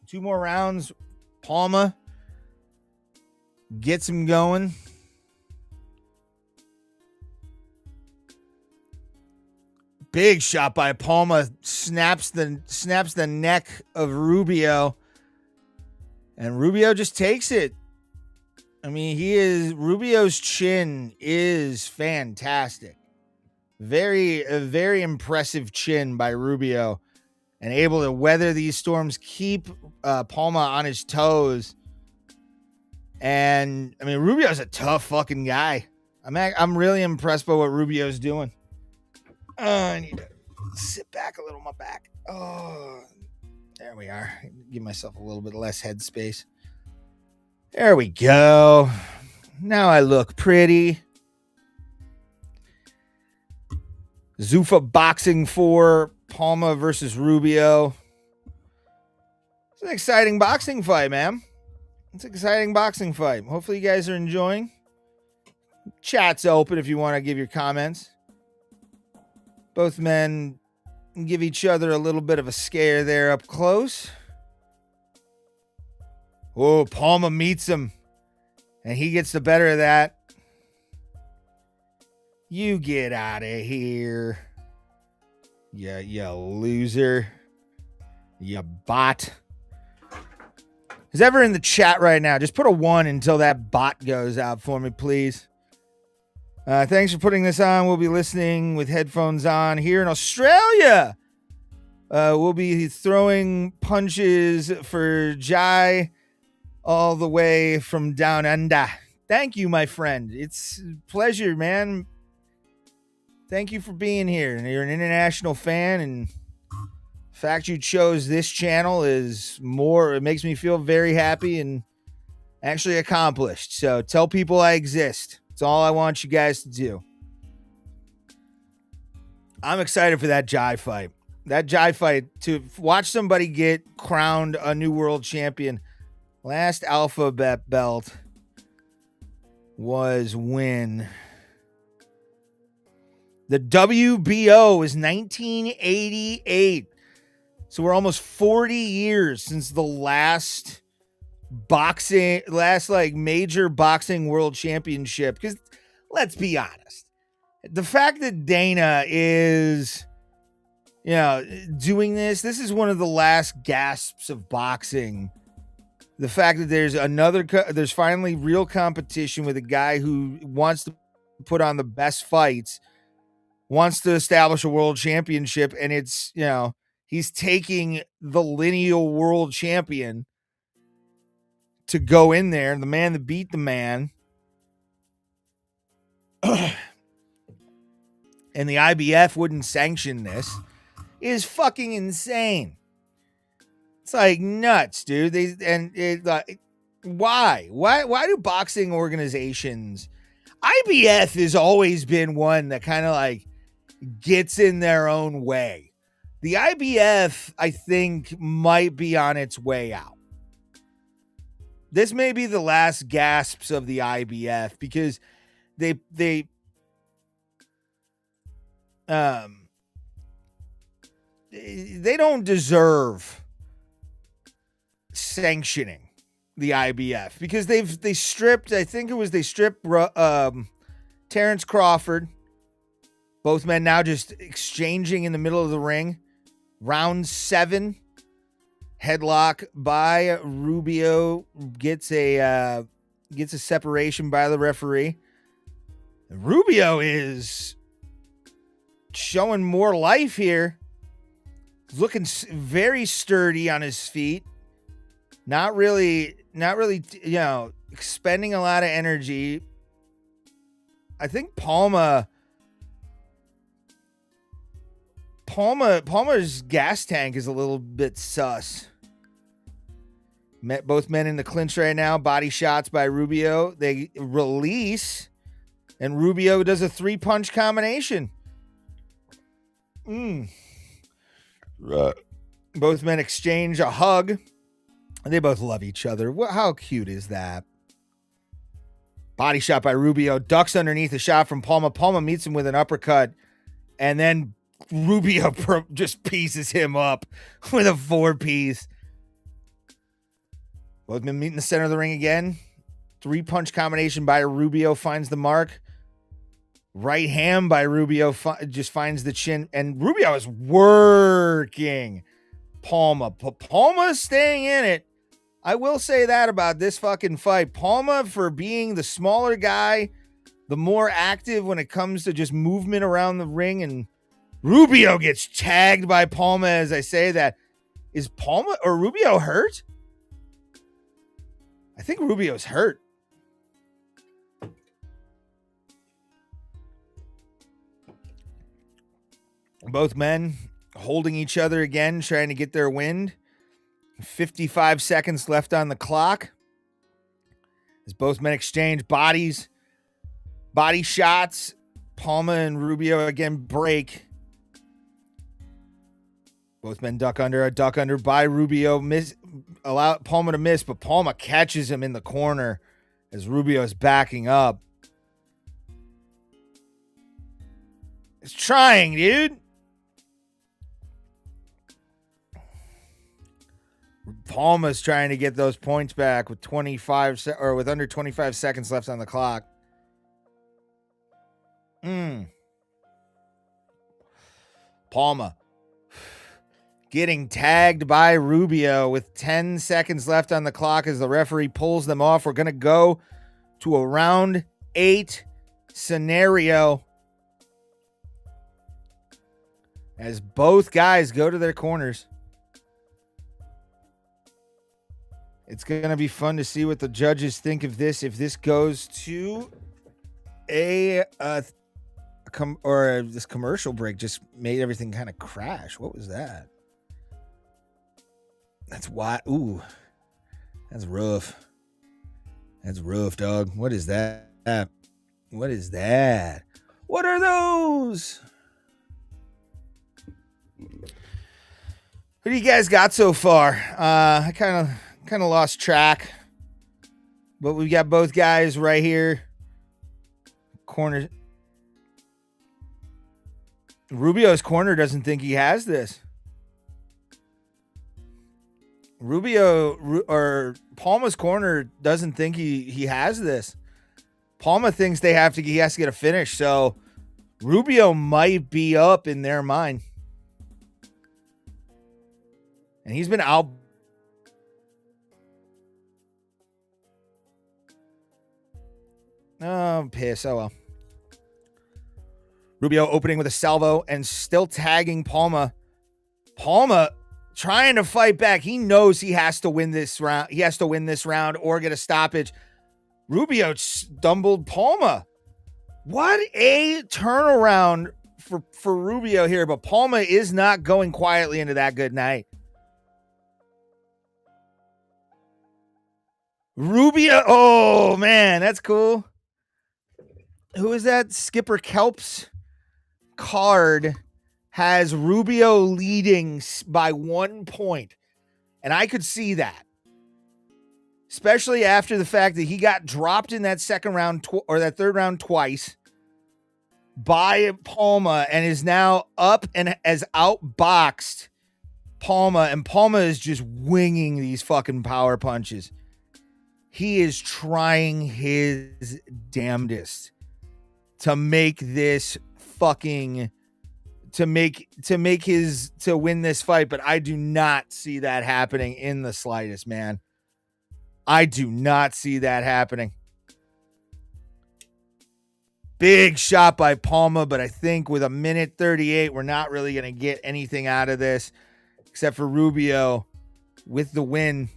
Speaker 1: 2 more rounds. Palma gets him going. Big shot by Palma, snaps the neck of Rubio, and Rubio just takes it. I mean, Rubio's chin is fantastic. A very impressive chin by Rubio, and able to weather these storms, keep Palma on his toes. And I mean, Rubio's a tough fucking guy. I'm really impressed by what Rubio's doing. I need to sit back a little, my back. Oh, there we are. Give myself a little bit less headspace. There we go. Now I look pretty. Zuffa Boxing 4, Palma versus Rubio. It's an exciting boxing fight, man. It's an exciting boxing fight. Hopefully you guys are enjoying. Chat's open if you want to give your comments. Both men give each other a little bit of a scare there up close. Oh, Palma meets him, and he gets the better of that. You get out of here. Yeah, you loser. You bot. Who's ever in the chat right now, just put a 1 until that bot goes out for me, please. Thanks for putting this on. We'll be listening with headphones on here in Australia. We'll be throwing punches for Jai all the way from down under. Thank you, my friend. It's a pleasure, man. Thank you for being here. You're an international fan, and the fact you chose this channel is it makes me feel very happy and actually accomplished. So tell people I exist. That's all I want you guys to do. I'm excited for that Jai fight. That Jai fight, to watch somebody get crowned a new world champion. Last alphabet belt was when the WBO was 1988. So we're almost 40 years since the last major boxing world championship. Because let's be honest, the fact that Dana is, doing this is one of the last gasps of boxing. The fact that there's finally real competition with a guy who wants to put on the best fights, wants to establish a world championship, and it's, he's taking the lineal world champion to go in there, the man that beat the man. And the IBF wouldn't sanction this is fucking insane. It's like nuts, dude. Why do boxing organizations? IBF has always been one that kind of like gets in their own way. The IBF, I think, might be on its way out. This may be the last gasps of the IBF because they don't deserve sanctioning the IBF because they stripped, I think it was they stripped Terrence Crawford. Both men now just exchanging in the middle of the ring. Round 7, headlock by Rubio, gets a separation by the referee. Rubio is showing more life here. He's looking very sturdy on his feet. Not really, expending a lot of energy. I think Palma's gas tank is a little bit sus. Both men in the clinch right now. Body shots by Rubio. They release, and Rubio does a 3-punch combination. Both men exchange a hug. They both love each other. How cute is that? Body shot by Rubio. Ducks underneath a shot from Palma. Palma meets him with an uppercut. And then Rubio just pieces him up with a 4-piece. Both men meet in the center of the ring again. 3-punch combination by Rubio finds the mark. Right hand by Rubio just finds the chin. And Rubio is working Palma. Palma's staying in it. I will say that about this fucking fight. Palma, for being the smaller guy, the more active when it comes to just movement around the ring, and Rubio gets tagged by Palma as I say that. Is Palma or Rubio hurt? I think Rubio's hurt. Both men holding each other again, trying to get their wind. 55 seconds left on the clock. As both men exchange body shots. Palma and Rubio again break. Both men duck under. A duck under by Rubio. Allow Palma to miss, but Palma catches him in the corner as Rubio is backing up. It's trying, dude. Palma's trying to get those points back with with under 25 seconds left on the clock. Palma getting tagged by Rubio with 10 seconds left on the clock as the referee pulls them off. We're going to go to a round 8 scenario as both guys go to their corners. It's going to be fun to see what the judges think of this. If this goes to this commercial break just made everything kind of crash. What was that? That's why. Ooh, that's rough. That's rough, dog. What is that? What is that? What are those? What do you guys got so far? I kind of lost track, but we got both guys right here. Corner. Rubio's corner doesn't think he has this. Palma's corner doesn't think he has this. Palma thinks he has to get a finish, so Rubio might be up in their mind. And he's been out. Oh, piss. Oh, well. Rubio opening with a salvo and still tagging Palma. Palma trying to fight back. He knows he has to win this round. He has to win this round or get a stoppage. Rubio stumbled Palma. What a turnaround for Rubio here, but Palma is not going quietly into that good night. Rubio, oh man, that's cool. Who is that? Skipper Kelp's card has Rubio leading by 1 point. And I could see that. Especially after the fact that he got dropped in that second round or that third round twice by Palma and is now up and has outboxed Palma. And Palma is just winging these fucking power punches. He is trying his damnedest to make this fucking to win this fight, but I do not see that happening in the slightest, man. I do not see that happening. Big shot by Palma, but I think with 1:38, we're not really going to get anything out of this except for Rubio with the win.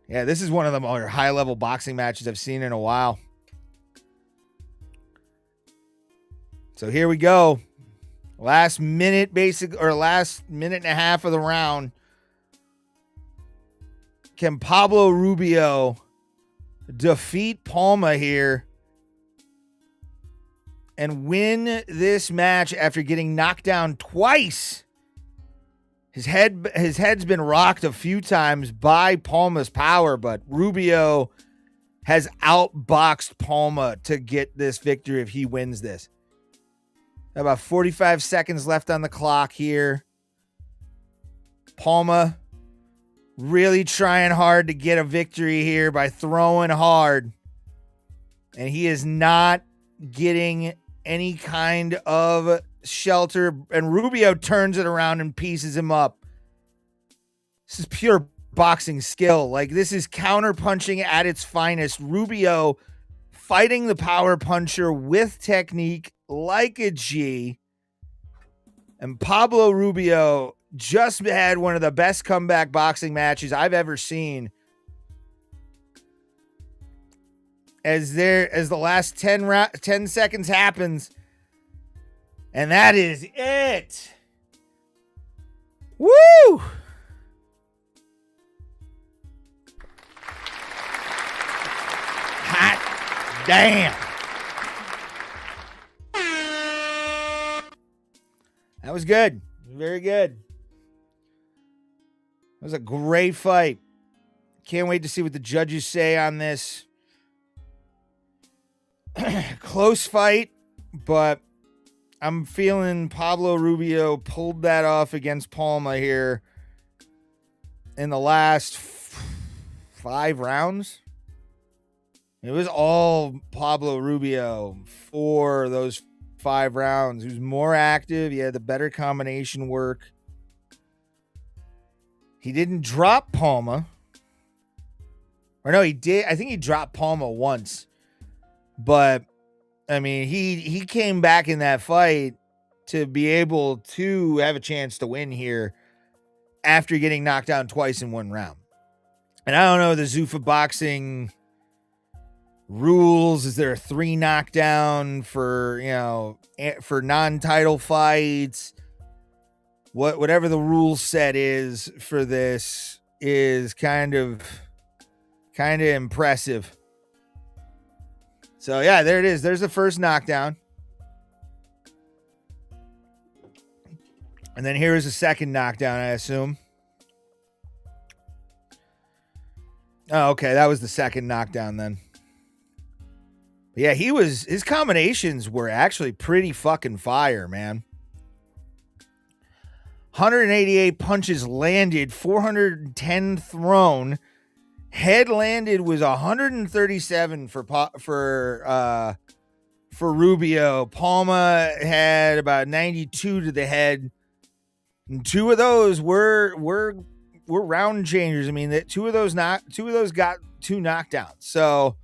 Speaker 1: Yeah, this is one of the more high-level boxing matches I've seen in a while. So here we go. Last minute last minute and a half of the round. Can Pablo Rubio defeat Palma here and win this match after getting knocked down twice? His head's been rocked a few times by Palma's power, but Rubio has outboxed Palma to get this victory if he wins this. About 45 seconds left on the clock here. Palma really trying hard to get a victory here by throwing hard. And he is not getting any kind of shelter. And Rubio turns it around and pieces him up. This is pure boxing skill. Like, this is counter punching at its finest. Rubio fighting the power puncher with technique like a G. And Pablo Rubio just had one of the best comeback boxing matches I've ever seen. As the last 10 seconds happens. And that is it. Woo! Hot damn. That was good. Very good. That was a great fight. Can't wait to see what the judges say on this. Close fight, but I'm feeling Pablo Rubio pulled that off against Palma here in the last 5 rounds. It was all Pablo Rubio for those 5 rounds. He was more active. He had the better combination work. He didn't drop Palma. Or no, he did. I think he dropped Palma once. But, I mean, he came back in that fight to be able to have a chance to win here after getting knocked down twice in 1 round. And I don't know the Zuffa Boxing rules. Is there a 3 knockdown for, for non-title fights? Whatever the rule set is for this is kind of impressive. So yeah, there it is. There's the first knockdown. And then here is the second knockdown, I assume. Oh, okay. That was the second knockdown then. But yeah, his combinations were actually pretty fucking fire, man. 188 punches landed, 410 thrown. Head landed was 137 for Rubio. Palma had about 92 to the head. And 2 of those were round changers. I mean, that 2 of those got 2 knockdowns. So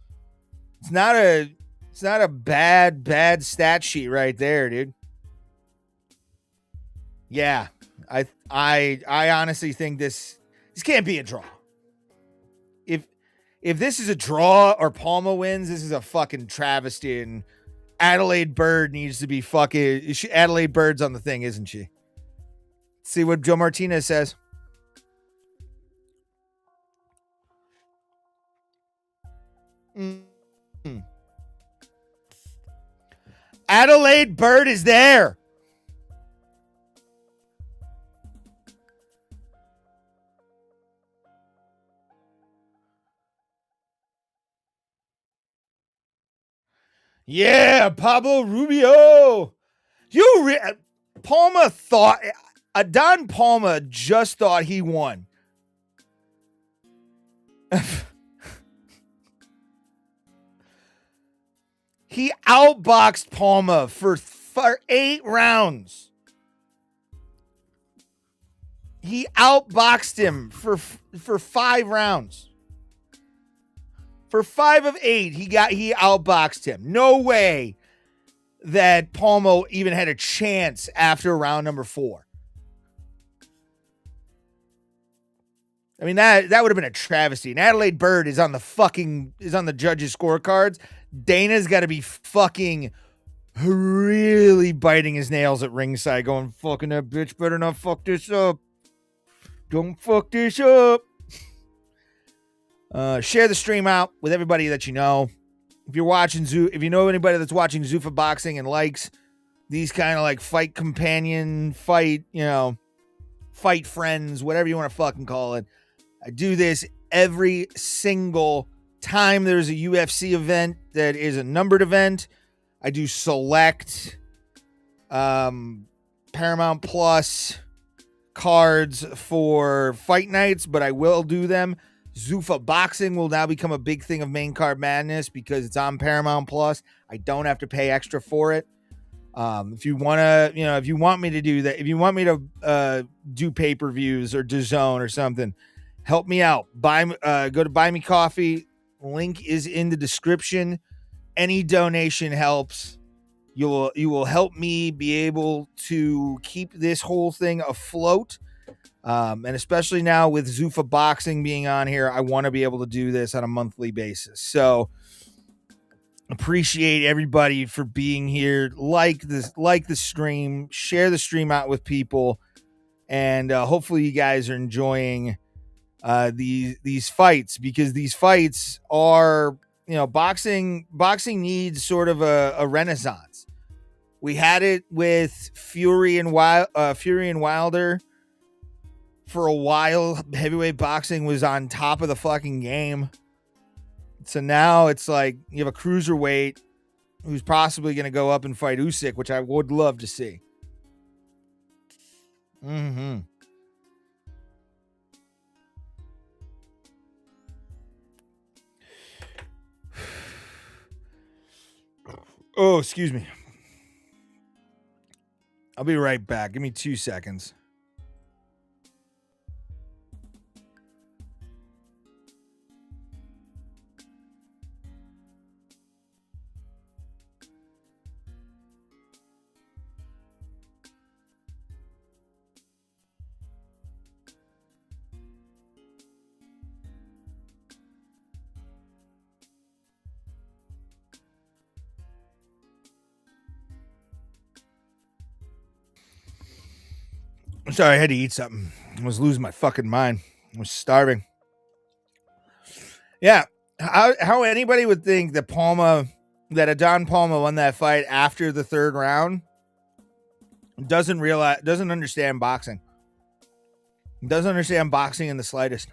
Speaker 1: it's not a bad stat sheet right there, dude. Yeah. I honestly think this can't be a draw. If this is a draw or Palma wins, this is a fucking travesty. And Adelaide Bird needs to be fucking. Adelaide Bird's on the thing, isn't she? Let's see what Joe Martinez says. Adelaide Bird is there. Yeah, Pablo Rubio. Palma thought Adan Palma just thought he won. He outboxed Palma for 8 rounds. He outboxed him for 5 rounds. For 5 of 8, he outboxed him. No way that Palma even had a chance after round number 4. I mean, that would have been a travesty. And Adelaide Bird is on the judges' scorecards. Dana's got to be fucking really biting his nails at ringside, going, fucking that bitch better not fuck this up. Don't fuck this up. Share the stream out with everybody that you know. If you know anybody that's watching Zuffa Boxing and likes these kind of like fight companion, fight friends, whatever you want to fucking call it. I do this every single time there's a UFC event that is a numbered event. I do select Paramount Plus cards for fight nights, but I will do them. Zuffa Boxing will now become a big thing of main card madness because it's on Paramount Plus. I don't have to pay extra for it. If you want me to do that, if you want me to do pay-per-views or DAZN or something, help me out. Go to Buy Me Coffee. Link is in the description. Any donation helps. You will help me be able to keep this whole thing afloat. And especially now with Zuffa Boxing being on here, I want to be able to do this on a monthly basis. So appreciate everybody for being here. Like the stream, share the stream out with people, and hopefully you guys are enjoying these fights, because these fights are, boxing needs sort of a renaissance. We had it with Fury and Wilder. For a while, heavyweight boxing was on top of the fucking game. So now it's like you have a cruiserweight who's possibly going to go up and fight Usyk, which I would love to see. Oh, excuse me. I'll be right back. Give me 2 seconds. I'm sorry, I had to eat something. I was losing my fucking mind. I was starving. Yeah. How anybody would think that Adan Palma won that fight after the 3rd round doesn't understand boxing. Doesn't understand boxing in the slightest.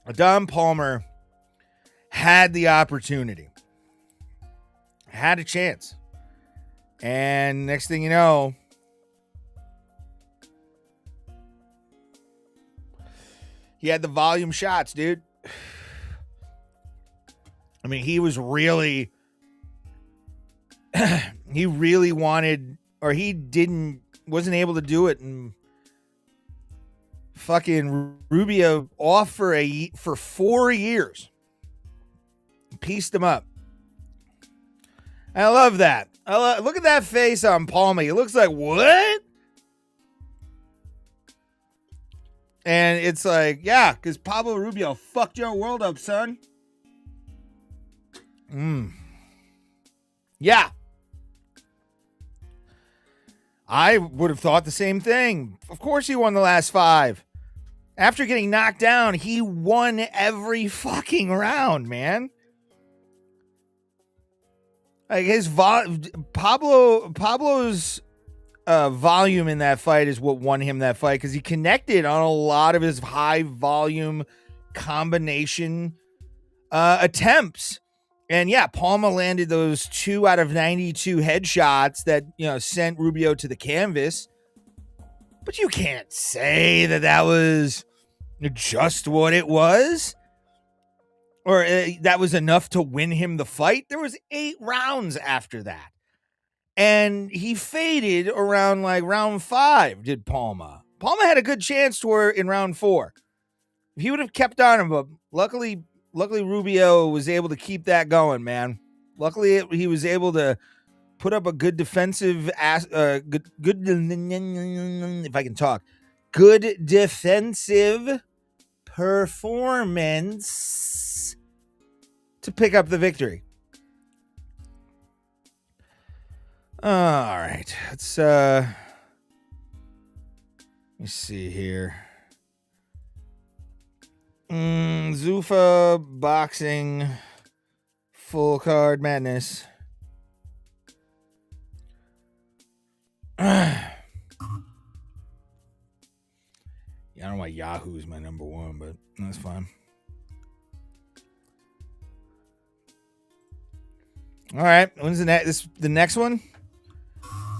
Speaker 1: Adan Palmer had the opportunity. Had a chance. And next thing you know, he had the volume shots, dude. I mean, he was really he really wanted, or he wasn't able to do it, and fucking Rubio off for 4 years. Pieced him up. I love that. Look at that face on Palma. He looks like, what? And it's like, yeah, because Pablo Rubio fucked your world up, son. Yeah. I would have thought the same thing. Of course he won the last 5. After getting knocked down, he won every fucking round, man. Like his Pablo's volume in that fight is what won him that fight, because he connected on a lot of his high volume combination attempts. And yeah, Palma landed those 2 out of 92 headshots that, sent Rubio to the canvas. But you can't say that was just what it was, or that was enough to win him the fight. There was 8 rounds after that, and he faded around like round 5. Did Palma had a good chance in round 4 if he would have kept on him, but luckily Rubio was able to keep that going, man. Luckily he was able to put up a good defensive good if I can talk, good defensive performance to pick up the victory. All right, let's let me see here. Zuffa Boxing full card madness. Yeah, I don't know why Yahoo is my number 1, but that's fine. All right, when's the next one?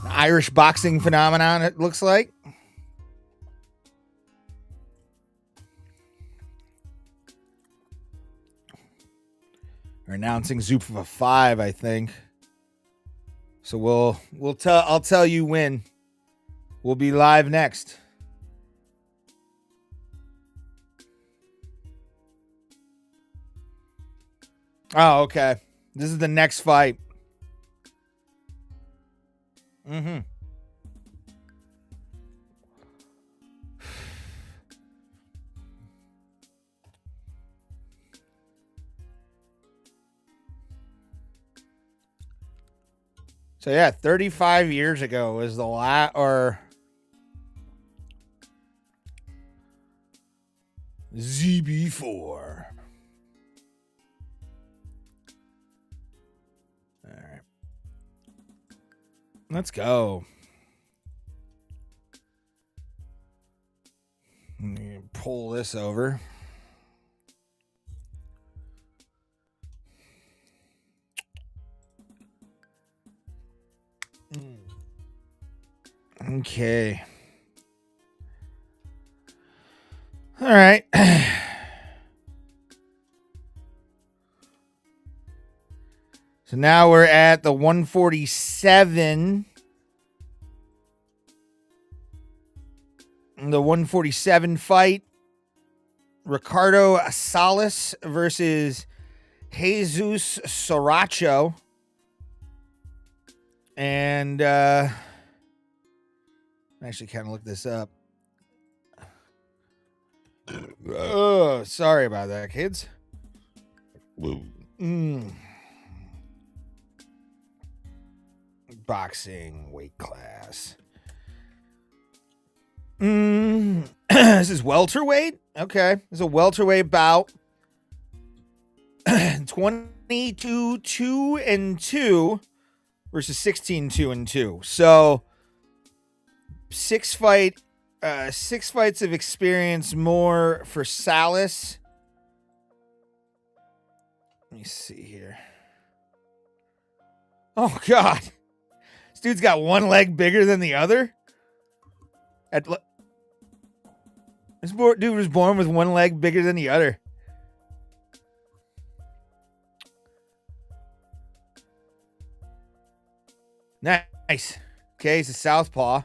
Speaker 1: The Irish boxing phenomenon, it looks like. We're announcing Zuffa 5, I think. So I'll tell you when. We'll be live next. Oh, okay. This is the next fight. So yeah, 35 years ago was the ZB4. All right. Let's go. Let me pull this over. Okay. All right. So now we're at the 147. The 147 fight. Ricardo Salas versus Jesus Saracho. And I actually kind of looked this up. Oh, sorry about that, kids. Boxing weight class. This is welterweight. Okay, this is a welterweight bout. 22-2-2 versus 16-2-2. So 6 fights of experience more for Salas. Let me see here. Oh God, this dude's got one leg bigger than the other. This dude was born with one leg bigger than the other. Nice. Okay, he's a southpaw.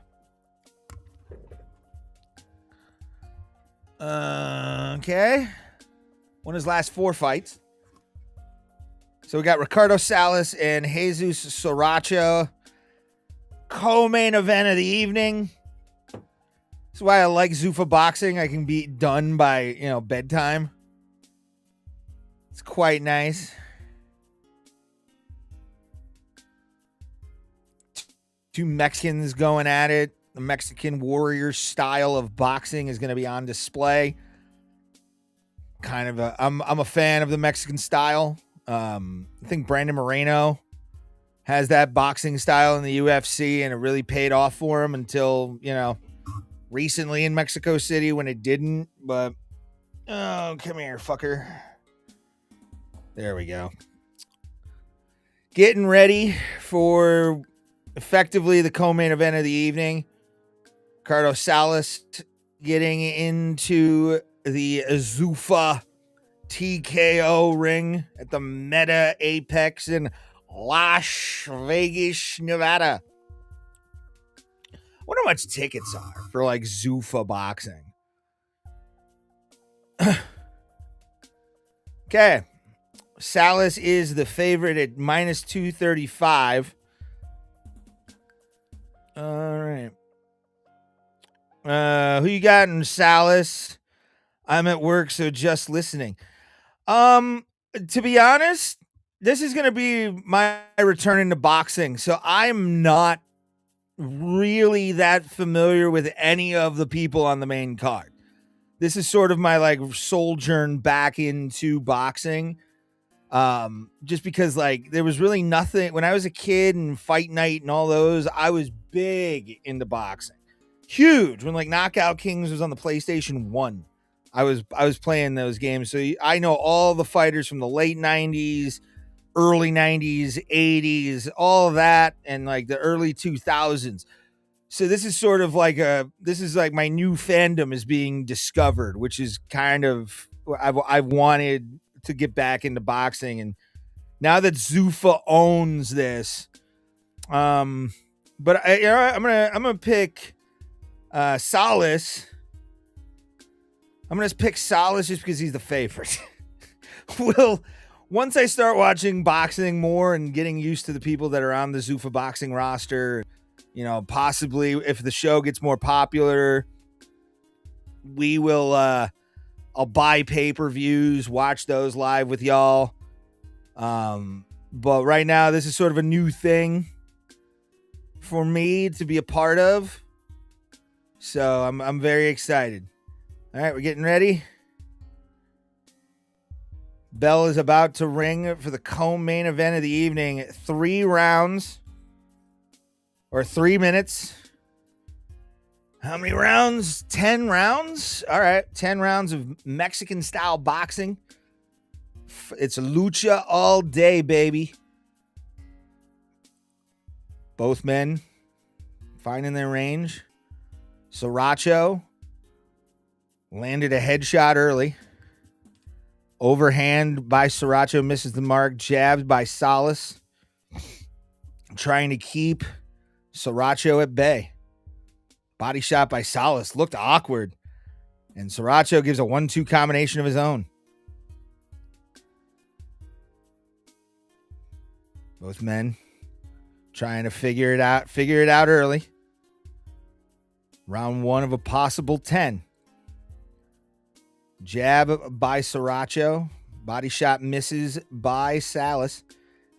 Speaker 1: Okay. Won his last 4 fights. So we got Ricardo Salas and Jesus Saracho. Co-main event of the evening. That's why I like Zuffa Boxing. I can be done by, bedtime. It's quite nice. 2 Mexicans going at it. The Mexican warrior style of boxing is going to be on display. I'm a fan of the Mexican style. I think Brandon Moreno has that boxing style in the UFC, and it really paid off for him until, recently in Mexico City when it didn't. But, oh, come here, fucker. There we go. Getting ready for effectively the co-main event of the evening. Ricardo Salas getting into the Zuffa TKO ring at the Meta Apex in Las Vegas, Nevada. I wonder how much tickets are for like Zuffa Boxing. Okay. Salas is the favorite at minus 235. All right. Who you got in Salas? I'm at work, so just listening. To be honest, this is going to be my return into boxing. So I'm not really that familiar with any of the people on the main card. This is sort of my like sojourn back into boxing. Just because like there was really nothing when I was a kid and Fight Night and all those, I was big into boxing. Huge when like Knockout Kings was on the PlayStation 1. I was playing those games. So I know all the fighters from the late 90s, early 90s, 80s, all of that, and like the early 2000s. So this is sort of like my new fandom is being discovered, which is kind of I've wanted to get back into boxing, and now that Zuffa owns this, but I'm gonna pick Salas. I'm gonna pick Salas just because he's the favorite. Once I start watching boxing more and getting used to the people that are on the Zuffa Boxing roster, possibly if the show gets more popular, we will. I'll buy pay-per-views, watch those live with y'all. But right now, this is sort of a new thing for me to be a part of. So I'm very excited. All right, we're getting ready. Bell is about to ring for the co-main event of the evening. 3 rounds or 3 minutes. How many rounds? 10 rounds? All right, 10 rounds of Mexican-style boxing. It's lucha all day, baby. Both men finding their range. Saracho landed a headshot early. Overhand by Saracho, misses the mark. Jabbed by Salas. Trying to keep Saracho at bay. Body shot by Salas. Looked awkward. And Saracho gives a 1-2 combination of his own. Both men trying to figure it out early. Round 1 of a possible 10. Jab by Saracho. Body shot misses by Salas.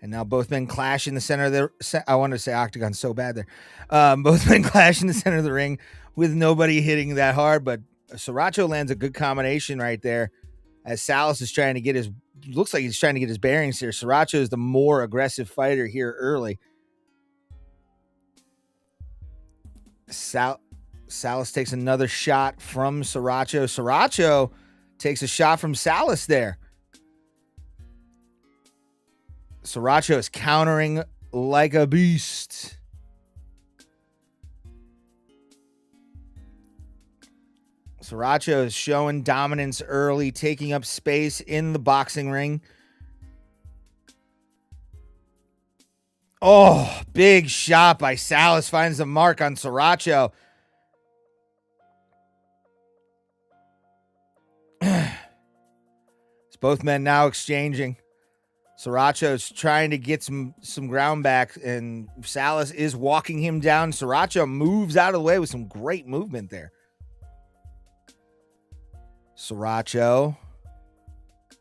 Speaker 1: And now both men clash in the center of the... I wanted to say octagon so bad there. Both men clash in the center of the ring with nobody hitting that hard. But Saracho lands a good combination right there as Salas is trying to get his... Looks like he's trying to get his bearings here. Saracho is the more aggressive fighter here early. Salas takes another shot from Saracho. Saracho takes a shot from Salas there. Saracho is countering like a beast. Saracho is showing dominance early, taking up space in the boxing ring. Oh, big shot by Salas. Finds the mark on Saracho. It's both men now exchanging. Saracho's trying to get some ground back, and Salas is walking him down. Saracho moves out of the way with some great movement there. Saracho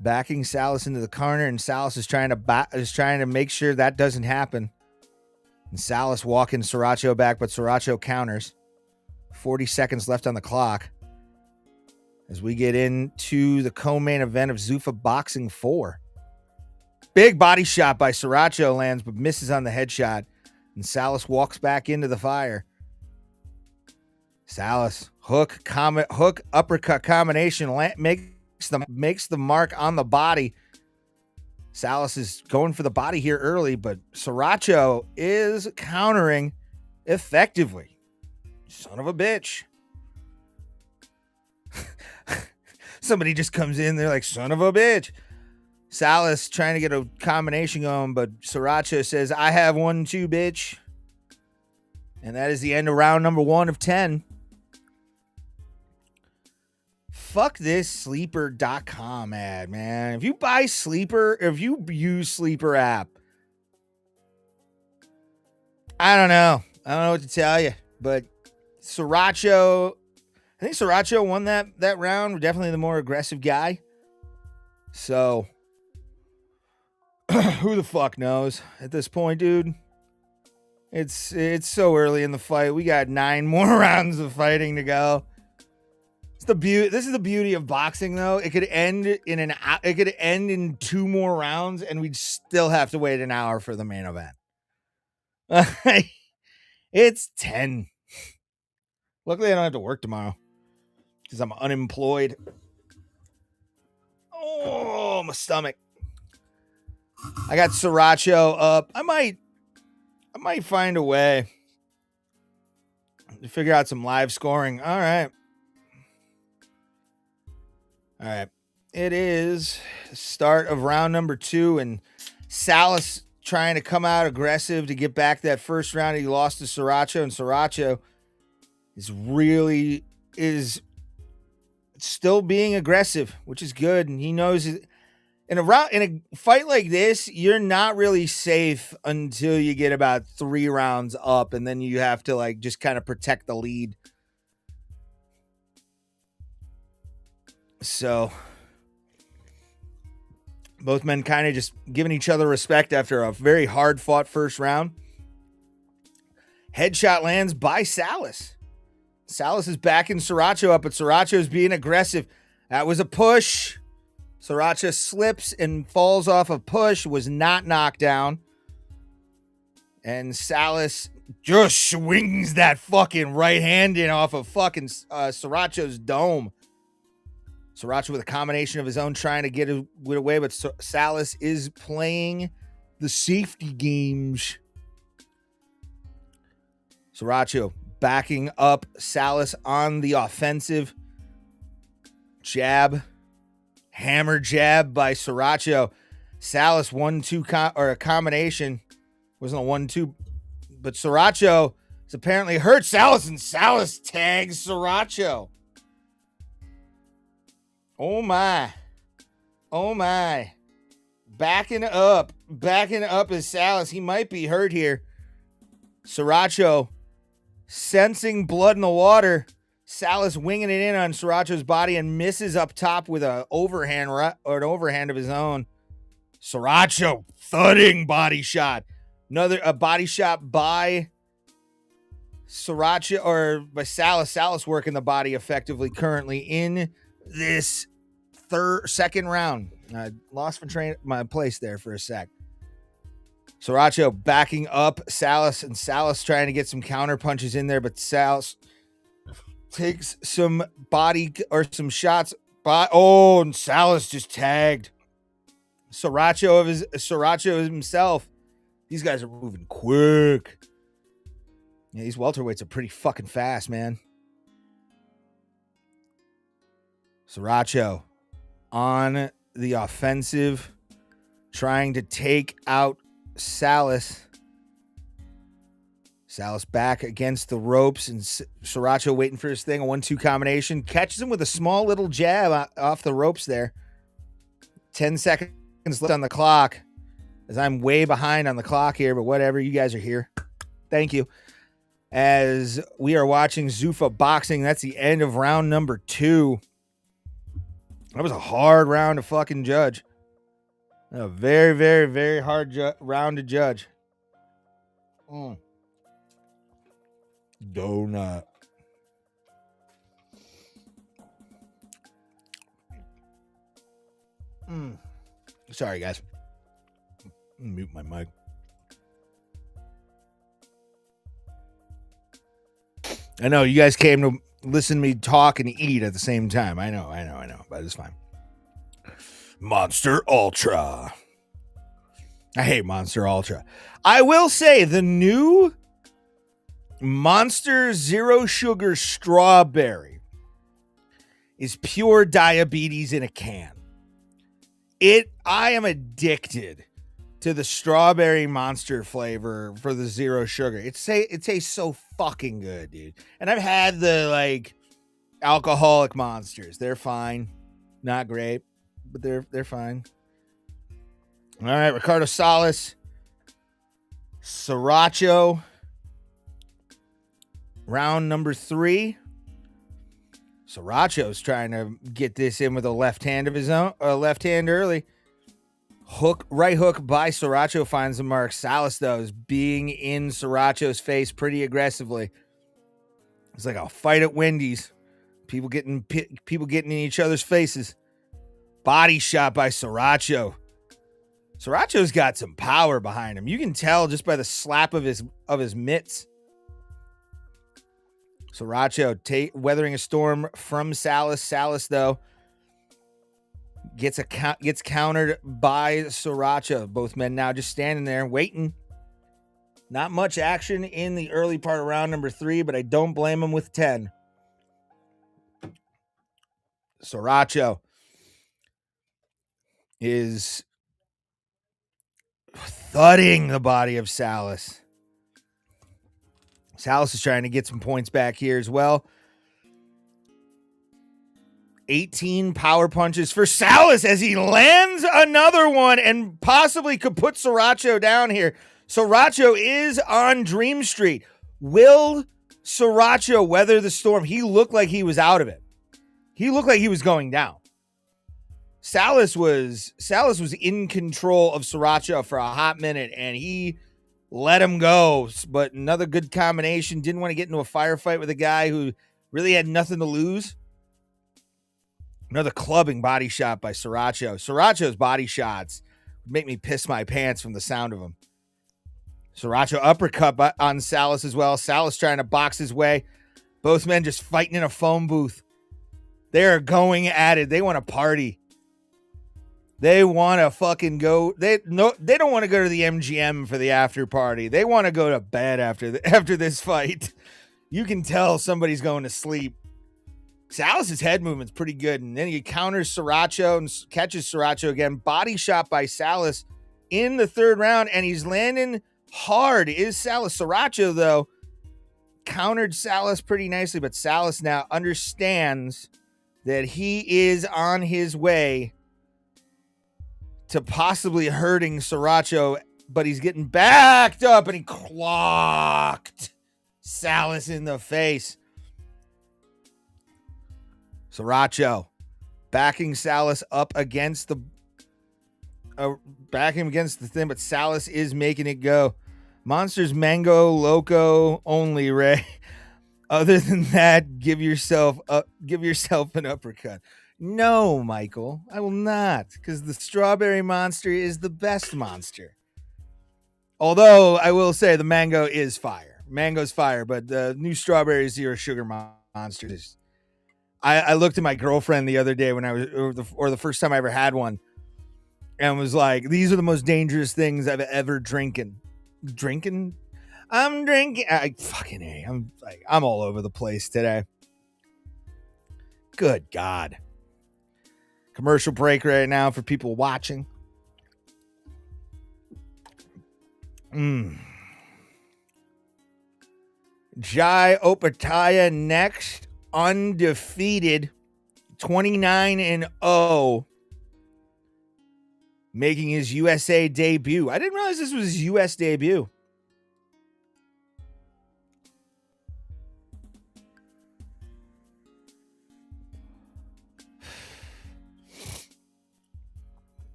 Speaker 1: backing Salas into the corner, and Salas is trying to make sure that doesn't happen. And Salas walking Saracho back, but Saracho counters. 40 seconds left on the clock as we get into the co-main event of Zuffa Boxing 4. Big body shot by Saracho lands, but misses on the headshot, and Salas walks back into the fire. Salas, hook, uppercut combination, makes the mark on the body. Salas is going for the body here early, but Saracho is countering effectively. Son of a bitch. Somebody just comes in, they're like, son of a bitch. Salas trying to get a combination going, but Saracho says, I have 1, 2, bitch. And that is the end of round number 1 of 10. Fuck this sleeper.com ad, man. If you buy Sleeper, if you use Sleeper app, I don't know what to tell you, but Saracho, I think Saracho won that round. Definitely the more aggressive guy. So, who the fuck knows at this point, dude? It's so early in the fight. We got 9 more rounds of fighting to go. This is the beauty of boxing, though. It could end in 2 more rounds, and we'd still have to wait an hour for the main event. It's 10. Luckily, I don't have to work tomorrow because I'm unemployed. Oh, my stomach. I got Saracho up. I might find a way to figure out some live scoring. All right. It is the start of round number 2, and Salas trying to come out aggressive to get back that first round. He lost to Saracho, and Saracho is still being aggressive, which is good. And he knows in a fight like this, you're not really safe until you get about 3 rounds up, and then you have to just kind of protect the lead. So both men kind of just giving each other respect after a very hard fought first round. Headshot lands by Salas. Salas is backing Saracho up, but Saracho is being aggressive. That was a push. Saracho slips and falls off a push, was not knocked down. And Salas just swings that fucking right hand in off of fucking Saracho's dome. Saracho with a combination of his own trying to get it away, but Salas is playing the safety games. Saracho backing up Salas on the offensive. Jab. Hammer jab by Saracho. Salas 1-2 or a combination. Wasn't a 1-2, but Saracho has apparently hurt Salas, and Salas tags Saracho. Oh my. Backing up is Salas. He might be hurt here. Saracho sensing blood in the water. Salas winging it in on Saracho's body and misses up top with an overhand of his own. Saracho thudding body shot. A body shot by Saracho or by Salas. Salas working the body effectively currently in this second round. I lost my place there for a sec. Saracho backing up Salas, and Salas trying to get some counter punches in there, but Salas takes some body or some shots by. Oh, and Salas just tagged Saracho himself. These guys are moving quick. Yeah, these welterweights are pretty fucking fast, man. Saracho on the offensive, trying to take out Salas. Salas back against the ropes, and Saracho waiting for his thing. A 1-2 combination. Catches him with a small little jab off the ropes there. 10 seconds left on the clock, as I'm way behind on the clock here, but whatever. You guys are here. Thank you. As we are watching Zuffa Boxing, that's the end of round number 2. That was a hard round to fucking judge. A very, very, very hard round to judge. Donut. Sorry, guys. Mute my mic. I know you guys came to listen to me talk and eat at the same time. I know, but it's fine. Monster Ultra. I hate Monster Ultra. I will say the new Monster Zero Sugar Strawberry is pure diabetes in a can. I am addicted to the strawberry Monster flavor for the zero sugar. It tastes so fucking good, dude. And I've had the alcoholic Monsters. They're fine. Not great, but they're fine. All right, Ricardo Salas, Saracho, round number 3. Saracho's trying to get this in with a left hand of his own, left hand early. Right hook by Saracho finds the mark. Salas, though, is being in Saracho's face pretty aggressively. It's like a fight at Wendy's. People getting in each other's faces. Body shot by Saracho. Saracho's got some power behind him. You can tell just by the slap of his mitts. Saracho weathering a storm from Salas. Salas, though, gets countered by Saracho. Both men now just standing there waiting. Not much action in the early part of round number 3, but I don't blame him with 10. Saracho is thudding the body of Salas. Salas is trying to get some points back here as well. 18 power punches for Salas as he lands another one and possibly could put Saracho down here. Saracho is on Dream Street. Will Saracho weather the storm? He looked like he was out of it. He looked like he was going down. Salas was in control of Saracho for a hot minute, and he let him go. But another good combination. Didn't want to get into a firefight with a guy who really had nothing to lose. Another clubbing body shot by Saracho. Saracho's body shots make me piss my pants from the sound of them. Saracho uppercut on Salas as well. Salas trying to box his way. Both men just fighting in a phone booth. They're going at it. They want to party. They want to fucking go. They don't want to go to the MGM for the after party. They want to go to bed after this fight. You can tell somebody's going to sleep. Salas' head movement's pretty good, and then he counters Saracho and catches Saracho again. Body shot by Salas in the 3rd round, and he's landing hard. Is Salas. Saracho, though, countered Salas pretty nicely, but Salas now understands that he is on his way to possibly hurting Saracho, but he's getting backed up, and he clocked Salas in the face. Saracho backing Salas up against the thing, but Salas is making it go. Monsters Mango Loco only, Ray. Other than that, give yourself an uppercut. No, Michael, I will not, because the strawberry monster is the best monster. Although I will say the mango is fire. Mango's fire, but the new strawberry zero sugar monster is. I looked at my girlfriend the other day when I was, or the first time I ever had one, and was like, "These are the most dangerous things I've ever drinking." I'm drinking. I'm all over the place today. Good God. Commercial break right now for people watching. Jai Opetaia next, undefeated, 29-0, making his USA debut. I didn't realize this was his US debut.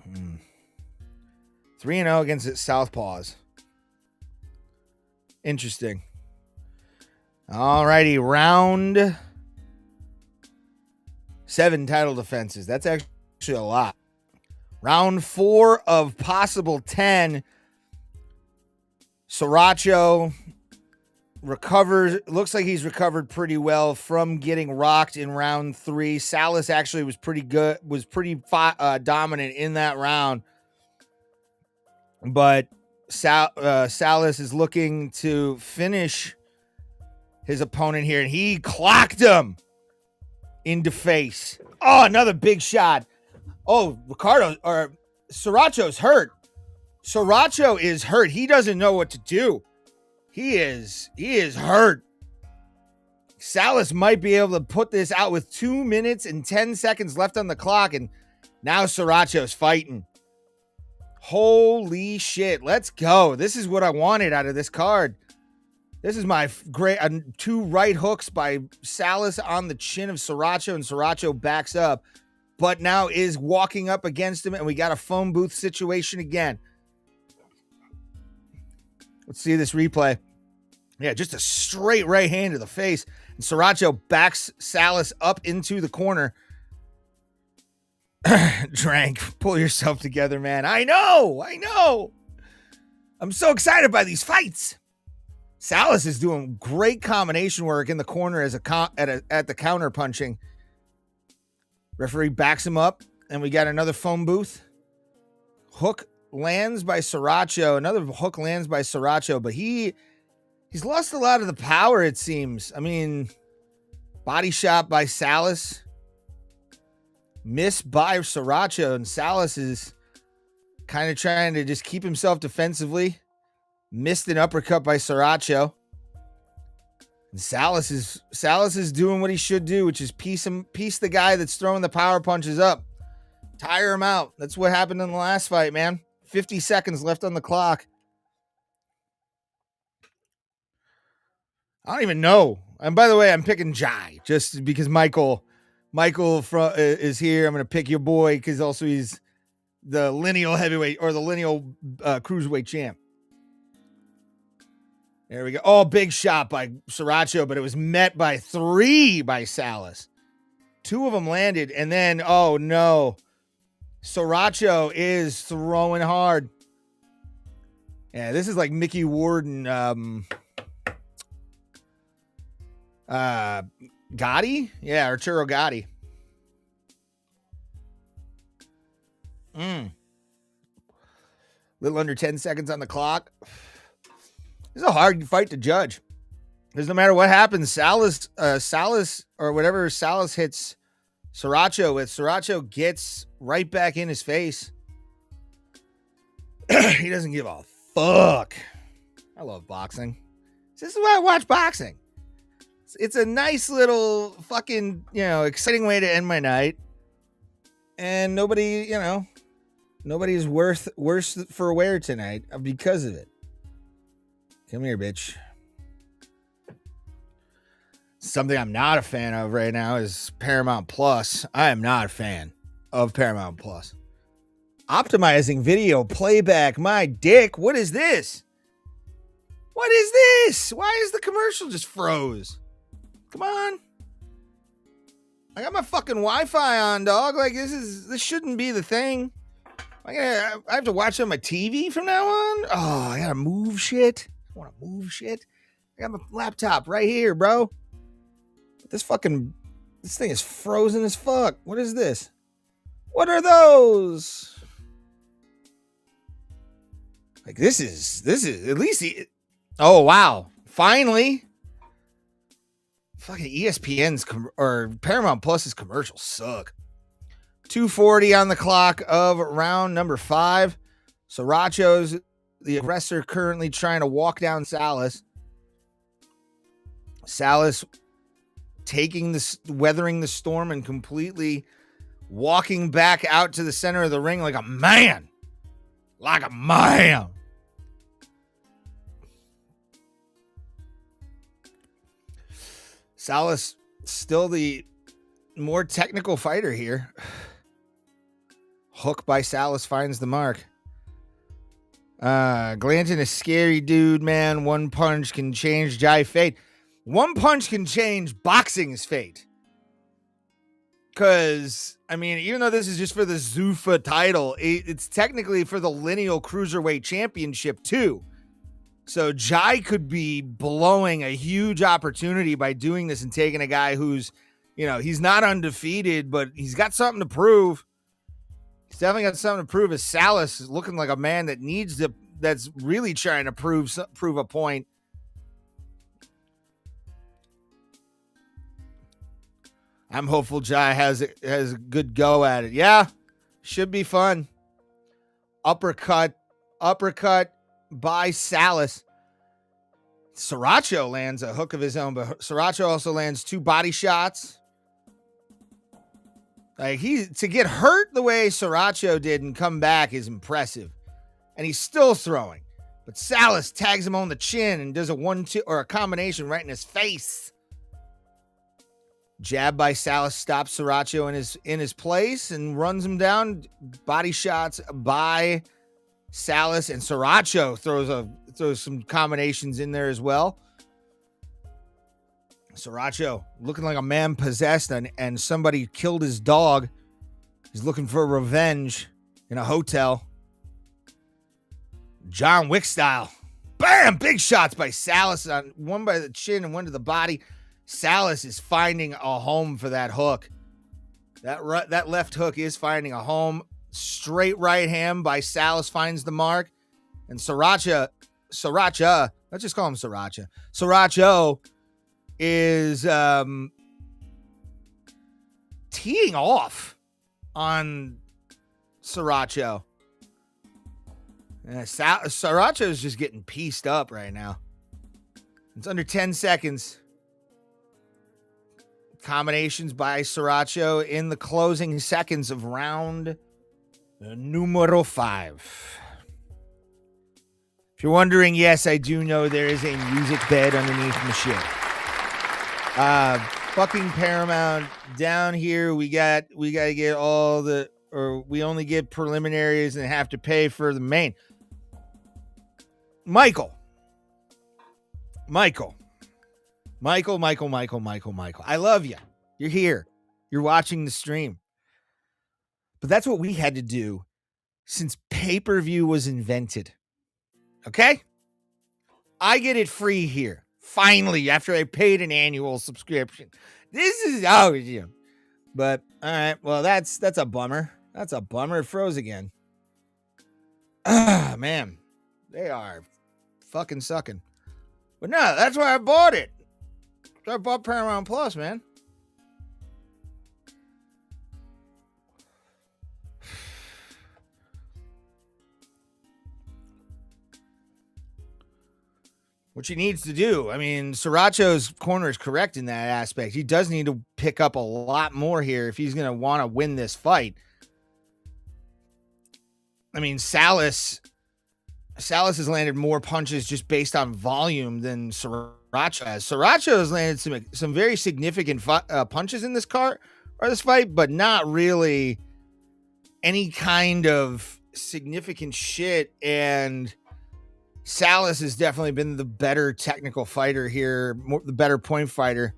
Speaker 1: Hmm. 3-0 against Southpaws. Interesting. All righty, round 7 title defenses. That's actually a lot. Round 4 of possible 10. Saracho recovers. Looks like he's recovered pretty well from getting rocked in round 3. Salas actually was pretty good, was pretty dominant in that round. But Salas is looking to finish his opponent here, and he clocked him in the face. Oh, another big shot. Oh, Ricardo or Saracho's hurt. Saracho is hurt. He doesn't know what to do. He is hurt. Salas might be able to put this out with 2 minutes and 10 seconds left on the clock, and now Saracho's fighting. Holy shit. Let's go. This is what I wanted out of this card. This is my great 2 right hooks by Salas on the chin of Saracho, and Saracho backs up, but now is walking up against him, and we got a phone booth situation again. Let's see this replay. Yeah, just a straight right hand to the face, and Saracho backs Salas up into the corner. Drank, pull yourself together, man. I know. I'm so excited by these fights. Salas is doing great combination work in the corner as at the counter punching. Referee backs him up, and we got another phone booth. Hook lands by Saracho. Another hook lands by Saracho, but he's lost a lot of the power, it seems. I mean, body shot by Salas. Miss by Saracho, and Salas is kind of trying to just keep himself defensively. Missed an uppercut by Saracho. And Salas is doing what he should do, which is piece the guy that's throwing the power punches up. Tire him out. That's what happened in the last fight, man. 50 seconds left on the clock. I don't even know. And by the way, I'm picking Jai just because Michael is here. I'm going to pick your boy because also he's the lineal heavyweight or the lineal cruiserweight champ. There we go. Oh, big shot by Saracho, but it was met by 3 by Salas. 2 of them landed, and then, oh no. Saracho is throwing hard. Yeah, this is like Mickey Ward and Gotti? Yeah, Arturo Gotti. Little under 10 seconds on the clock. This is a hard fight to judge. Because no matter what happens, Salas or whatever Salas hits Saracho with, Saracho gets right back in his face. He doesn't give a fuck. I love boxing. This is why I watch boxing. It's a nice little fucking, exciting way to end my night. And nobody's worse for wear tonight because of it. Come here, bitch. Something I'm not a fan of right now is Paramount Plus. I am not a fan of Paramount Plus. Optimizing video playback. My dick. What is this? What is this? Why is the commercial just froze? Come on. I got my fucking Wi-Fi on, dog. Like, this shouldn't be the thing. I have to watch on my TV from now on? Oh, I gotta move shit. I want to move shit. I got my laptop right here, bro. This thing is frozen as fuck. What is this? What are those? Like, this is at least oh wow. Finally. Fucking ESPN's or Paramount Plus's commercials suck. 2:40 on the clock of round number 5. Saracho's the aggressor, currently trying to walk down Salas. Salas weathering the storm and completely walking back out to the center of the ring like a man. Like a man. Salas still the more technical fighter here. Hook by Salas finds the mark. Glanton, a scary dude, man. One punch can change Jai fate. One punch can change boxing's fate. Because, I mean, even though this is just for the Zuffa title, it's technically for the lineal cruiserweight championship too. So Jai could be blowing a huge opportunity by doing this and taking a guy who's, he's not undefeated, but he's got something to prove. He's definitely got something to prove. As Salas is looking like a man that that's really trying to prove a point. I'm hopeful Jai has a good go at it. Yeah, should be fun. Uppercut by Salas. Saracho lands a hook of his own, but Saracho also lands 2 body shots. Like, to get hurt the way Saracho did and come back is impressive. And he's still throwing. But Salas tags him on the chin and does a 1-2 or a combination right in his face. Jab by Salas stops Saracho in his place and runs him down. Body shots by Salas, and Saracho throws some combinations in there as well. Saracho looking like a man possessed and somebody killed his dog. He's looking for revenge in a hotel. John Wick style. Bam! Big shots by Salas, on one by the chin and one to the body. Salas is finding a home for that hook. That left hook is finding a home. Straight right hand by Salas finds the mark. And Saracho, let's just call him Saracho. Saracho is teeing off on Saracho. Saracho is just getting pieced up right now. It's under 10 seconds. Combinations by Saracho in the closing seconds of round numero 5. If you're wondering, yes, I do know there is a music bed underneath my shit. Fucking Paramount down here. We got to get we only get preliminaries and have to pay for the main. Michael. I love you. You're here. You're watching the stream. But that's what we had to do since pay-per-view was invented. Okay? I get it free here. Finally, after I paid an annual subscription. This is but all right, well, that's a bummer. That's a bummer. It froze again. Ah, man. They are fucking sucking. But no, that's why I bought it. I bought Paramount Plus, man. What he needs to do, I mean, Saracho's corner is correct in that aspect. He does need to pick up a lot more here if he's going to want to win this fight. I mean, Salas has landed more punches just based on volume than Saracho has. Saracho has landed some very significant punches in this fight, but not really any kind of significant shit. And Salas has definitely been the better technical fighter here, the better point fighter.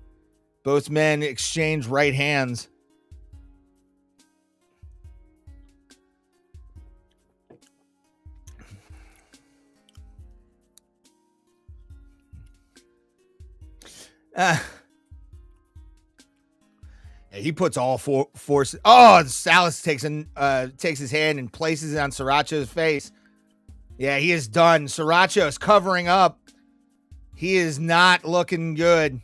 Speaker 1: Both men exchange right hands. He puts all force. Oh, Salas takes his hand and places it on Saracho's face. Yeah, he is done. Saracho is covering up. He is not looking good.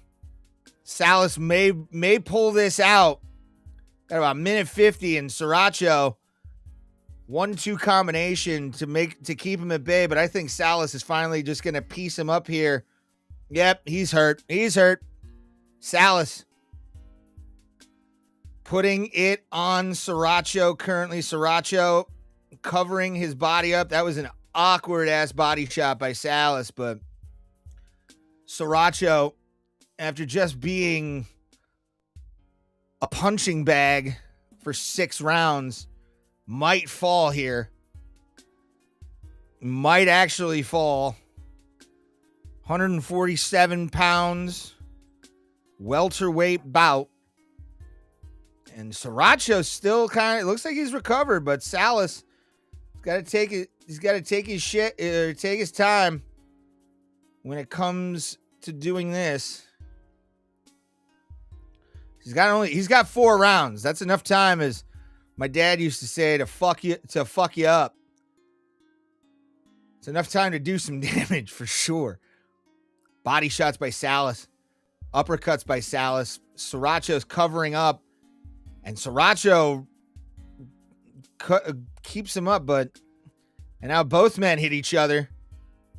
Speaker 1: Salas may pull this out at about minute 50, and Saracho 1-2 combination to keep him at bay. But I think Salas is finally just going to piece him up here. Yep, he's hurt. Salas putting it on Saracho. Currently, Saracho covering his body up. That was an awkward ass body shot by Salas, but Saracho, after just being a punching bag for 6 rounds, might fall here. Might actually fall. 147 pounds, welterweight bout. And Saracho still kind of looks like he's recovered, but Salas got to take it. He's got to take his take his time when it comes to doing this. He's got 4 rounds. That's enough time, as my dad used to say, to fuck you up. It's enough time to do some damage for sure. Body shots by Salas, uppercuts by Salas. Saracho's covering up, and Saracho keeps him up, and now both men hit each other.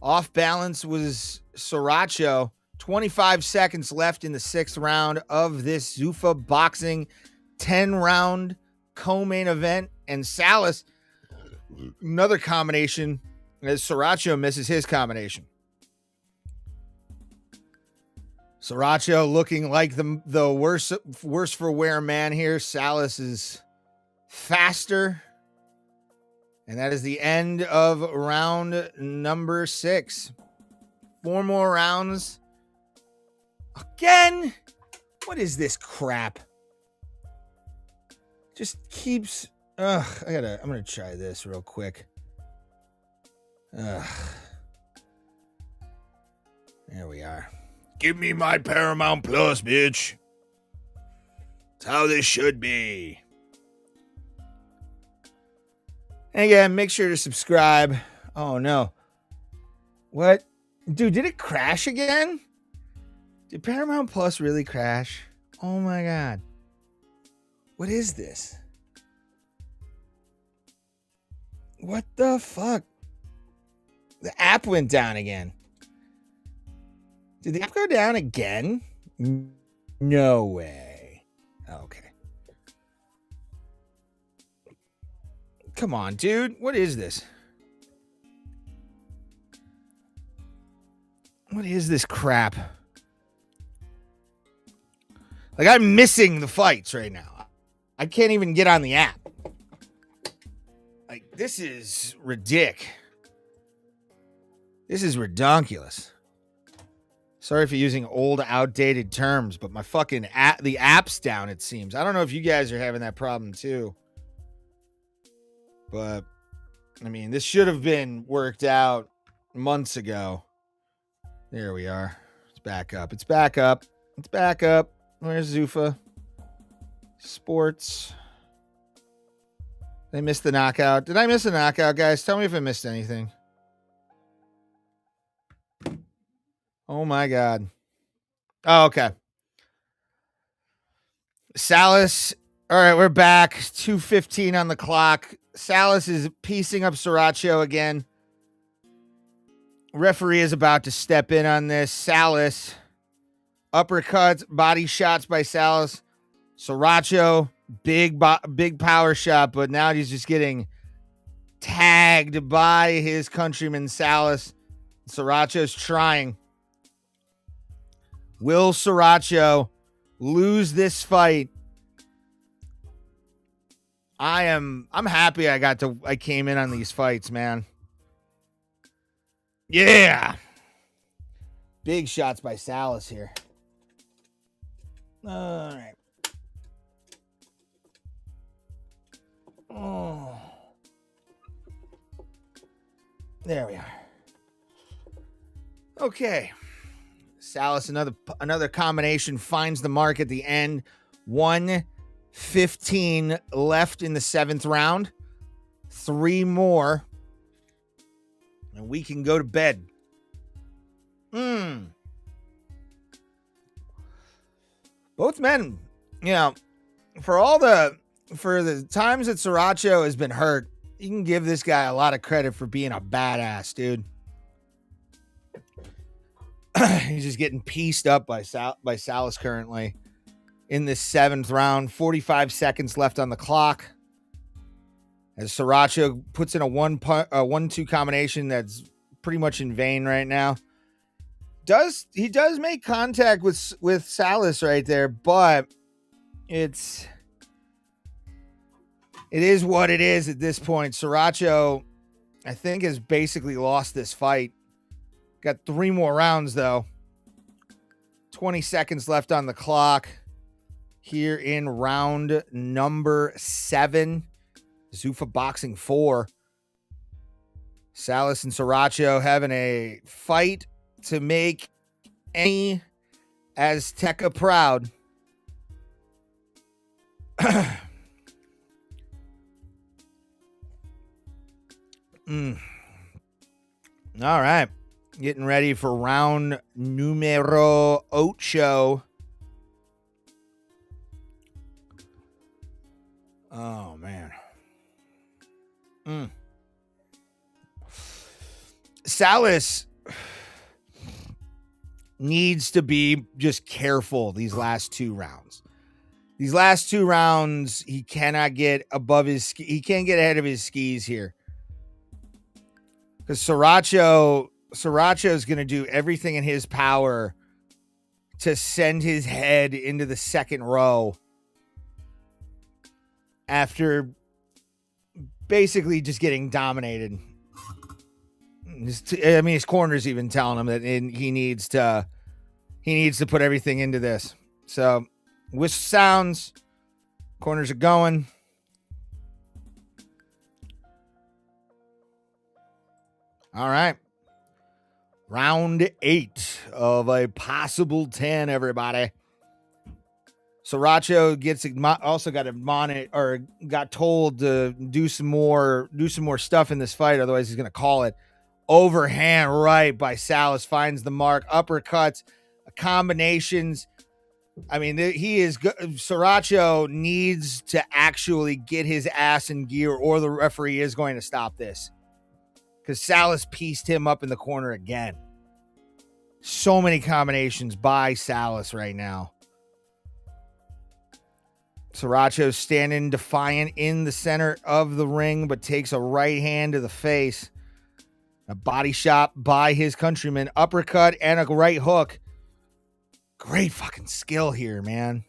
Speaker 1: Off balance was Saracho. 25 seconds left in the 6th round of this Zuffa Boxing 10-round co-main event. And Salas, another combination, as Saracho misses his combination. Saracho looking like the worse for wear man here. Salas is faster. And that is the end of round number 6. 4 more rounds. Again? What is this crap? Just keeps... I'm going to try this real quick. There we are. Give me my Paramount Plus, bitch. That's how this should be. And again, make sure to subscribe. Oh, no. What? Dude, did it crash again? Did Paramount Plus really crash? Oh, my God. What is this? What the fuck? The app went down again. Did the app go down again? No way. Okay. Come on, dude. What is this? What is this crap? Like, I'm missing the fights right now. I can't even get on the app. Like, this is ridiculous. This is redonkulous. Sorry for using old, outdated terms, but my fucking the app's down, it seems. I don't know if you guys are having that problem too. But, I mean, this should have been worked out months ago. There we are. It's back up. It's back up. It's back up. Where's Zuffa? Sports. They missed the knockout. Did I miss a knockout, guys? Tell me if I missed anything. Oh, my God. Oh, okay. Salas. All right, we're back. 2:15 on the clock. Salas is piecing up Saracho again. Referee is about to step in on this. Salas. Uppercuts, body shots by Salas. Saracho, big power shot, but now he's just getting tagged by his countryman Salas. Saracho's trying. Will Saracho lose this fight? I'm happy I came in on these fights, man. Yeah. Big shots by Salas here. All right. Oh. There we are. Okay. Salas, another combination, finds the mark at the end. 1:15 left in the 7th round. 3 more. And we can go to bed. Both men, you know, for the times that Saracho has been hurt, you can give this guy a lot of credit for being a badass, dude. He's just getting pieced up by Salas currently in this 7th round. 45 seconds left on the clock. As Saracho puts in a 1-2 combination that's pretty much in vain right now. He does make contact with Salas right there, but it is what it is at this point. Saracho, I think, has basically lost this fight. Got 3 more rounds, though. 20 seconds left on the clock. here in round number 7. Zuffa Boxing 4. Salas and Saracho having a fight to make any Azteca proud. All right. Getting ready for round numero 8. Oh, man. Salas needs to be just careful these last 2 rounds. These last 2 rounds, he cannot get above his he can't get ahead of his skis here. Because Saracho is going to do everything in his power to send his head into the second row after basically just getting dominated. His corner's even telling him that he needs to put everything into this. So, whistle sounds, corners are going. All right. Round 8 of a possible 10, everybody. Saracho got told to do some more stuff in this fight, otherwise he's going to call it. Overhand right by Salas, finds the mark, uppercuts, combinations. I mean, Saracho needs to actually get his ass in gear, or the referee is going to stop this. Because Salas pieced him up in the corner again. So many combinations by Salas right now. Saracho standing defiant in the center of the ring, but takes a right hand to the face. A body shot by his countryman. Uppercut and a right hook. Great fucking skill here, man.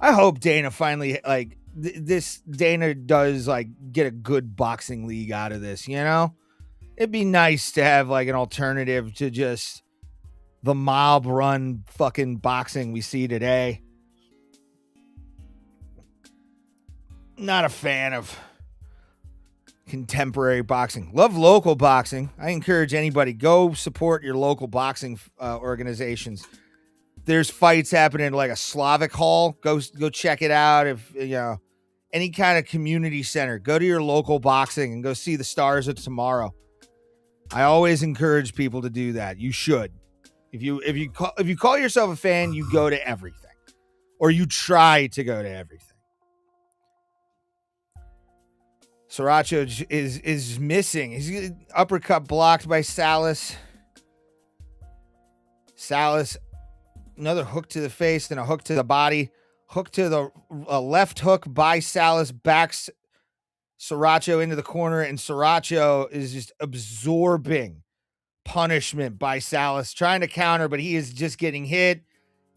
Speaker 1: I hope Dana finally, Dana does, get a good boxing league out of this, you know? It'd be nice to have, an alternative to just the mob run fucking boxing we see today. Not a fan of contemporary boxing. Love local boxing. I encourage anybody, go support your local boxing organizations. There's fights happening like a Slavic Hall. Go check it out. If any kind of community center, go to your local boxing and go see the Stars of Tomorrow. I always encourage people to do that. You should. If you call yourself a fan, you go to everything, or you try to go to everything. Saracho is missing. He's uppercut blocked by Salas. Salas, another hook to the face and a hook to the body. Hook to the left hook by Salas, backs Saracho into the corner, and Saracho is just absorbing punishment by Salas, trying to counter, but he is just getting hit,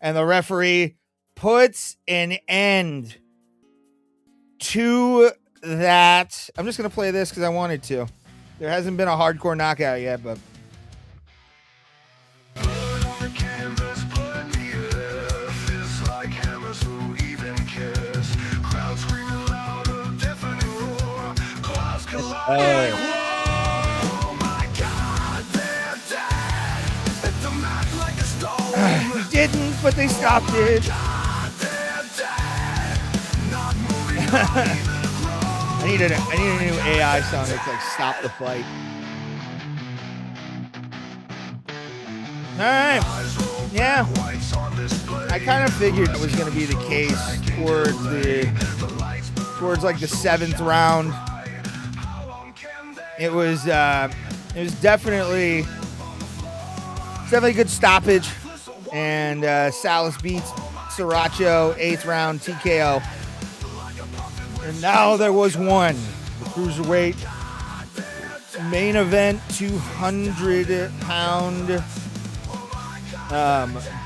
Speaker 1: and the referee puts an end to that. I'm just going to play this because I wanted to. There hasn't been a hardcore knockout yet, but... He didn't, but they stopped it. I need a new AI sound that's stop the fight. All right. Yeah. I kind of figured it was going to be the case towards the 7th round. It was definitely a good stoppage, and Salas beats Saracho 8th round TKO. And now there was one, the cruiserweight main event 200-pound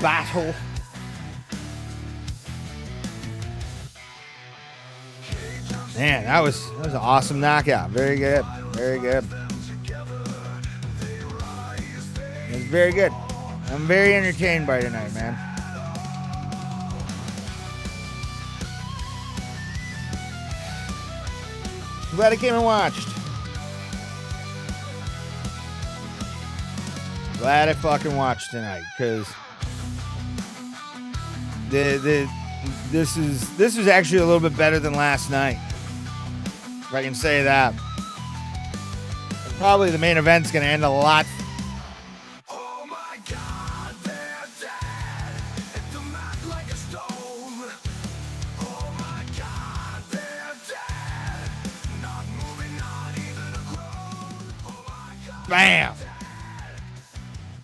Speaker 1: battle. Man, that was an awesome knockout. Very good. Very good. It was very good. I'm very entertained by tonight, man. Glad I came and watched. Glad I fucking watched tonight, because this is actually a little bit better than last night, if I can say that. And probably the main event's going to end a lot.
Speaker 2: Oh my God, they're dead. It's a man like a stone. Oh my God, they're dead. Not moving, not even a groan. Oh my God.
Speaker 1: Bam.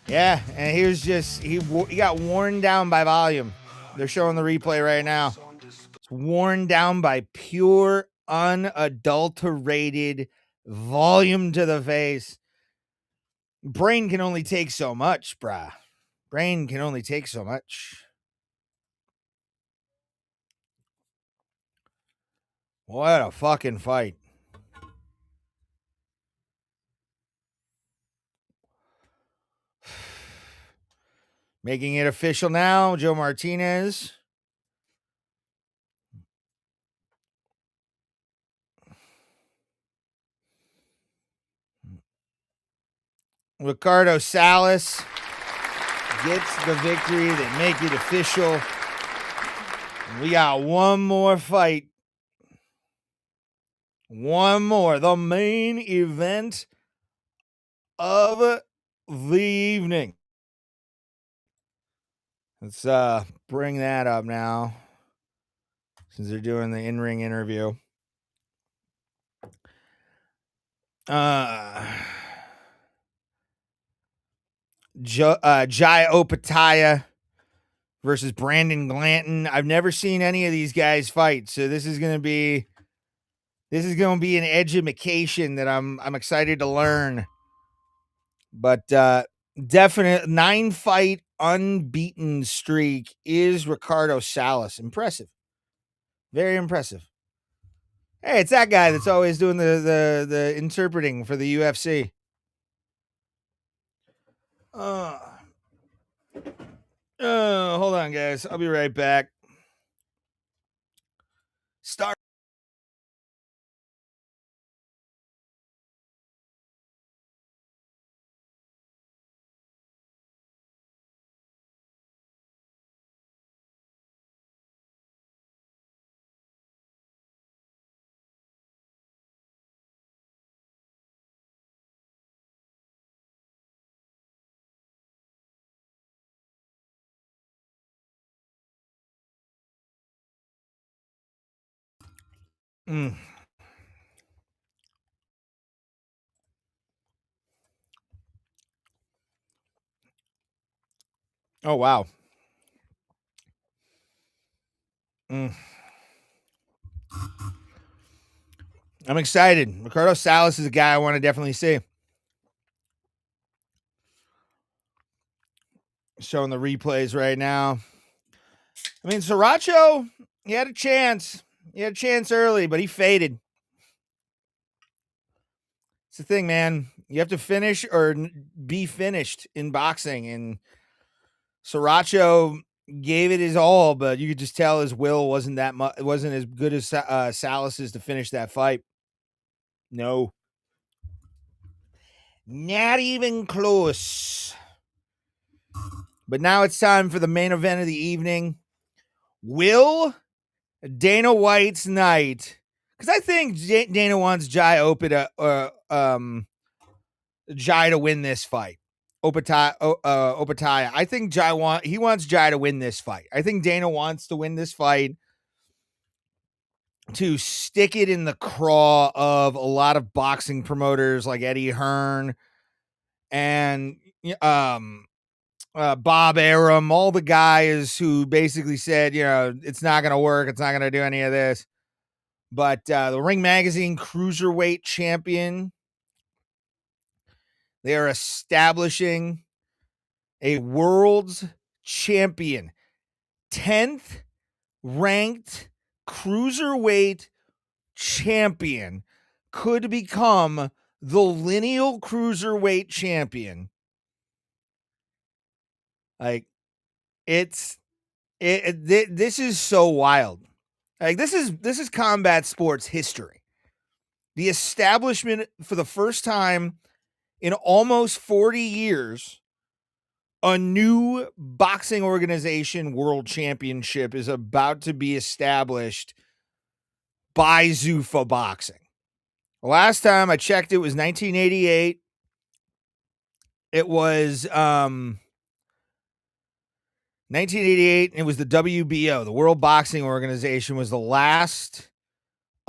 Speaker 1: Yeah, and he was just he got worn down by volume. They're showing the replay right now. It's worn down by pure, unadulterated volume to the face. Brain can only take so much, brah. Brain can only take so much. What a fucking fight. Making it official now, Joe Martinez. Ricardo Salas gets the victory. They make it official. We got one more fight. One more. The main event of the evening. Let's bring that up now, since they're doing the in-ring interview. Jai Opetaia versus Brandon Glanton. I've never seen any of these guys fight, so this is gonna be an education that I'm excited to learn. But definite 9-fight unbeaten streak is Ricardo Salas. Impressive. Very impressive. Hey, it's that guy that's always doing the interpreting for the UFC. Hold on, guys. I'll be right back. Start. Oh, wow. I'm excited. Ricardo Salas is a guy I want to definitely see. Showing the replays right now. I mean, Saracho, he had a chance. He had a chance early, but he faded. It's the thing, man. You have to finish or be finished in boxing. And Saracho gave it his all, but you could just tell his will wasn't that much. It wasn't as good as Salas's to finish that fight. No. Not even close. But now it's time for the main event of the evening. Will Dana White's night? Because I think Dana wants Jai to win this fight. Opetaia. I think he wants Jai to win this fight. I think Dana wants to win this fight to stick it in the craw of a lot of boxing promoters like Eddie Hearn and Bob Arum, all the guys who basically said, it's not going to work. It's not going to do any of this. But the Ring Magazine Cruiserweight Champion, they are establishing a world's champion, 10th ranked Cruiserweight champion could become the lineal Cruiserweight champion. Like, this is so wild. Like, this is combat sports history. the establishment for the first time in almost 40 years, a new boxing organization world championship is about to be established by Zuffa Boxing. Last time I checked, it was 1988. It was 1988, and it was the WBO, the World Boxing Organization, was the last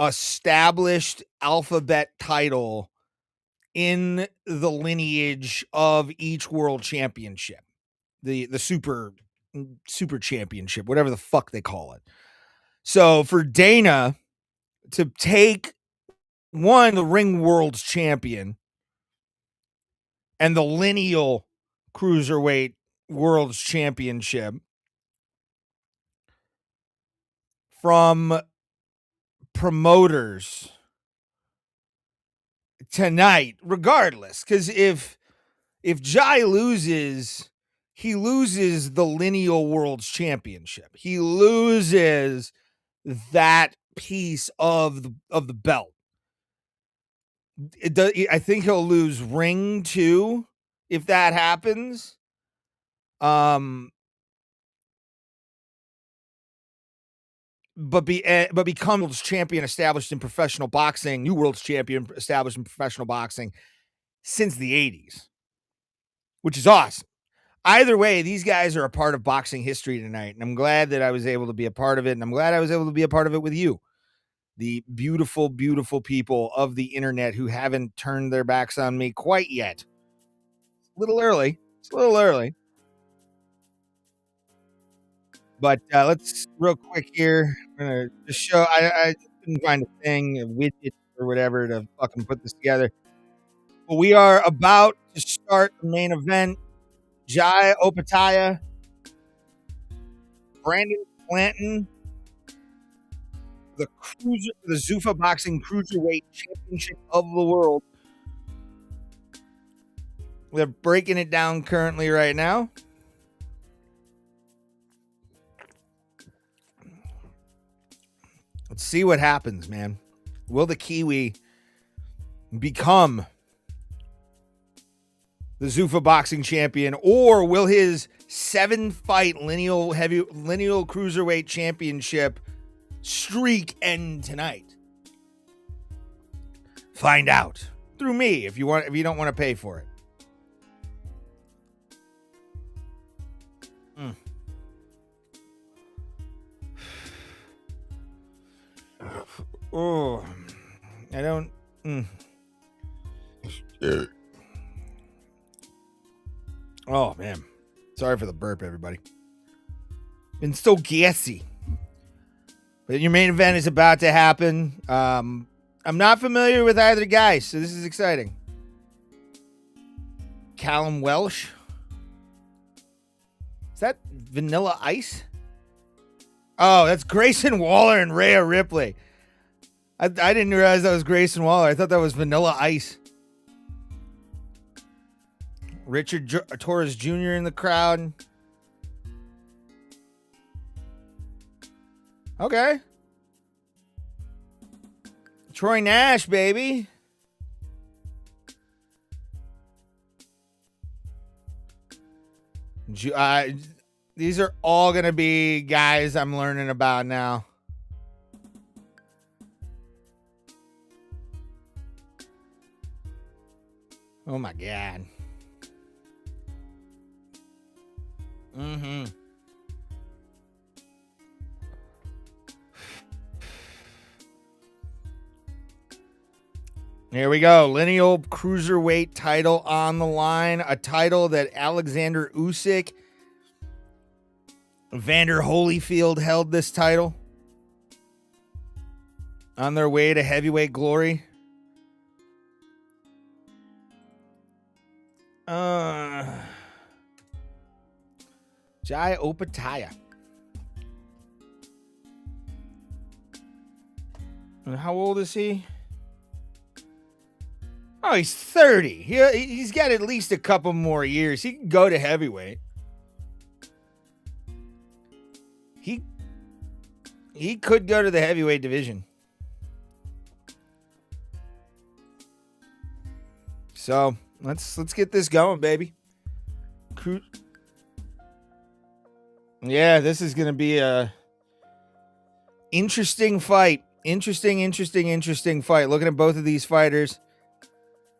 Speaker 1: established alphabet title in the lineage of each world championship, the super championship, whatever the fuck they call it. So for Dana to take the ring world's champion and the lineal cruiserweight world's championship from promoters tonight, regardless, because if Jai loses, he loses the lineal world's championship. He loses that piece of the belt. I think he'll lose ring too if that happens. But become world's champion established in professional boxing, new world's champion established in professional boxing since the 80s, which is awesome. Either way, these guys are a part of boxing history tonight, and I'm glad that I was able to be a part of it, and I'm glad I was able to be a part of it with you, the beautiful, beautiful people of the internet who haven't turned their backs on me quite yet. It's a little early. But let's real quick here. I'm gonna just show. I couldn't find a thing, a widget or whatever to fucking put this together. But we are about to start the main event. Jai Opetaia, Brandon Glanton, the Zuffa Boxing Cruiserweight Championship of the world. They're breaking it down currently right now. Let's see what happens, man. Will the Kiwi become the Zuffa Boxing champion, or will his 7-fight lineal cruiserweight championship streak end tonight? Find out through me if you don't want to pay for it. Oh, I don't. Oh, man. Sorry for the burp, everybody. Been so gassy. But your main event is about to happen. I'm not familiar with either guy, so this is exciting. Callum Welsh. Is that Vanilla Ice? Oh, that's Grayson Waller and Rhea Ripley. I didn't realize that was Grayson Waller. I thought that was Vanilla Ice. Richard Torres Jr. in the crowd. Okay. Troy Nash, baby. These are all going to be guys I'm learning about now. Oh, my God. Here we go. Lineal cruiserweight title on the line. A title that Alexander Usyk, Vander Holyfield held this title on their way to heavyweight glory. Jai Opetaia. And how old is he? Oh, he's 30. He's got at least a couple more years. He can go to heavyweight. He could go to the heavyweight division. So let's get this going, baby. Yeah, this is gonna be a interesting fight. Interesting fight. Looking at both of these fighters.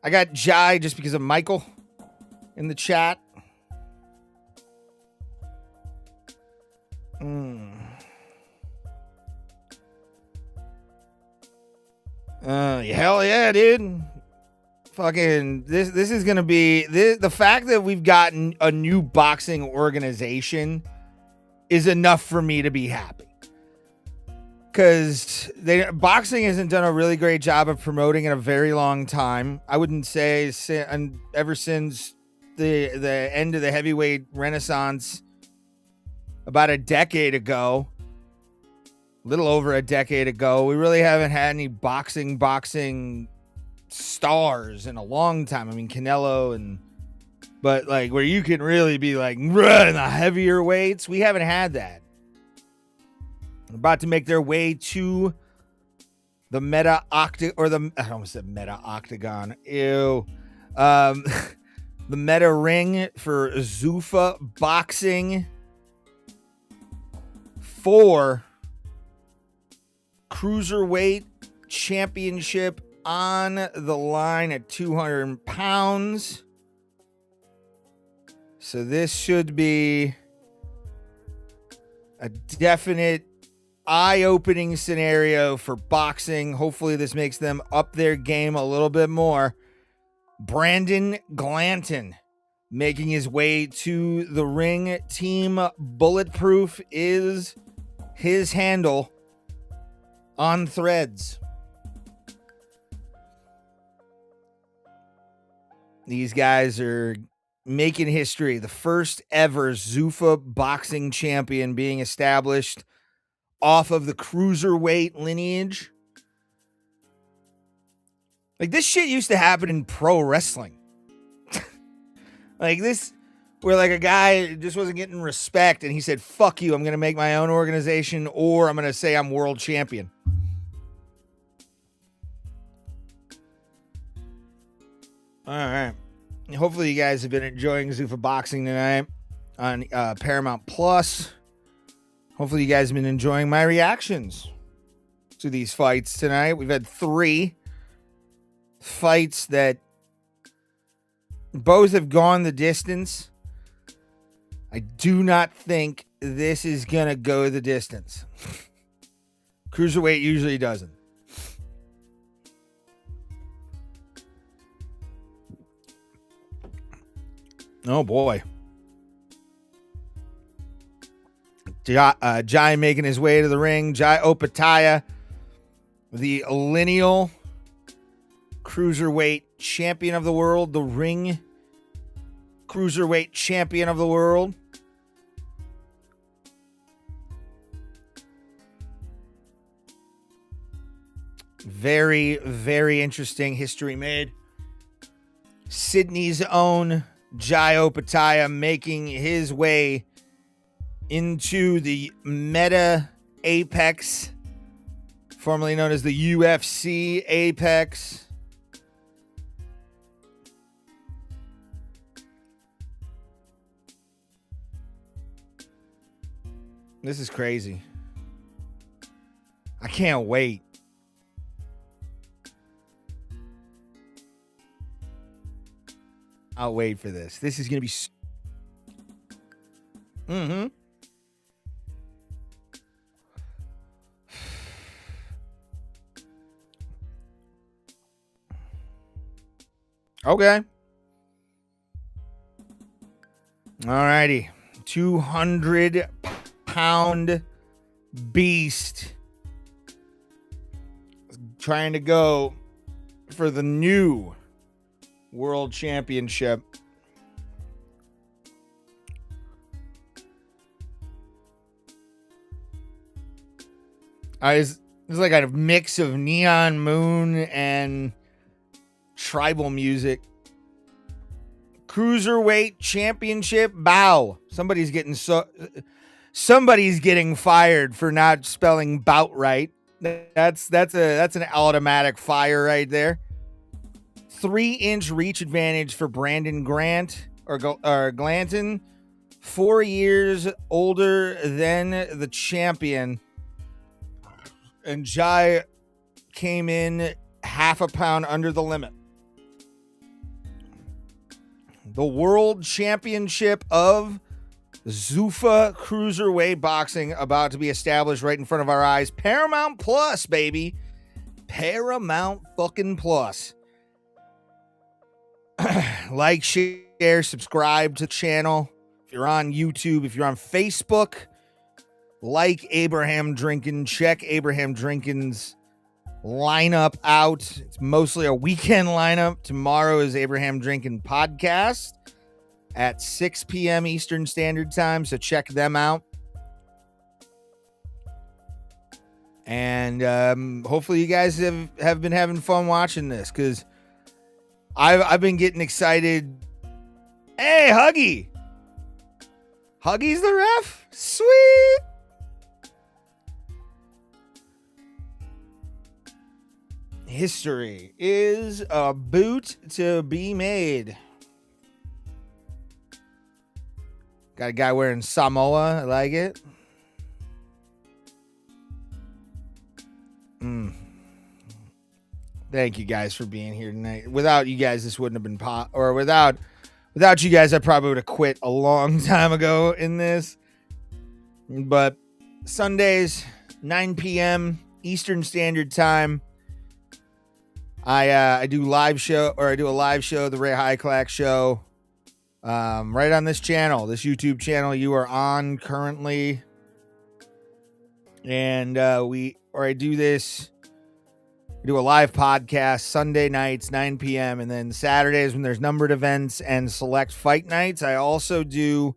Speaker 1: I got Jai just because of Michael in the chat. Hell yeah, dude. Fucking this is gonna be the fact that we've gotten a new boxing organization is enough for me to be happy. Because boxing hasn't done a really great job of promoting in a very long time. I wouldn't say ever since the end of the heavyweight renaissance about a decade ago, a little over a decade ago, we really haven't had any boxing stars in a long time. I mean, Canelo but like where you can really be like in the heavier weights, we haven't had that. About to make their way to the Meta Octagon. I almost said Meta Octagon. Ew. The Meta Ring for Zuffa Boxing for Cruiserweight Championship on the line at 200 pounds. So this should be a definite eye-opening scenario for boxing. Hopefully this makes them up their game a little bit more. Brandon Glanton making his way to the ring. Team Bulletproof is his handle on Threads. These guys are making history. The first ever Zuffa boxing champion being established off of the cruiserweight lineage. Like, this shit used to happen in pro wrestling. Like this, where like a guy just wasn't getting respect and he said, fuck you, I'm going to make my own organization, or I'm going to say I'm world champion. All right. Hopefully you guys have been enjoying Zuffa Boxing tonight on Paramount Plus. Hopefully you guys have been enjoying my reactions to these fights tonight. We've had 3 fights that both have gone the distance. I do not think this is going to go the distance. Cruiserweight usually doesn't. Oh, boy. Jai making his way to the ring. Jai Opetaia, the lineal cruiserweight champion of the world, the ring cruiserweight champion of the world. Very, very interesting history made. Sydney's own Jai Opetaia making his way into the Meta Apex, formerly known as the UFC Apex. This is crazy. I can't wait. I'll wait for this. This is going to be... Okay. Alrighty. 200-pound beast trying to go for the new world championship. It's like a mix of Neon Moon and tribal music. Cruiserweight championship bow. Somebody's getting fired for not spelling bout right. That's an automatic fire right there. 3-inch reach advantage for Brandon Grant or Glanton, 4 years older than the champion. And Jai came in half a pound under the limit. The World Championship of Zuffa Cruiserweight Boxing about to be established right in front of our eyes. Paramount Plus, baby. Paramount fucking Plus. Like, share, subscribe to the channel. If you're on YouTube, if you're on Facebook, like Abraham Drinkin', check Abraham Drinkin's lineup out. It's mostly a weekend lineup. Tomorrow is Abraham Drinkin' podcast at 6 p.m. Eastern Standard Time, so check them out. And hopefully you guys have been having fun watching this, because I've been getting excited. Hey, Huggy! Huggy's the ref? Sweet! History is a boot to be made. Got a guy wearing Samoa. I like it. Thank you guys for being here tonight. Without you guys, this wouldn't have been without you guys, I probably would have quit a long time ago in this. But Sundays, 9 p.m. Eastern Standard Time. I do a live show, the Ray Hyclak Show, right on this channel, this YouTube channel you are on currently. And I do a live podcast Sunday nights, 9 p.m. And then Saturdays when there's numbered events and select fight nights. I also do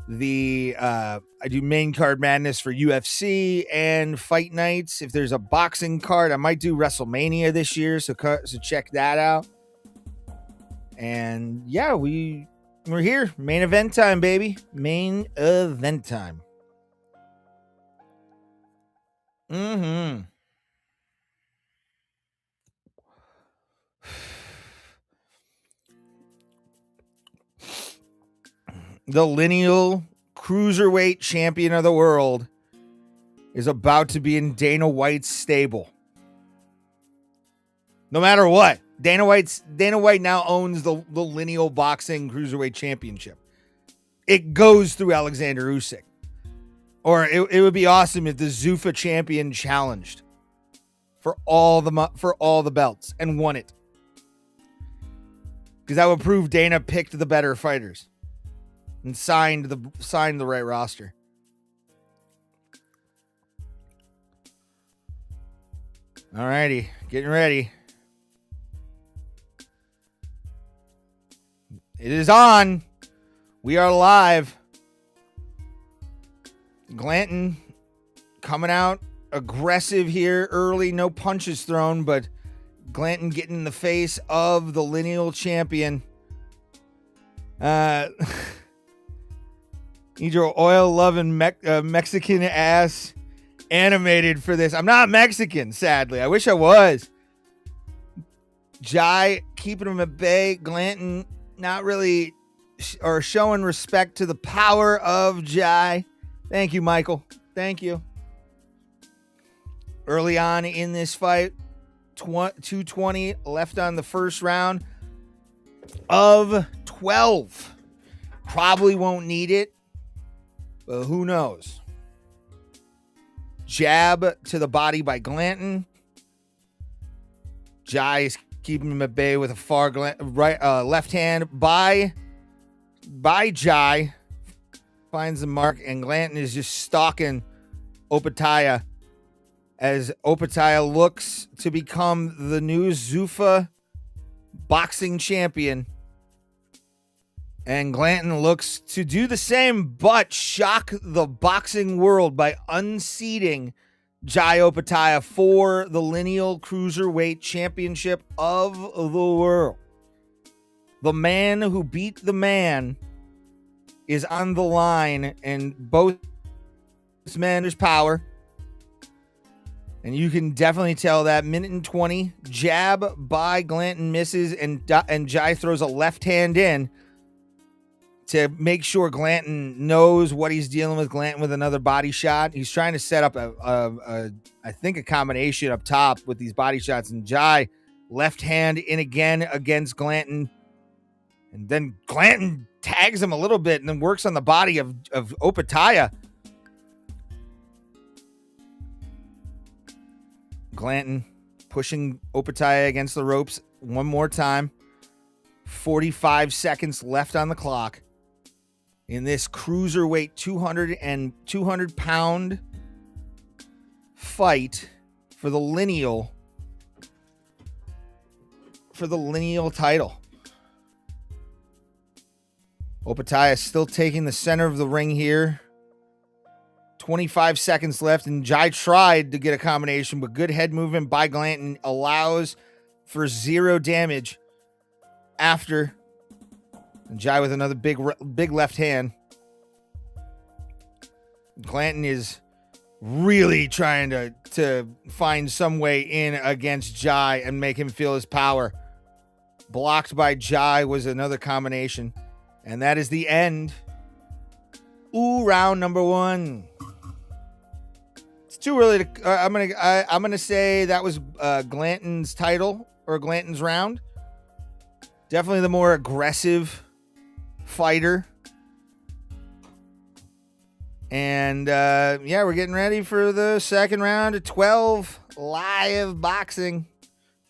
Speaker 1: I do main card madness for UFC and fight nights. If there's a boxing card, I might do WrestleMania this year. So check that out. And yeah, we're here. Main event time, baby. Main event time. The lineal cruiserweight champion of the world is about to be in Dana White's stable. No matter what, Dana White now owns the lineal boxing cruiserweight championship. It goes through Alexander Usyk. Or it would be awesome if the Zuffa champion challenged for all the belts and won it. Because that would prove Dana picked the better fighters and signed the right roster. Alrighty, getting ready. It is on. We are live. Glanton coming out aggressive here early, no punches thrown, but Glanton getting in the face of the lineal champion. Need your oil-loving Mexican ass animated for this. I'm not Mexican, sadly. I wish I was. Jai keeping him at bay. Glanton not really or showing respect to the power of Jai. Thank you, Michael. Thank you. Early on in this fight, 2:20 left on the first round of 12. Probably won't need it. But who knows? Jab to the body by Glanton. Jai is keeping him at bay with a far left hand by Jai. Finds the mark, and Glanton is just stalking Opetaia as Opetaia looks to become the new Zuffa boxing champion. And Glanton looks to do the same, but shock the boxing world by unseating Jai Opetaia for the lineal cruiserweight championship of the world. The man who beat the man is on the line, and both men, there's power. And you can definitely tell that minute and 20 jab by Glanton misses, and Jai throws a left hand in to make sure Glanton knows what he's dealing with. Glanton with another body shot. He's trying to set up I think a combination up top with these body shots, and Jai left hand in again against Glanton. And then Glanton tags him a little bit and then works on the body of Opetaia. Glanton pushing Opetaia against the ropes one more time. 45 seconds left on the clock in this cruiserweight 200 pound fight for the lineal title. Opetaia still taking the center of the ring here. 25 seconds left, and Jai tried to get a combination, but good head movement by Glanton allows for 0 damage after. And Jai with another big left hand. Glanton is really trying to find some way in against Jai and make him feel his power. Blocked by Jai was another combination. And that is the end. Round number 1. It's too early to. I'm gonna say that was Glanton's title or Glanton's round. Definitely the more aggressive fighter. And yeah, we're getting ready for the second round of 12 live boxing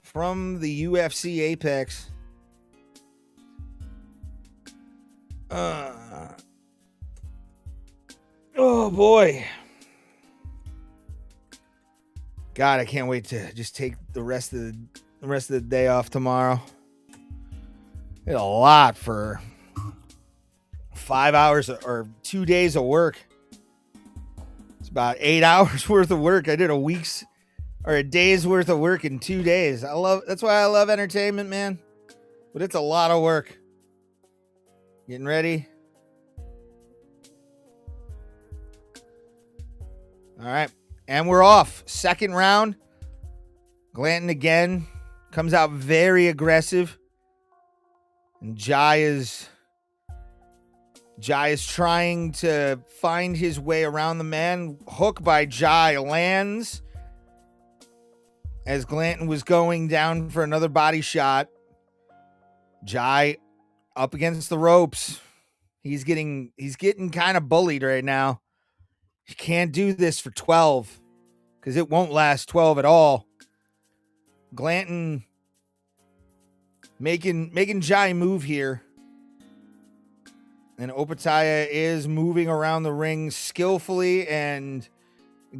Speaker 1: from the UFC Apex. Oh boy. God, I can't wait to just take the rest of the day off tomorrow. It's a lot for 5 hours or 2 days of work. It's about 8 hours worth of work. I did a day's worth of work in 2 days. That's why I love entertainment, man. But it's a lot of work. Getting ready. All right. And we're off. Second round. Glanton again comes out very aggressive. And Jai is trying to find his way around the man. Hook by Jai lands as Glanton was going down for another body shot. Jai up against the ropes. He's getting kind of bullied right now. He can't do this for 12 because it won't last 12 at all. Glanton making Jai move here. And Opetaia is moving around the ring skillfully, and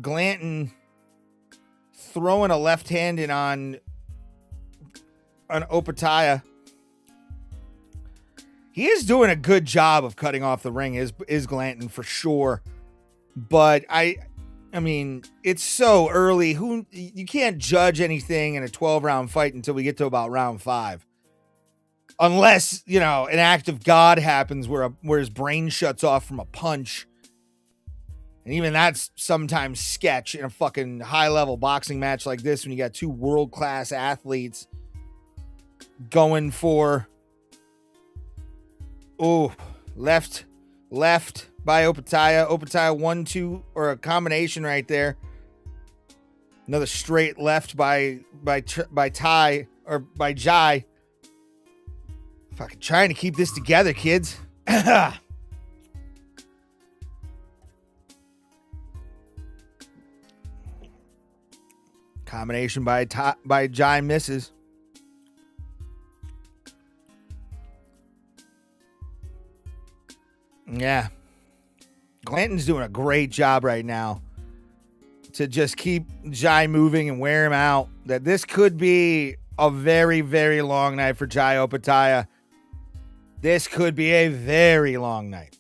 Speaker 1: Glanton throwing a left hand in on Opetaia. He is doing a good job of cutting off the ring, is Glanton for sure. But I mean, it's so early. You can't judge anything in a 12-round fight until we get to about round 5. Unless, an act of God happens where his brain shuts off from a punch. And even that's sometimes sketch in a fucking high-level boxing match like this when you got 2 world-class athletes going for left by Opetaia. Opetaia 1-2 or a combination right there. Another straight left by Jai. Fucking trying to keep this together, kids. Combination by Jai misses. Yeah. Glanton's doing a great job right now to just keep Jai moving and wear him out. That this could be a very, very long night for Jai Opetaia. This could be a very long night.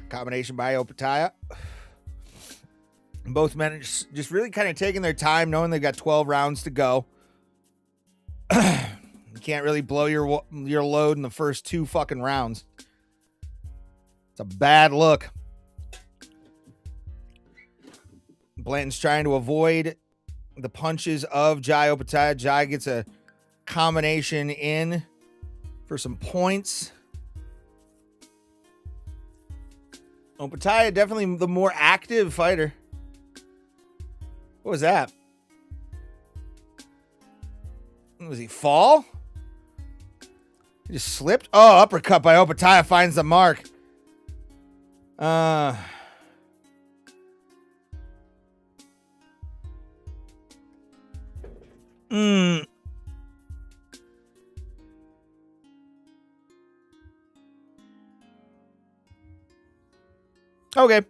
Speaker 1: Combination by Opetaia. Both men just really kind of taking their time, knowing they've got 12 rounds to go. You can't really blow your load in the first 2 fucking rounds. It's a bad look. Blanton's trying to avoid the punches of Jai Opetaia. Jai gets a combination in for some points. Opetaia definitely the more active fighter. What was that? Was he fall? He just slipped? Oh, uppercut by Opetaia finds the mark. Okay.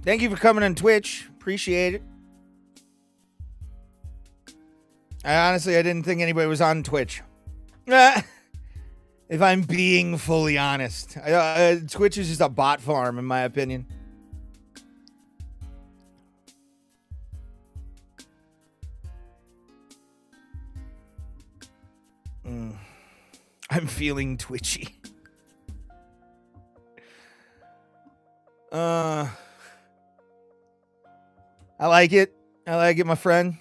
Speaker 1: Thank you for coming on Twitch. Appreciate it. I didn't think anybody was on Twitch. If I'm being fully honest. Twitch is just a bot farm, in my opinion. I'm feeling twitchy. I like it. I like it, my friend.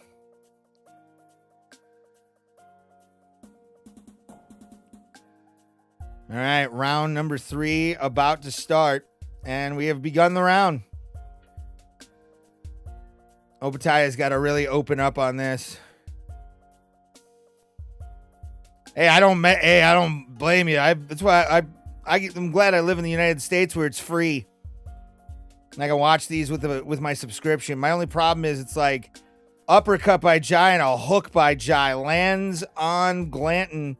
Speaker 1: All right, round number 3 about to start, and we have begun the round. Opetaia's got to really open up on this. Hey, I don't blame you. That's why I'm glad I live in the United States where it's free. And I can watch these with my subscription. My only problem is it's like uppercut by Jai and a hook by Jai lands on Glanton.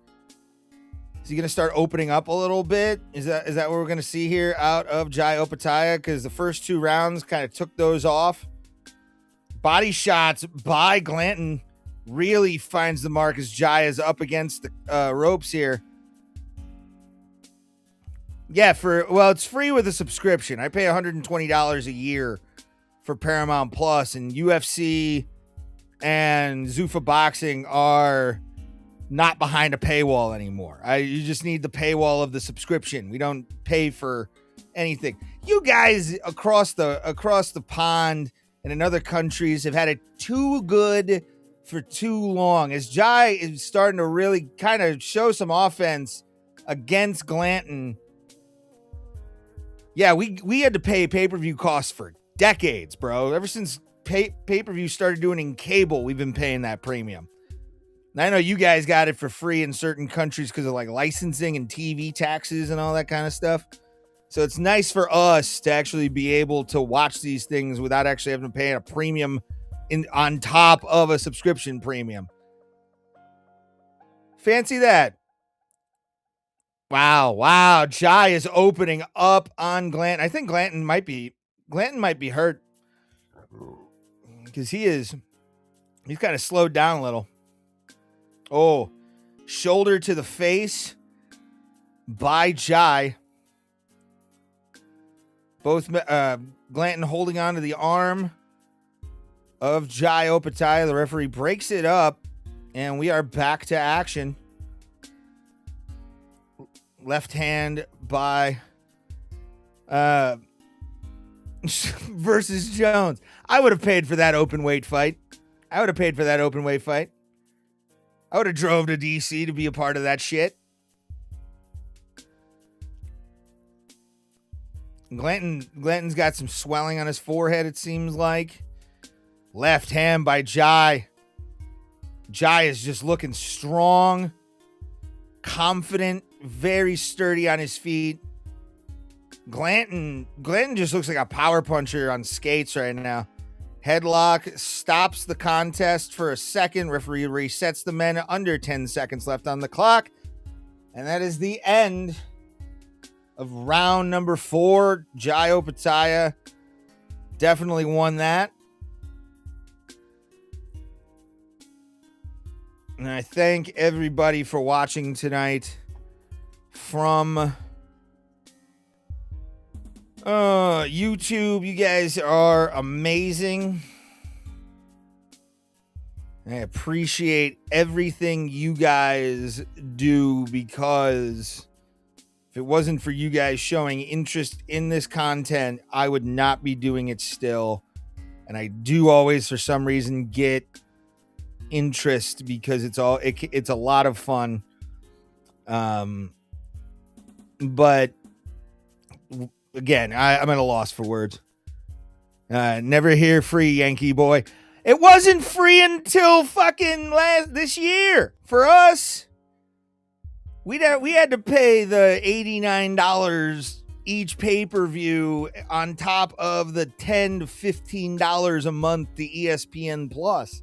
Speaker 1: Is he going to start opening up a little bit? Is that what we're going to see here out of Jai Opetaia? Because the first 2 rounds kind of took those off. Body shots by Glanton really finds the mark as Jai is up against the ropes here. Yeah, it's free with a subscription. I pay $120 a year for Paramount Plus, and UFC and Zuffa Boxing are not behind a paywall anymore. You just need the paywall of the subscription. We don't pay for anything. You guys across the pond and in other countries have had it too good for too long. As Jai is starting to really kind of show some offense against Glanton. Yeah, we had to pay pay-per-view costs for decades, bro. Ever since pay-per-view started doing in cable, we've been paying that premium. And I know you guys got it for free in certain countries because of like licensing and TV taxes and all that kind of stuff. So it's nice for us to actually be able to watch these things without actually having to pay a premium on top of a subscription premium. Fancy that. Wow. Jai is opening up on Glanton. I think Glanton might be hurt because he's kind of slowed down a little. Oh, shoulder to the face by Jai. Both Glanton holding on to the arm of Jai Opetaia. The referee breaks it up, and we are back to action. Left hand by versus Jones. I would have paid for that open weight fight. I would have drove to DC to be a part of that shit. Glanton's got some swelling on his forehead, it seems like. Left hand by Jai. Jai is just looking strong, confident, very sturdy on his feet. Glanton just looks like a power puncher on skates right now. Headlock stops the contest for a second. Referee resets the men. Under 10 seconds left on the clock. And that is the end of round number 4. Jai Opetaia definitely won that. And I thank everybody for watching tonight from YouTube. You guys are amazing. I appreciate everything you guys do, because if it wasn't for you guys showing interest in this content, I would not be doing it still. And I do always, for some reason, get interest because it's a lot of fun. But again, I'm at a loss for words. Never hear free, Yankee boy. It wasn't free until fucking this year for us. We had to pay the $89 each pay-per-view on top of the $10 to $15 a month to ESPN Plus.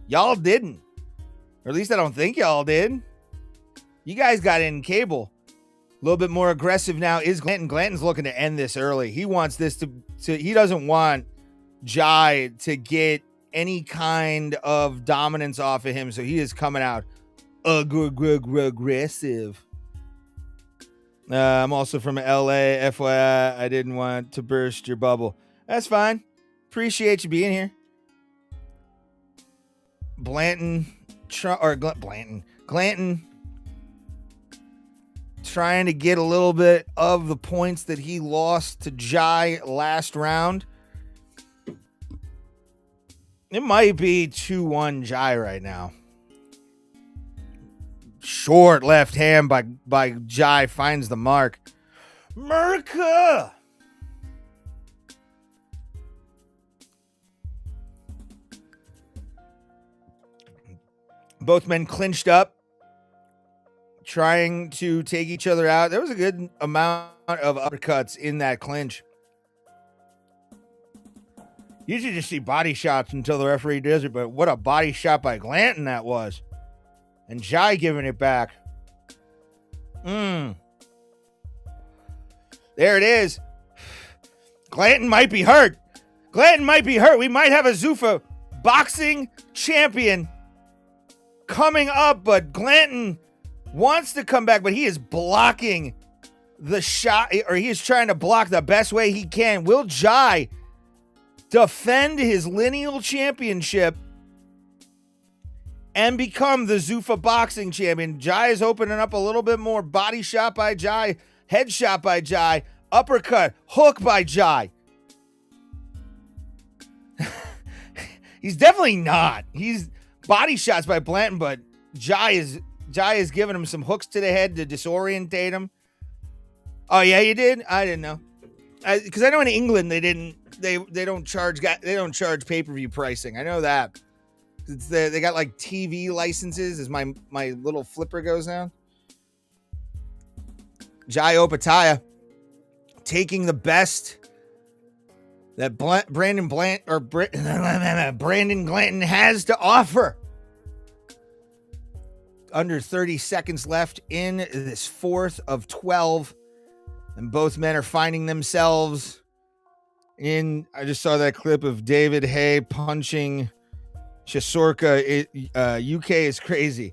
Speaker 1: Y'all didn't. Or at least I don't think y'all did. You guys got in cable. A little bit more aggressive now is Glanton. Glanton's looking to end this early. He wants this to he doesn't want Jai to get any kind of dominance off of him, so he is coming out aggressive. I'm also from LA. FYI, I didn't want to burst your bubble. That's fine. Appreciate you being here. Glanton trying to get a little bit of the points that he lost to Jai last round. It might be 2-1 Jai right now. Short left hand by Jai finds the mark. Merca! Both men clinched up, trying to take each other out. There was a good amount of uppercuts in that clinch. Usually just see body shots until the referee does it, but what a body shot by Glanton that was. And Jai giving it back. There it is. Glanton might be hurt. We might have a Zuffa Boxing champion coming up, but Glanton wants to come back, but he is blocking the shot, or he is trying to block the best way he can. Will Jai defend his lineal championship and become the Zuffa Boxing champion? Jai is opening up a little bit more. Body shot by Jai, head shot by Jai, uppercut, hook by Jai. He's definitely not. He's body shots by Glanton, but Jai is giving him some hooks to the head to disorientate him. Oh yeah, you did? I didn't know. Because I know in England they don't charge pay-per-view pricing. I know that. They got like TV licenses as my little flipper goes down. Jai Opetaia taking the best that Brandon Glanton has to offer. Under 30 seconds left in this fourth of 12. And both men are finding themselves in. I just saw that clip of David Hay punching Chisora. UK is crazy.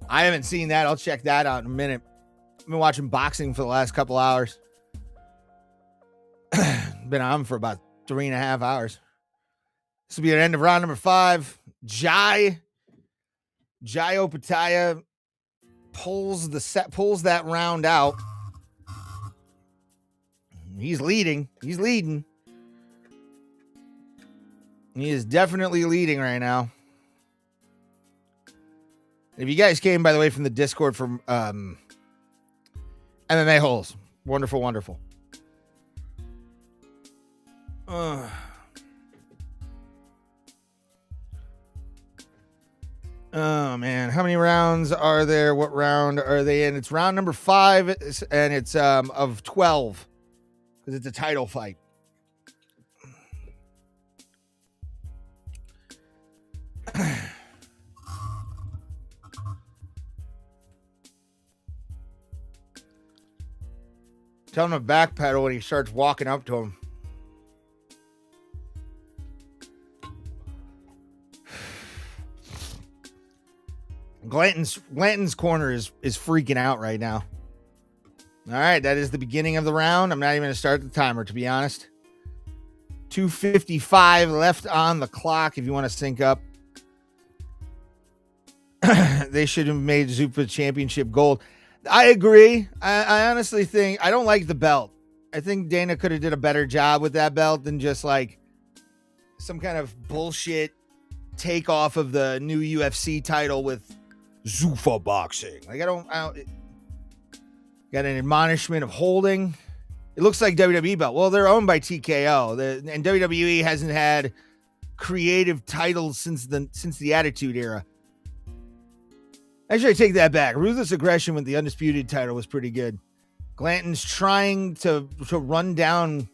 Speaker 1: I haven't seen that. I'll check that out in a minute. I've been watching boxing for the last couple hours. Been on for about 3.5 hours. This will be the end of round number 5. Jai Opetaia pulls that round out. He's leading. He is definitely leading right now. If you guys came, by the way, from the Discord from MMA Holes, wonderful. Oh man, how many rounds are there? What round are they in? It's round number 5, and it's of 12 because it's a title fight. Tell him to backpedal when he starts walking up to him. Glanton's corner is freaking out right now. All right, that is the beginning of the round. I'm not even going to start the timer, to be honest. 2:55 left on the clock if you want to sync up. they should have made Zuffa championship gold. I agree. I honestly think I don't like the belt. I think Dana could have did a better job with that belt than just like some kind of bullshit takeoff of the new UFC title with Zuffa Boxing. Like I don't got an admonishment of holding. It looks like WWE belt. Well, they're owned by TKO, and WWE hasn't had creative titles since the Attitude Era. Actually, I take that back. Ruthless Aggression with the Undisputed title was pretty good. Glanton's trying to run down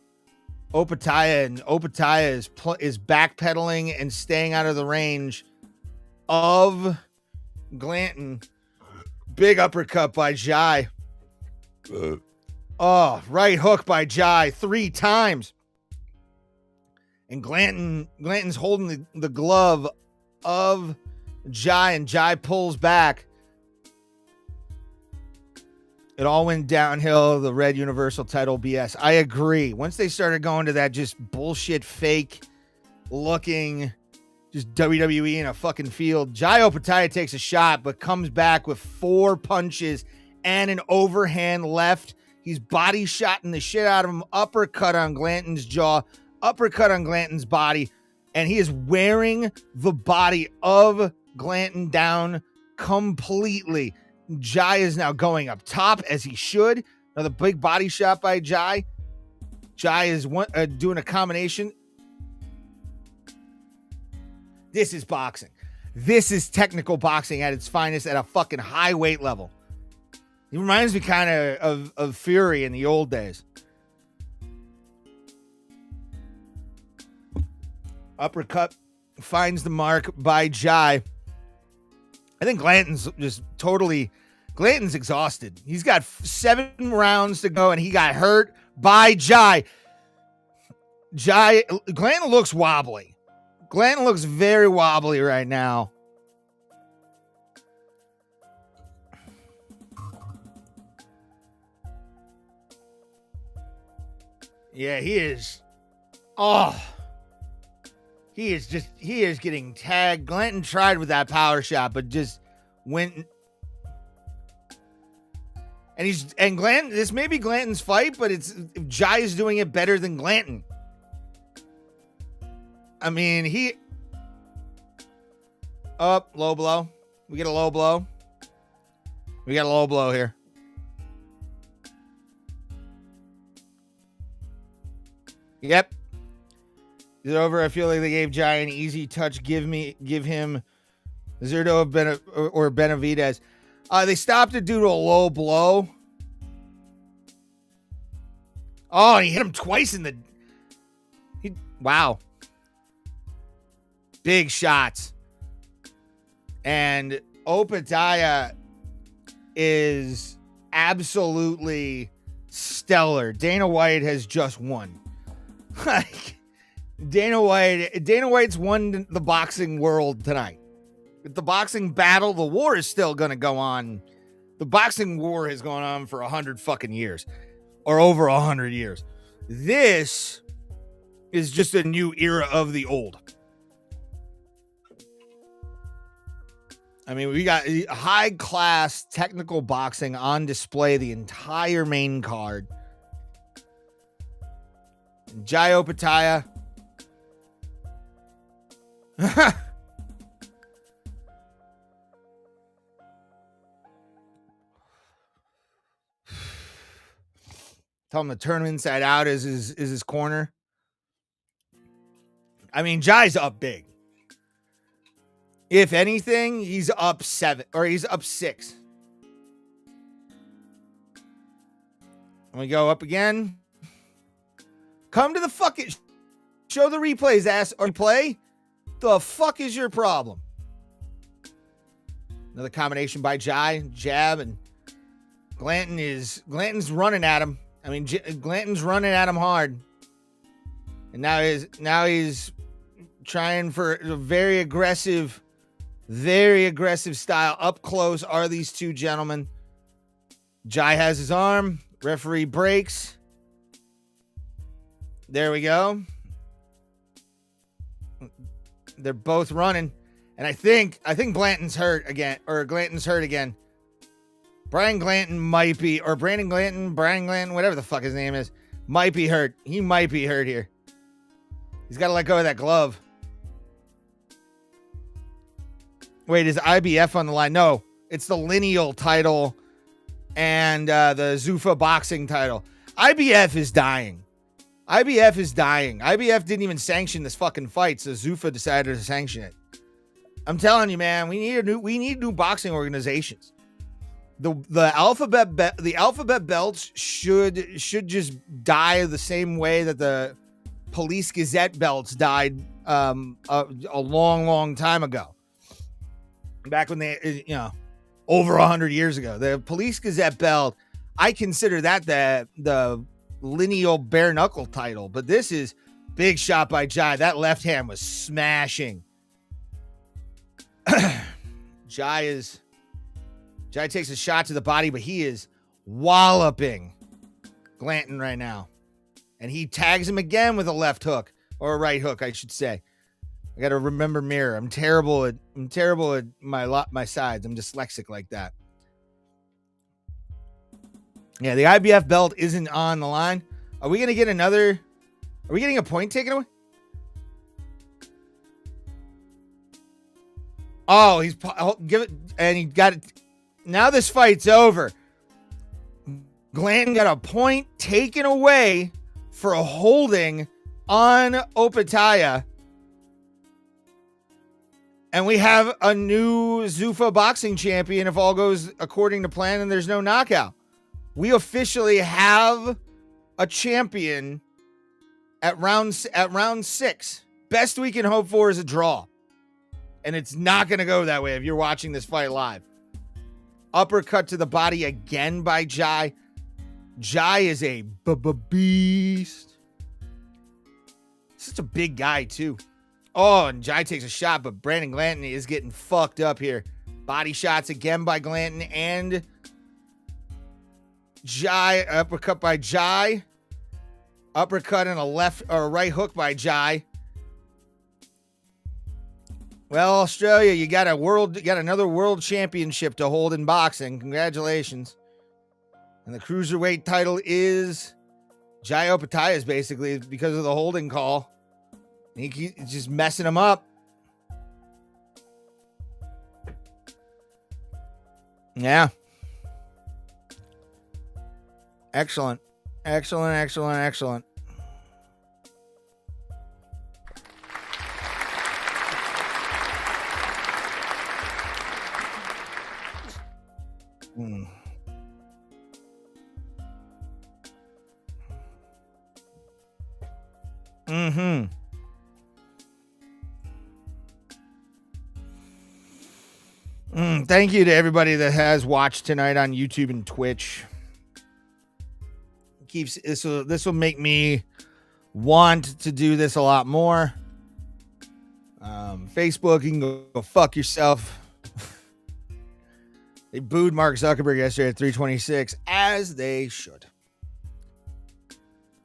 Speaker 1: Opetaia, and Opetaia is backpedaling and staying out of the range of Glanton. Big uppercut by Jai. Oh, right hook by Jai 3 times. And Glanton's holding the glove of Jai, and Jai pulls back. It all went downhill, the red universal title BS. I agree. Once they started going to that just bullshit, fake looking, just WWE in a fucking field, Jai Opetaia takes a shot, but comes back with 4 punches and an overhand left. He's body shotting the shit out of him. Uppercut on Glanton's jaw, uppercut on Glanton's body, and he is wearing the body of Glanton down completely. Jai is now going up top, as he should. Another big body shot by Jai. Jai is doing a combination. This is boxing. This is technical boxing at its finest at a fucking high weight level. He reminds me kind of Fury in the old days. Uppercut finds the mark by Jai. I think Glanton's exhausted. He's got 7 rounds to go, and he got hurt by Jai. Glanton looks wobbly. Glanton looks very wobbly right now. Yeah, he is. Oh. He is getting tagged. Glanton tried with that power shot, but just went. And Glanton, this may be Glanton's fight, but Jai is doing it better than Glanton. I mean, low blow. We get a low blow. We got a low blow here. Yep. Is it over? I feel like they gave Jai an easy touch. Give him Zerto or Benavidez. They stopped it due to a low blow. Oh, he hit him twice in the. Wow. Big shots. And Opetaia is absolutely stellar. Dana White has just won. Like, Dana White's won the boxing world tonight. The boxing battle, the war is still going to go on. The boxing war has gone on for 100 fucking years, or over 100 years. This is just a new era of the old. I mean, we got high class technical boxing on display the entire main card. Jai Opetaia. Tell him to turn him inside out is his corner. I mean, Jai's up big. If anything, he's up 7 or he's up 6. And we go up again. Come to the fucking show the replays, ass or play. The fuck is your problem? Another combination by Jai, jab, and Glanton's running at him. I mean, Glanton's running at him hard, and now he's trying for a very aggressive style. Up close are these two gentlemen. Jai has his arm. Referee breaks. There we go. They're both running. And I think Glanton's hurt again, or Glanton's hurt again. Brian Glanton might be, or Brian Glanton, whatever the fuck his name is, might be hurt. He might be hurt here. He's got to let go of that glove. Wait, is IBF on the line? No, it's the lineal title and the Zuffa Boxing title. IBF is dying. IBF didn't even sanction this fucking fight, so Zuffa decided to sanction it. I'm telling you, man, we need new boxing organizations. The alphabet belts should just die the same way that the Police Gazette belts died a long time ago. Back when they, over 100 years ago. The Police Gazette belt, I consider that the lineal bare knuckle title, but this is big shot by Jai. That left hand was smashing. Jai takes a shot to the body, but he is walloping Glanton right now. And he tags him again with a left hook, or a right hook, I should say. I got to remember mirror. I'm terrible at my sides. I'm dyslexic like that. Yeah, the IBF belt isn't on the line. Are we getting a point taken away? Oh, give it, and he got it. Now this fight's over. Glanton got a point taken away for a holding on Opetaia. And we have a new Zuffa Boxing champion if all goes according to plan and there's no knockout. We officially have a champion at round 6. Best we can hope for is a draw. And it's not going to go that way if you're watching this fight live. Uppercut to the body again by Jai. Jai is a beast. Such a big guy, too. Oh, and Jai takes a shot, but Brandon Glanton is getting fucked up here. Body shots again by Glanton and Jai. Uppercut by Jai. Uppercut and a left or a right hook by Jai. Well, Australia, you got another world championship to hold in boxing. Congratulations. And the cruiserweight title is Jai Opetaia's basically because of the holding call. He's just messing him up. Yeah. Excellent. Thank you to everybody that has watched tonight on YouTube and Twitch. This will make me want to do this a lot more. Facebook, you can go fuck yourself. They booed Mark Zuckerberg yesterday at 326, as they should.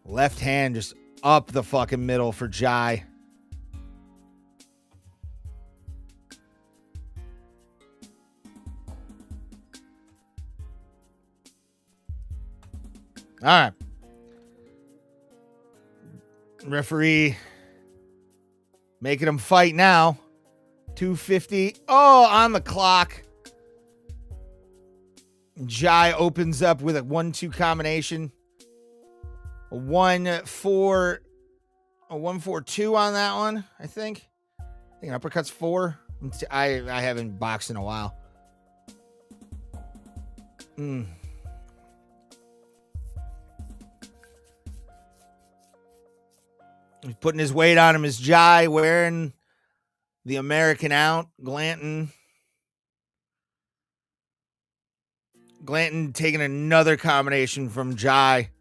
Speaker 1: Left hand just up the fucking middle for Jai. All right. Referee making them fight now. 250. Oh, on the clock. Jai opens up with a 1-2 combination. A 1-4. A 1-4-2 on that one, I think. I think uppercut's 4. I haven't boxed in a while. He's putting his weight on him is Jai, wearing the American out. Glanton taking another combination from Jai.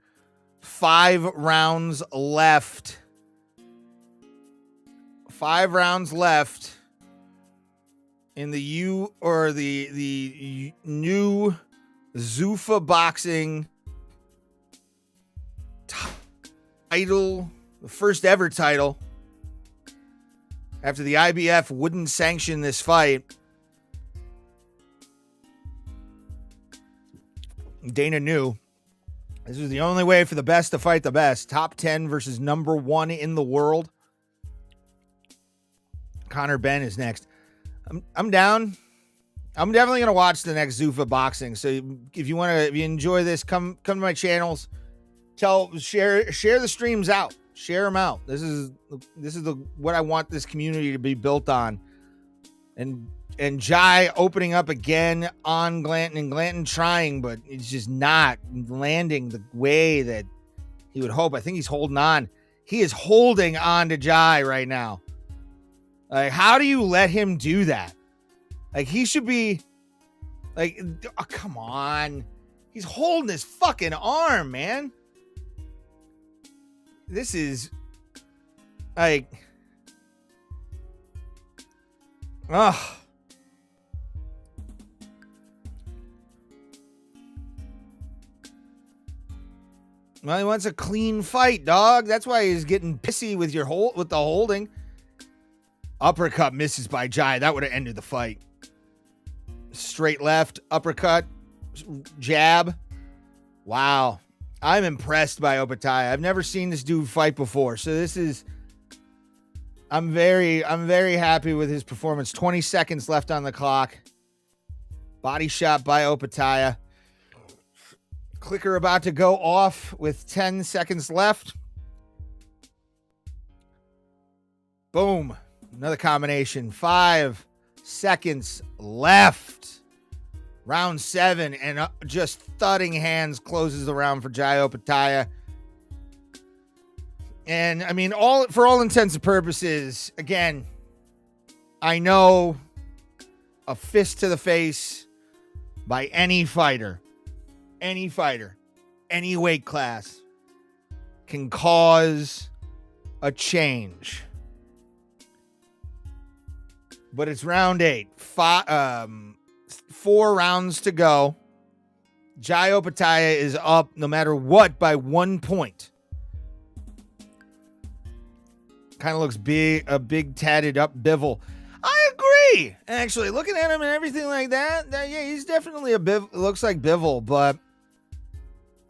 Speaker 1: 5 rounds left. 5 rounds left in the new Zuffa Boxing title. The first ever title. after the IBF wouldn't sanction this fight, Dana knew this was the only way for the best to fight the best. Top 10 versus number 1 in the world. Connor Ben is next. I'm down. I'm definitely gonna watch the next Zuffa Boxing. So if you enjoy this, come to my channels. Share the streams out. Share them out. This is what I want this community to be built on. And Jai opening up again on Glanton, and Glanton trying, but it's just not landing the way that he would hope. I think he's holding on. He is holding on to Jai right now. Like, how do you let him do that? Like, he should be like, oh, come on. He's holding his fucking arm, man. This is like, ugh. Well, he wants a clean fight, dog. That's why he's getting pissy with the holding. Uppercut misses by Jai. That would have ended the fight. Straight left, uppercut, jab. Wow. I'm impressed by Opetaia. I've never seen this dude fight before. So I'm very happy with his performance. 20 seconds left on the clock. Body shot by Opetaia. Clicker about to go off with 10 seconds left. Boom. Another combination. 5 seconds left. Round 7, and just thudding hands closes the round for Jai Opetaia. And I mean, for all intents and purposes, again, I know a fist to the face by any fighter, any weight class can cause a change. But it's round 8. 4 rounds to go. Jai Opetaia is up no matter what by 1 point. Kind of looks a big tatted up Bivol. I agree. Actually, looking at him and everything like that, yeah, he's definitely looks like Bivol, but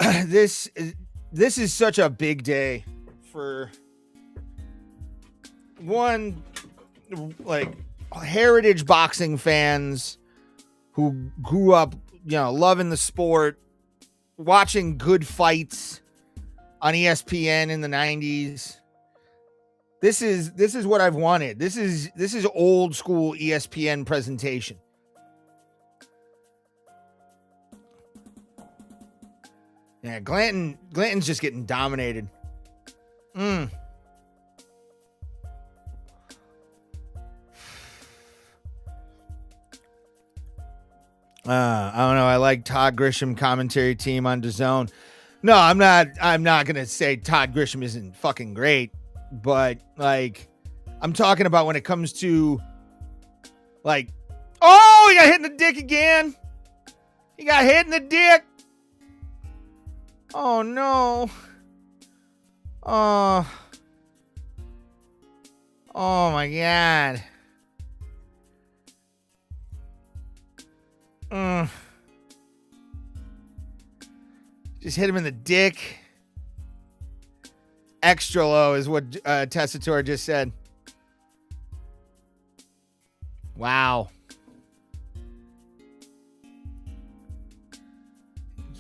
Speaker 1: this is such a big day for one, like, heritage boxing fans who grew up, loving the sport, watching good fights on ESPN in the 90s. This is what I've wanted. This is old school ESPN presentation. Yeah, Glanton's just getting dominated. I don't know. I like Todd Grisham commentary team on DAZN. No, I'm not gonna say Todd Grisham isn't fucking great, but like, I'm talking about when it comes to like, oh, he got hit in the dick again. He got hit in the dick. Oh no. Oh my God. Just hit him in the dick. Extra low is what Tessitore just said. Wow.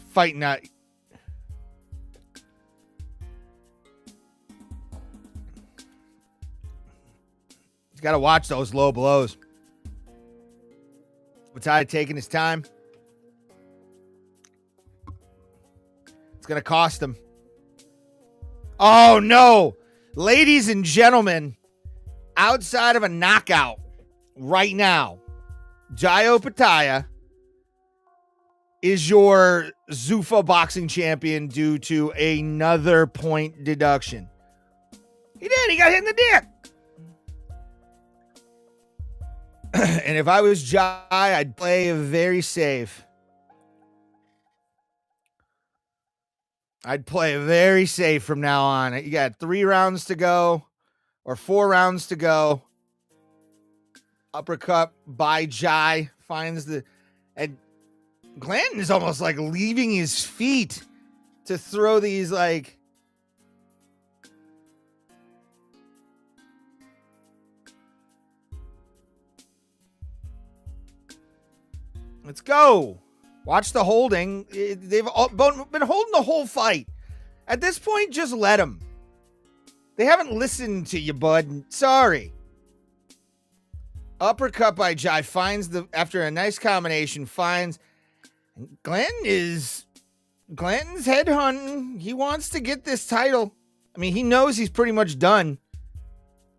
Speaker 1: Fighting out. He's got to watch those low blows. Opetaia taking his time. It's going to cost him. Oh, no. Ladies and gentlemen, outside of a knockout right now, Jai Opetaia is your Zuffa Boxing champion due to another point deduction. He did. He got hit in the dick. And if I was Jai, I'd play very safe. I'd play very safe from now on. You got 3 rounds to go or 4 rounds to go. Uppercut by Jai. Finds the... And Glanton is almost like leaving his feet to throw these like... Let's go. Watch the holding. They've been holding the whole fight. At this point, just let them. They haven't listened to you, bud. Sorry. Uppercut by Jai finds after a nice combination, finds Glanton's head hunting. He wants to get this title. I mean, he knows he's pretty much done.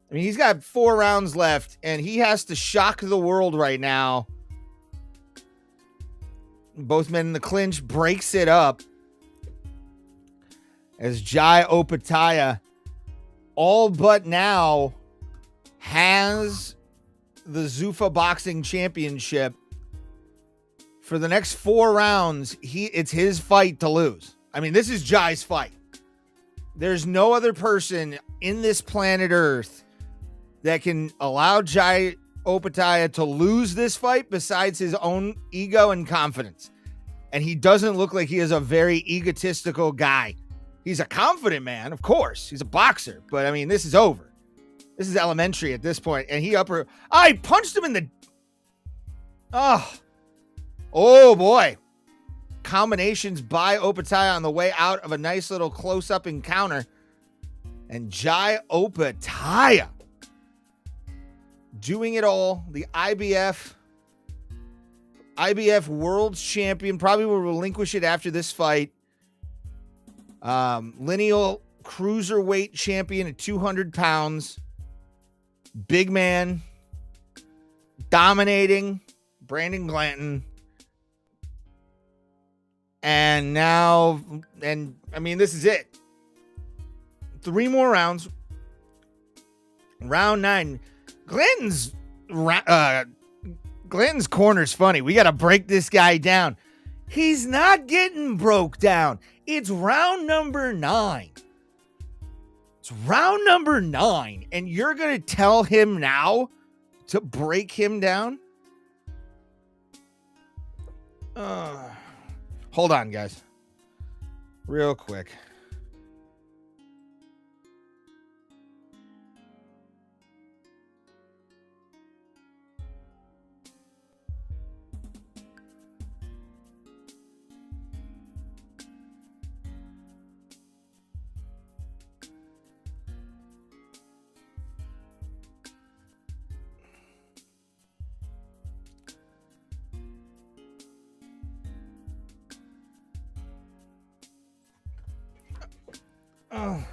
Speaker 1: I mean, he's got 4 rounds left, and he has to shock the world right now. Both men in the clinch, breaks it up as Jai Opetaia all but now has the Zuffa Boxing Championship. For the next 4 rounds, it's his fight to lose. I mean, this is Jai's fight. There's no other person in this planet Earth that can allow Jai Opetaia to lose this fight besides his own ego and confidence. And he doesn't look like he is a very egotistical guy. He's a confident man, of course. He's a boxer. But, I mean, this is over. This is elementary at this point. And I punched him in the... Oh, boy. Combinations by Opetaia on the way out of a nice little close-up encounter. And Jai Opetaia doing it all. The IBF World Champion. Probably will relinquish it after this fight. Lineal Cruiserweight Champion at 200 pounds. Big man. Dominating. Brandon Glanton. And now, I mean, this is it. 3 more rounds. Round 9. Glanton's corner's funny. We got to break this guy down. He's not getting broke down. It's round number 9. It's round number 9. And you're going to tell him now to break him down? Hold on, guys. Real quick. Oh.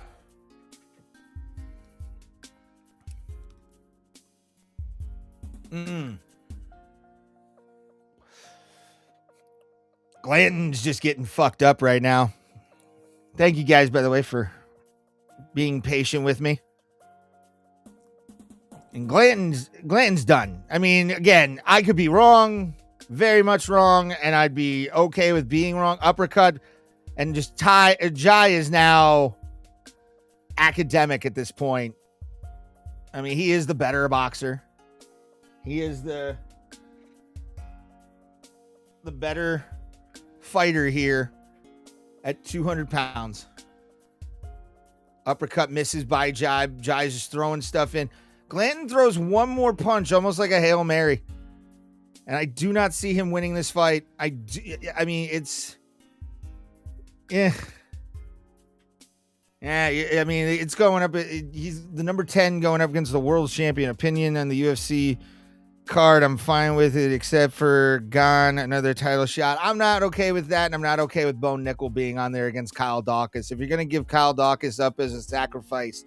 Speaker 1: Glanton's just getting fucked up right now. Thank you guys, by the way, for being patient with me. And Glanton's done. I mean, again, I could be wrong, very much wrong, and I'd be okay with being wrong. Uppercut, and just Jai is now academic at this point. I mean, he is the better boxer. He is the better fighter here at 200 pounds. Uppercut misses by Jai. Jai's just throwing stuff in. Glanton throws one more punch, almost like a Hail Mary. And I do not see him winning this fight. I mean, it's... Yeah. Yeah, I mean, it's going up. He's the number 10 going up against the world champion. Opinion on the UFC card, I'm fine with it, except for Gone, another title shot. I'm not okay with that, and I'm not okay with Bo Nickel being on there against Kyle Dawkins. If you're going to give Kyle Dawkins up as a sacrifice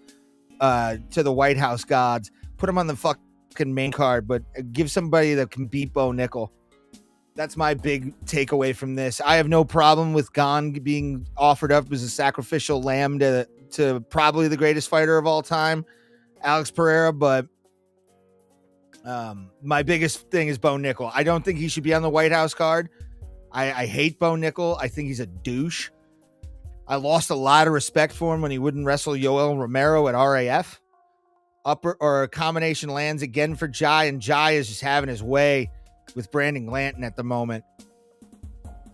Speaker 1: to the White House gods, put him on the fucking main card, but give somebody that can beat Bo Nickel. That's my big takeaway from this. I have no problem with Gone being offered up as a sacrificial lamb to probably the greatest fighter of all time, Alex Pereira, but my biggest thing is Bo Nickel. I don't think he should be on the White House card. I hate Bo Nickel. I think he's a douche. I lost a lot of respect for him when he wouldn't wrestle Yoel Romero at RAF. upper or combination lands again for Jai, and Jai is just having his way with Brandon Glanton at the moment.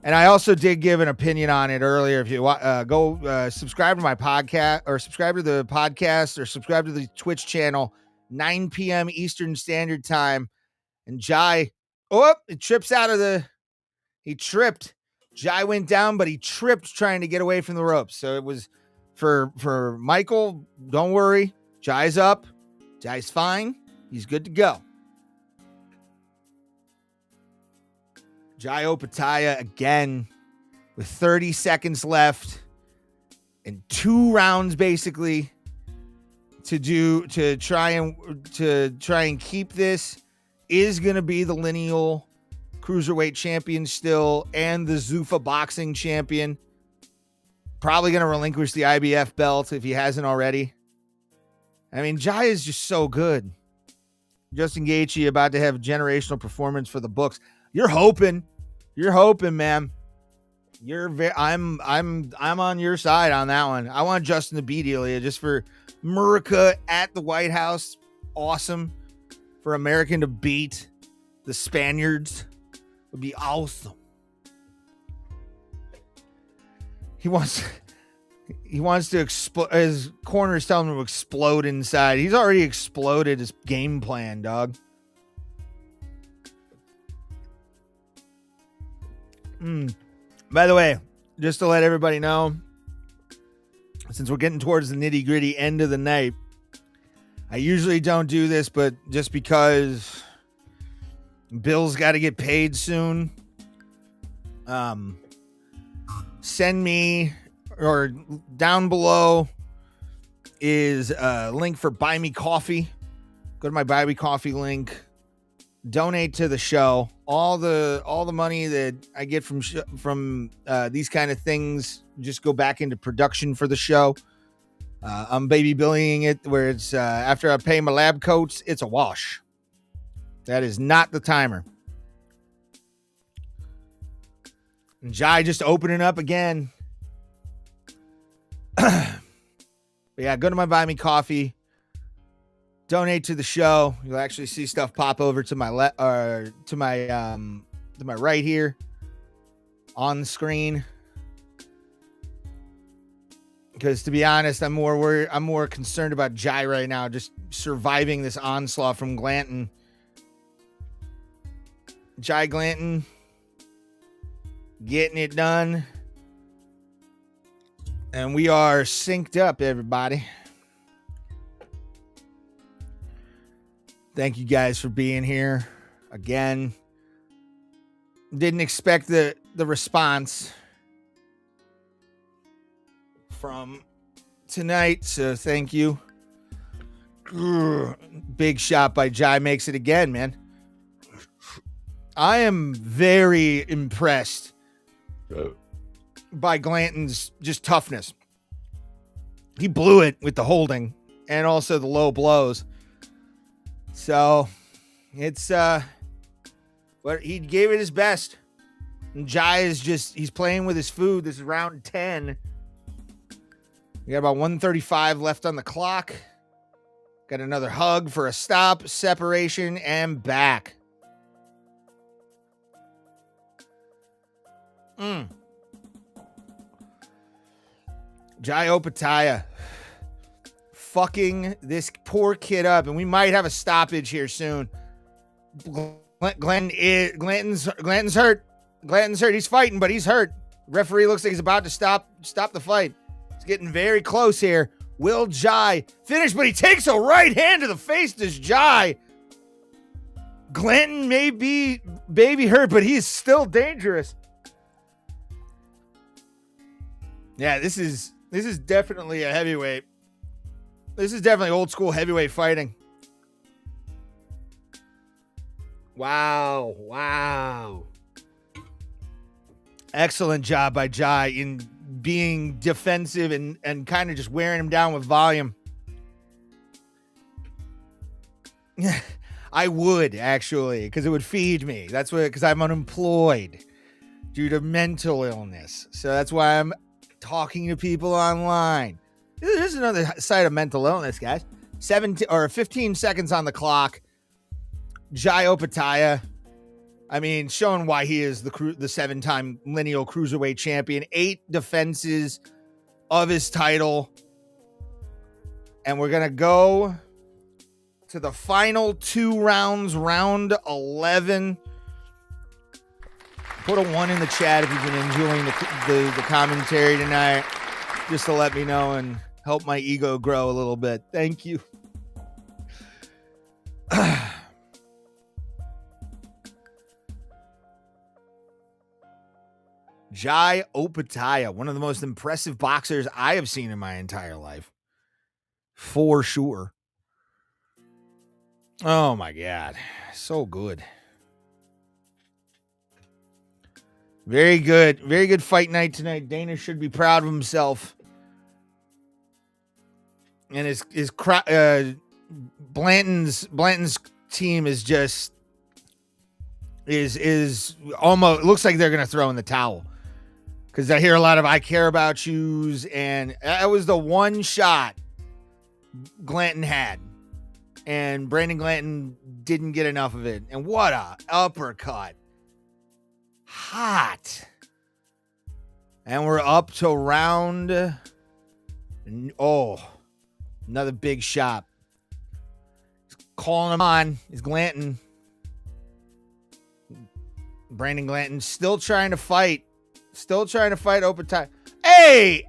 Speaker 1: And I also did give an opinion on it earlier. If you go subscribe to my podcast, or subscribe to the podcast, or subscribe to the Twitch channel, 9 p.m. Eastern Standard Time. And Jai, it trips out of the, he tripped. Jai went down, but he tripped trying to get away from the ropes. So it was for Michael, don't worry. Jai's up. Jai's fine. He's good to go. Jai Opetaia again with 30 seconds left and 2 rounds basically to try and keep this. Is going to be the lineal cruiserweight champion still, and the Zuffa Boxing champion. Probably going to relinquish the IBF belt if he hasn't already. I mean, Jai is just so good. Justin Gaethje about to have a generational performance for the books. You're hoping, man. I'm on your side on that one. I want Justin to beat Ilya just for America at the White House. Awesome. For American to beat the Spaniards would be awesome. He wants to explode. His corner is telling him to explode inside. He's already exploded his game plan, dog. By the way, just to let everybody know, since we're getting towards the nitty-gritty end of the night, I usually don't do this, but just because Bill's got to get paid soon, send me, or down below is a link for Buy Me Coffee. Go to my Buy Me Coffee link. Donate to the show. All the money that I get from these kind of things just go back into production for the show. I'm baby billing it where it's after I pay my lab coats, it's a wash. That is not the timer. And Jai just opening up again. But yeah, go to my Buy Me Coffee. Donate to the show. You'll actually see stuff pop over to my to my right here on the screen. Because to be honest, I'm more concerned about Jai right now, just surviving this onslaught from Glanton. Jai Glanton getting it done. And we are synced up, everybody. Thank you guys for being here again. Didn't expect the response from tonight, so thank you. Big shot by Jai makes it again, man. I am very impressed by Glanton's just toughness. He blew it with the holding and also the low blows. So it's but he gave it his best. And Jai is he's playing with his food. This is round 10. We got about 1:35 left on the clock. Got another hug for a stop, separation, and back. Jai Opetaia fucking this poor kid up, and we might have a stoppage here soon. Glanton's hurt. Glanton's hurt. He's fighting, but he's hurt. Referee looks like he's about to stop the fight. It's getting very close here. Will Jai finish? But he takes a right hand to the face. Does Jai? Glanton may be baby hurt, but he's still dangerous. Yeah, this is definitely a heavyweight. This is definitely old school heavyweight fighting. Wow. Excellent job by Jai in being defensive and kind of just wearing him down with volume. I would actually, because it would feed me. That's what, because I'm unemployed due to mental illness. So that's why I'm talking to people online. This is another side of mental illness, guys. 15 seconds on the clock. Xiao Opetaia, I mean, showing why he is the 7-time lineal cruiserweight champion. 8 defenses of his title. And we're going to go to the final 2 rounds, round 11. Put a 1 in the chat if you've been enjoying the commentary tonight, just to let me know and help my ego grow a little bit. Thank you. Xiao Opetaia, one of the most impressive boxers I have seen in my entire life. For sure. Oh my God. So good. Very good. Very good fight night tonight. Dana should be proud of himself. And his Blanton's team is just is almost looks like they're gonna throw in the towel. Because I hear a lot of "I care about yous," and that was the one shot Glanton had, and Brandon Glanton didn't get enough of it. And what a uppercut! Hot. And we're up to round. Oh, another big shot. He's calling him on. Is Glanton? Brandon Glanton still trying to fight. Still trying to fight Opetaia. Hey!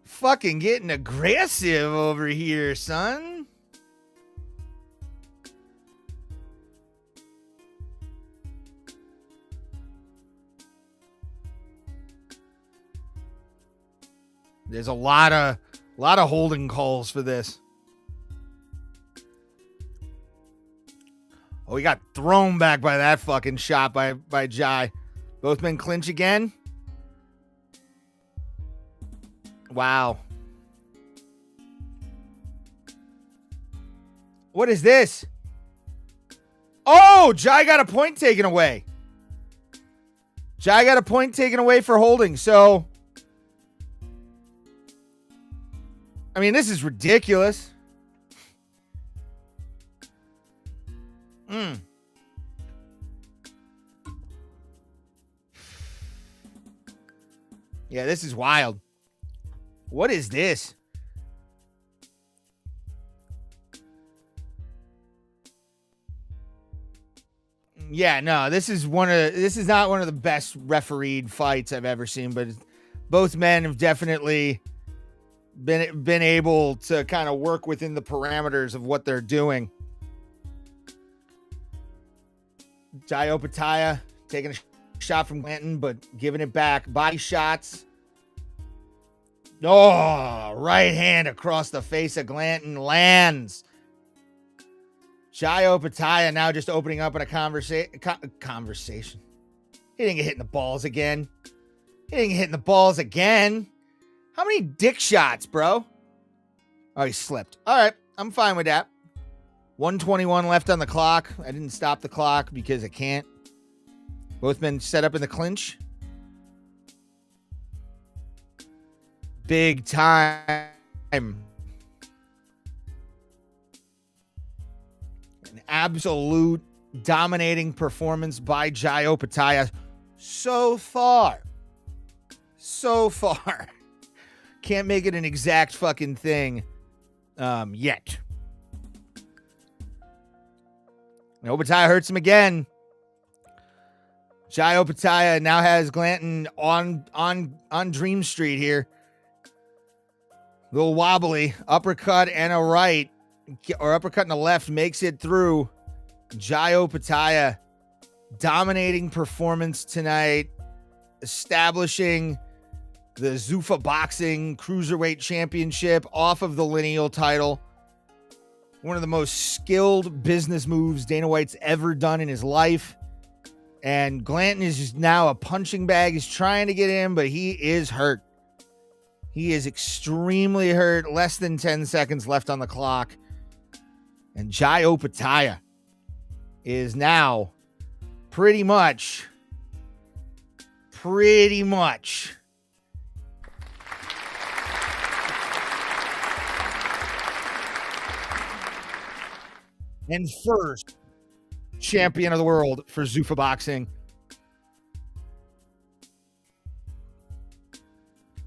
Speaker 1: Fucking getting aggressive over here, son. There's a lot of holding calls for this. Oh, he got thrown back by that fucking shot by Jai. Both men clinch again. Wow. What is this? Oh, Jai got a point taken away. Jai got a point taken away for holding. So, I mean, this is ridiculous. Yeah, this is wild. What is this? Yeah, no, this is not one of the best refereed fights I've ever seen, but both men have definitely been able to kind of work within the parameters of what they're doing. Xiao Opetaia taking a shot from Glanton, but giving it back. Body shots. Oh, right hand across the face of Glanton lands. Xiao Opetaia now just opening up in a conversation. He didn't get hit in the balls again. How many dick shots, bro? Oh, he slipped. All right, I'm fine with that. 1:21 left on the clock. I didn't stop the clock because I can't. Both men set up in the clinch. Big time. An absolute dominating performance by Xiao Opetaia so far. Can't make it an exact fucking thing yet. Opetaia hurts him again. Xiao Opetaia now has Glanton on Dream Street here. A little wobbly. Uppercut and a right. Or uppercut and a left makes it through. Xiao Opetaia dominating performance tonight. Establishing the Zuffa Boxing Cruiserweight Championship off of the lineal title. One of the most skilled business moves Dana White's ever done in his life. And Glanton is just now a punching bag. He's trying to get in, but he is hurt. He is extremely hurt. Less than 10 seconds left on the clock. And Xiao Opetaia is now pretty much and first champion of the world for Zuffa Boxing.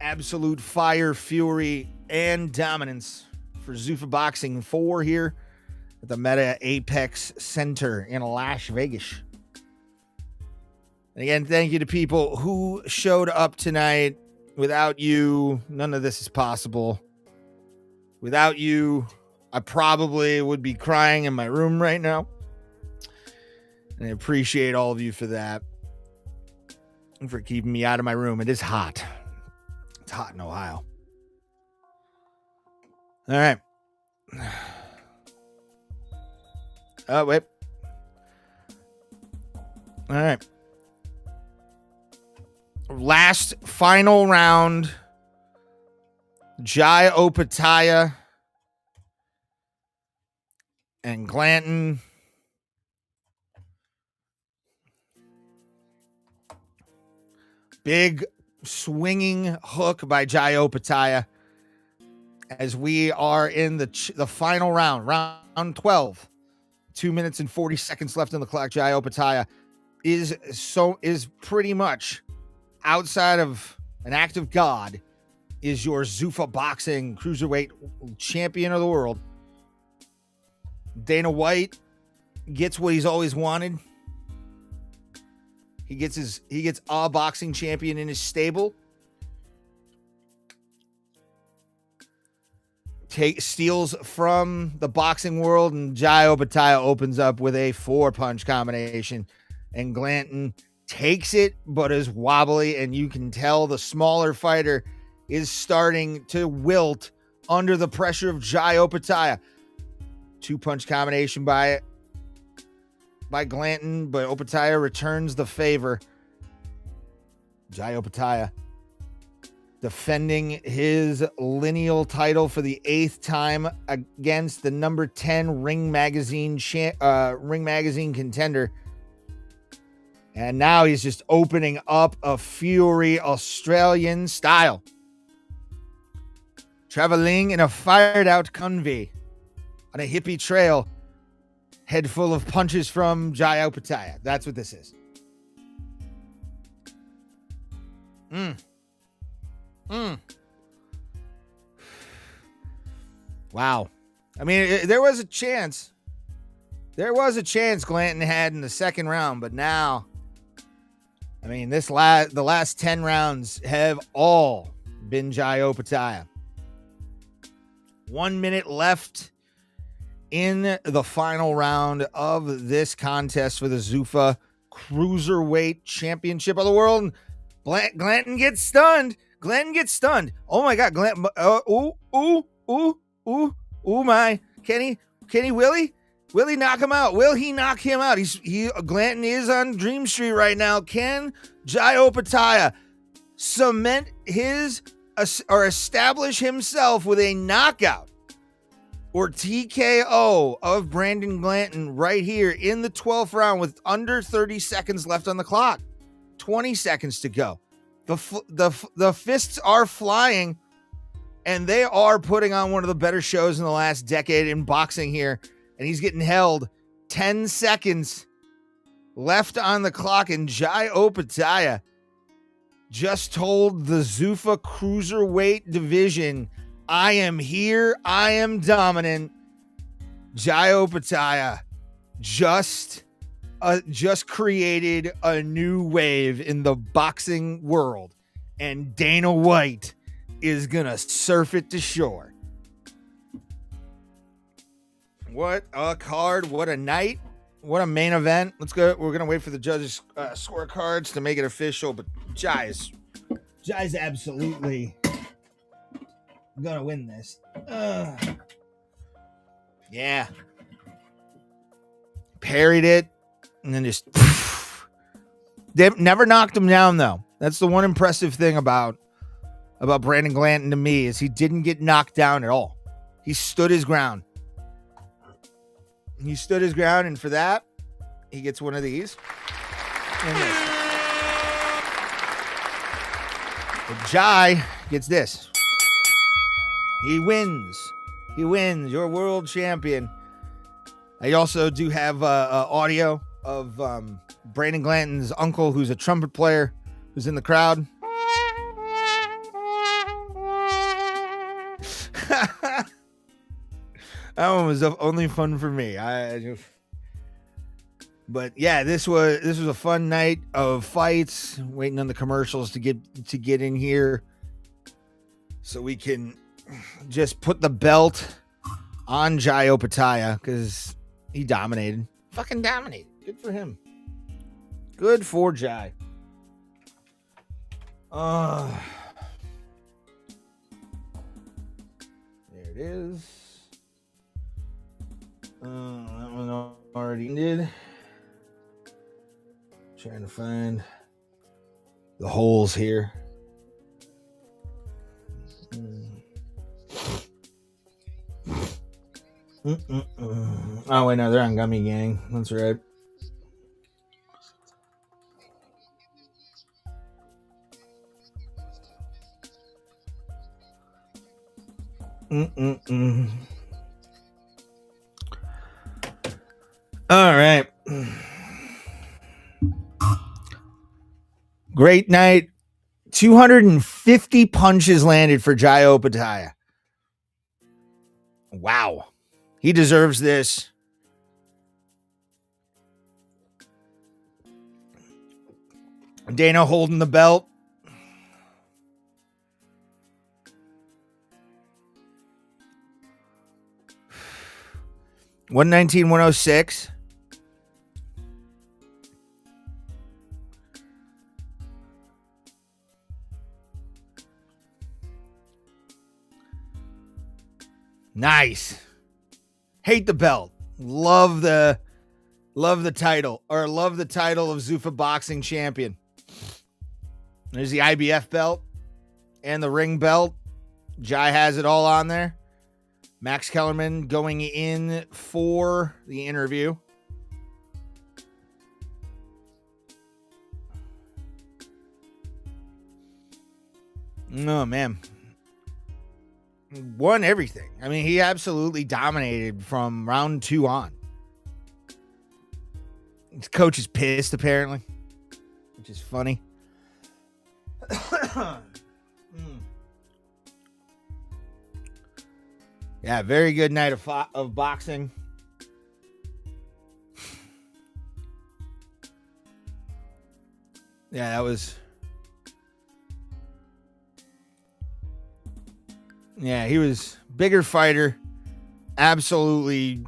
Speaker 1: Absolute fire, fury, and dominance for Zuffa Boxing 4 here at the Meta Apex Center in Las Vegas. And again, thank you to people who showed up tonight. Without you, none of this is possible. Without you, I probably would be crying in my room right now. And I appreciate all of you for that. And for keeping me out of my room. It is hot. It's hot in Ohio. All right. Oh, wait. All right. Last final round. Jai Opetaia and Glanton. Big swinging hook by Jai Opetaia as we are in the final round, round 12. 2 minutes and 40 seconds left on the clock. Jai Opetaia is pretty much outside of an act of God, is your Zuffa Boxing cruiserweight champion of the world. Dana White gets what he's always wanted. He gets a boxing champion in his stable. Steals from the boxing world, and Jai Opetaia opens up with a 4-punch combination, and Glanton takes it, but is wobbly, and you can tell the smaller fighter is starting to wilt under the pressure of Jai Opetaia. 2-punch combination by Glanton, but Opetaia returns the favor. Jai Opetaia defending his lineal title for the 8th time against the number 10 Ring Magazine contender. And now he's just opening up a fury Australian style. Traveling in a fired out Convey on a hippie trail, head full of punches from Jai Opetaia. That's what this is. Wow. I mean, there was a chance. There was a chance Glanton had in the second round, but now, I mean, the last 10 rounds have all been Jai Opetaia. 1 minute left in the final round of this contest for the Zuffa Cruiserweight Championship of the World. Glanton gets stunned. Oh my God, Glanton! My! Can he knock him out? Will he knock him out? Glanton is on Dream Street right now. Can Jai Opetaia cement establish himself with a knockout or TKO of Brandon Glanton right here in the 12th round with under 30 seconds left on the clock? 20 seconds to go. The fists are flying, and they are putting on one of the better shows in the last decade in boxing here. And he's getting held. 10 seconds left on the clock, and Jai Opetaia just told the Zuffa Cruiserweight division, I am here, I am dominant. Jai Opetaia just created a new wave in the boxing world, and Dana White is gonna surf it to shore. What a card, what a night, what a main event. Let's go. We're gonna wait for the judges' scorecards to make it official, but Jai's absolutely gonna win this. Yeah, parried it, and then just they never knocked him down, though. That's the one impressive thing about Brandon Glanton to me, is he didn't get knocked down at all. He stood his ground. And for that, he gets one of these. And this. But Jai gets this. He wins. Your world champion I also do have audio of Brandon Glanton's uncle, who's a trumpet player, who's in the crowd. That one was only fun for me. But yeah, this was a fun night of fights. Waiting on the commercials to get in here, so we can just put the belt on Xiao Opetaia, because he dominated. Fucking dominated. Good for him. Good for Jai. There it is. That one already ended. Trying to find the holes here. Oh, wait, no, they're on Gummy Gang. That's right. All right. Great night. 250 punches landed for Xiao Opetaia. Wow. He deserves this. Dana holding the belt. $119, $106. Nice. Hate the belt. Love the title, or love the title of Zuffa Boxing champion. There's the IBF belt and the ring belt. Jai has it all on there. Max Kellerman going in for the interview. Oh, man. Won everything. I mean, he absolutely dominated from round 2 on. His coach is pissed, apparently, which is funny. Yeah, very good night of boxing. Yeah, that was... Yeah, he was bigger fighter. Absolutely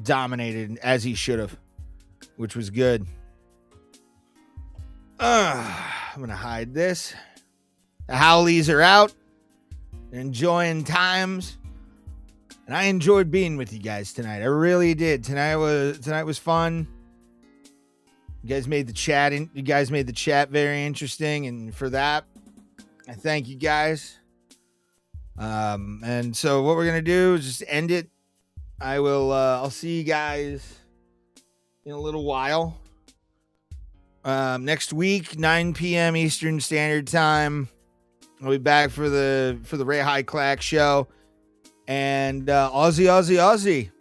Speaker 1: dominated, as he should have, which was good. I'm going to hide this. The Howleys are out. They're enjoying times. And I enjoyed being with you guys tonight. I really did. Tonight was fun. You guys made the chat very interesting, and for that, I thank you guys. And so what we're gonna do is just end it. I'll see you guys in a little while. Next week, 9 p.m. Eastern Standard Time. I'll be back for the Ray Hyclak Show. And Aussie.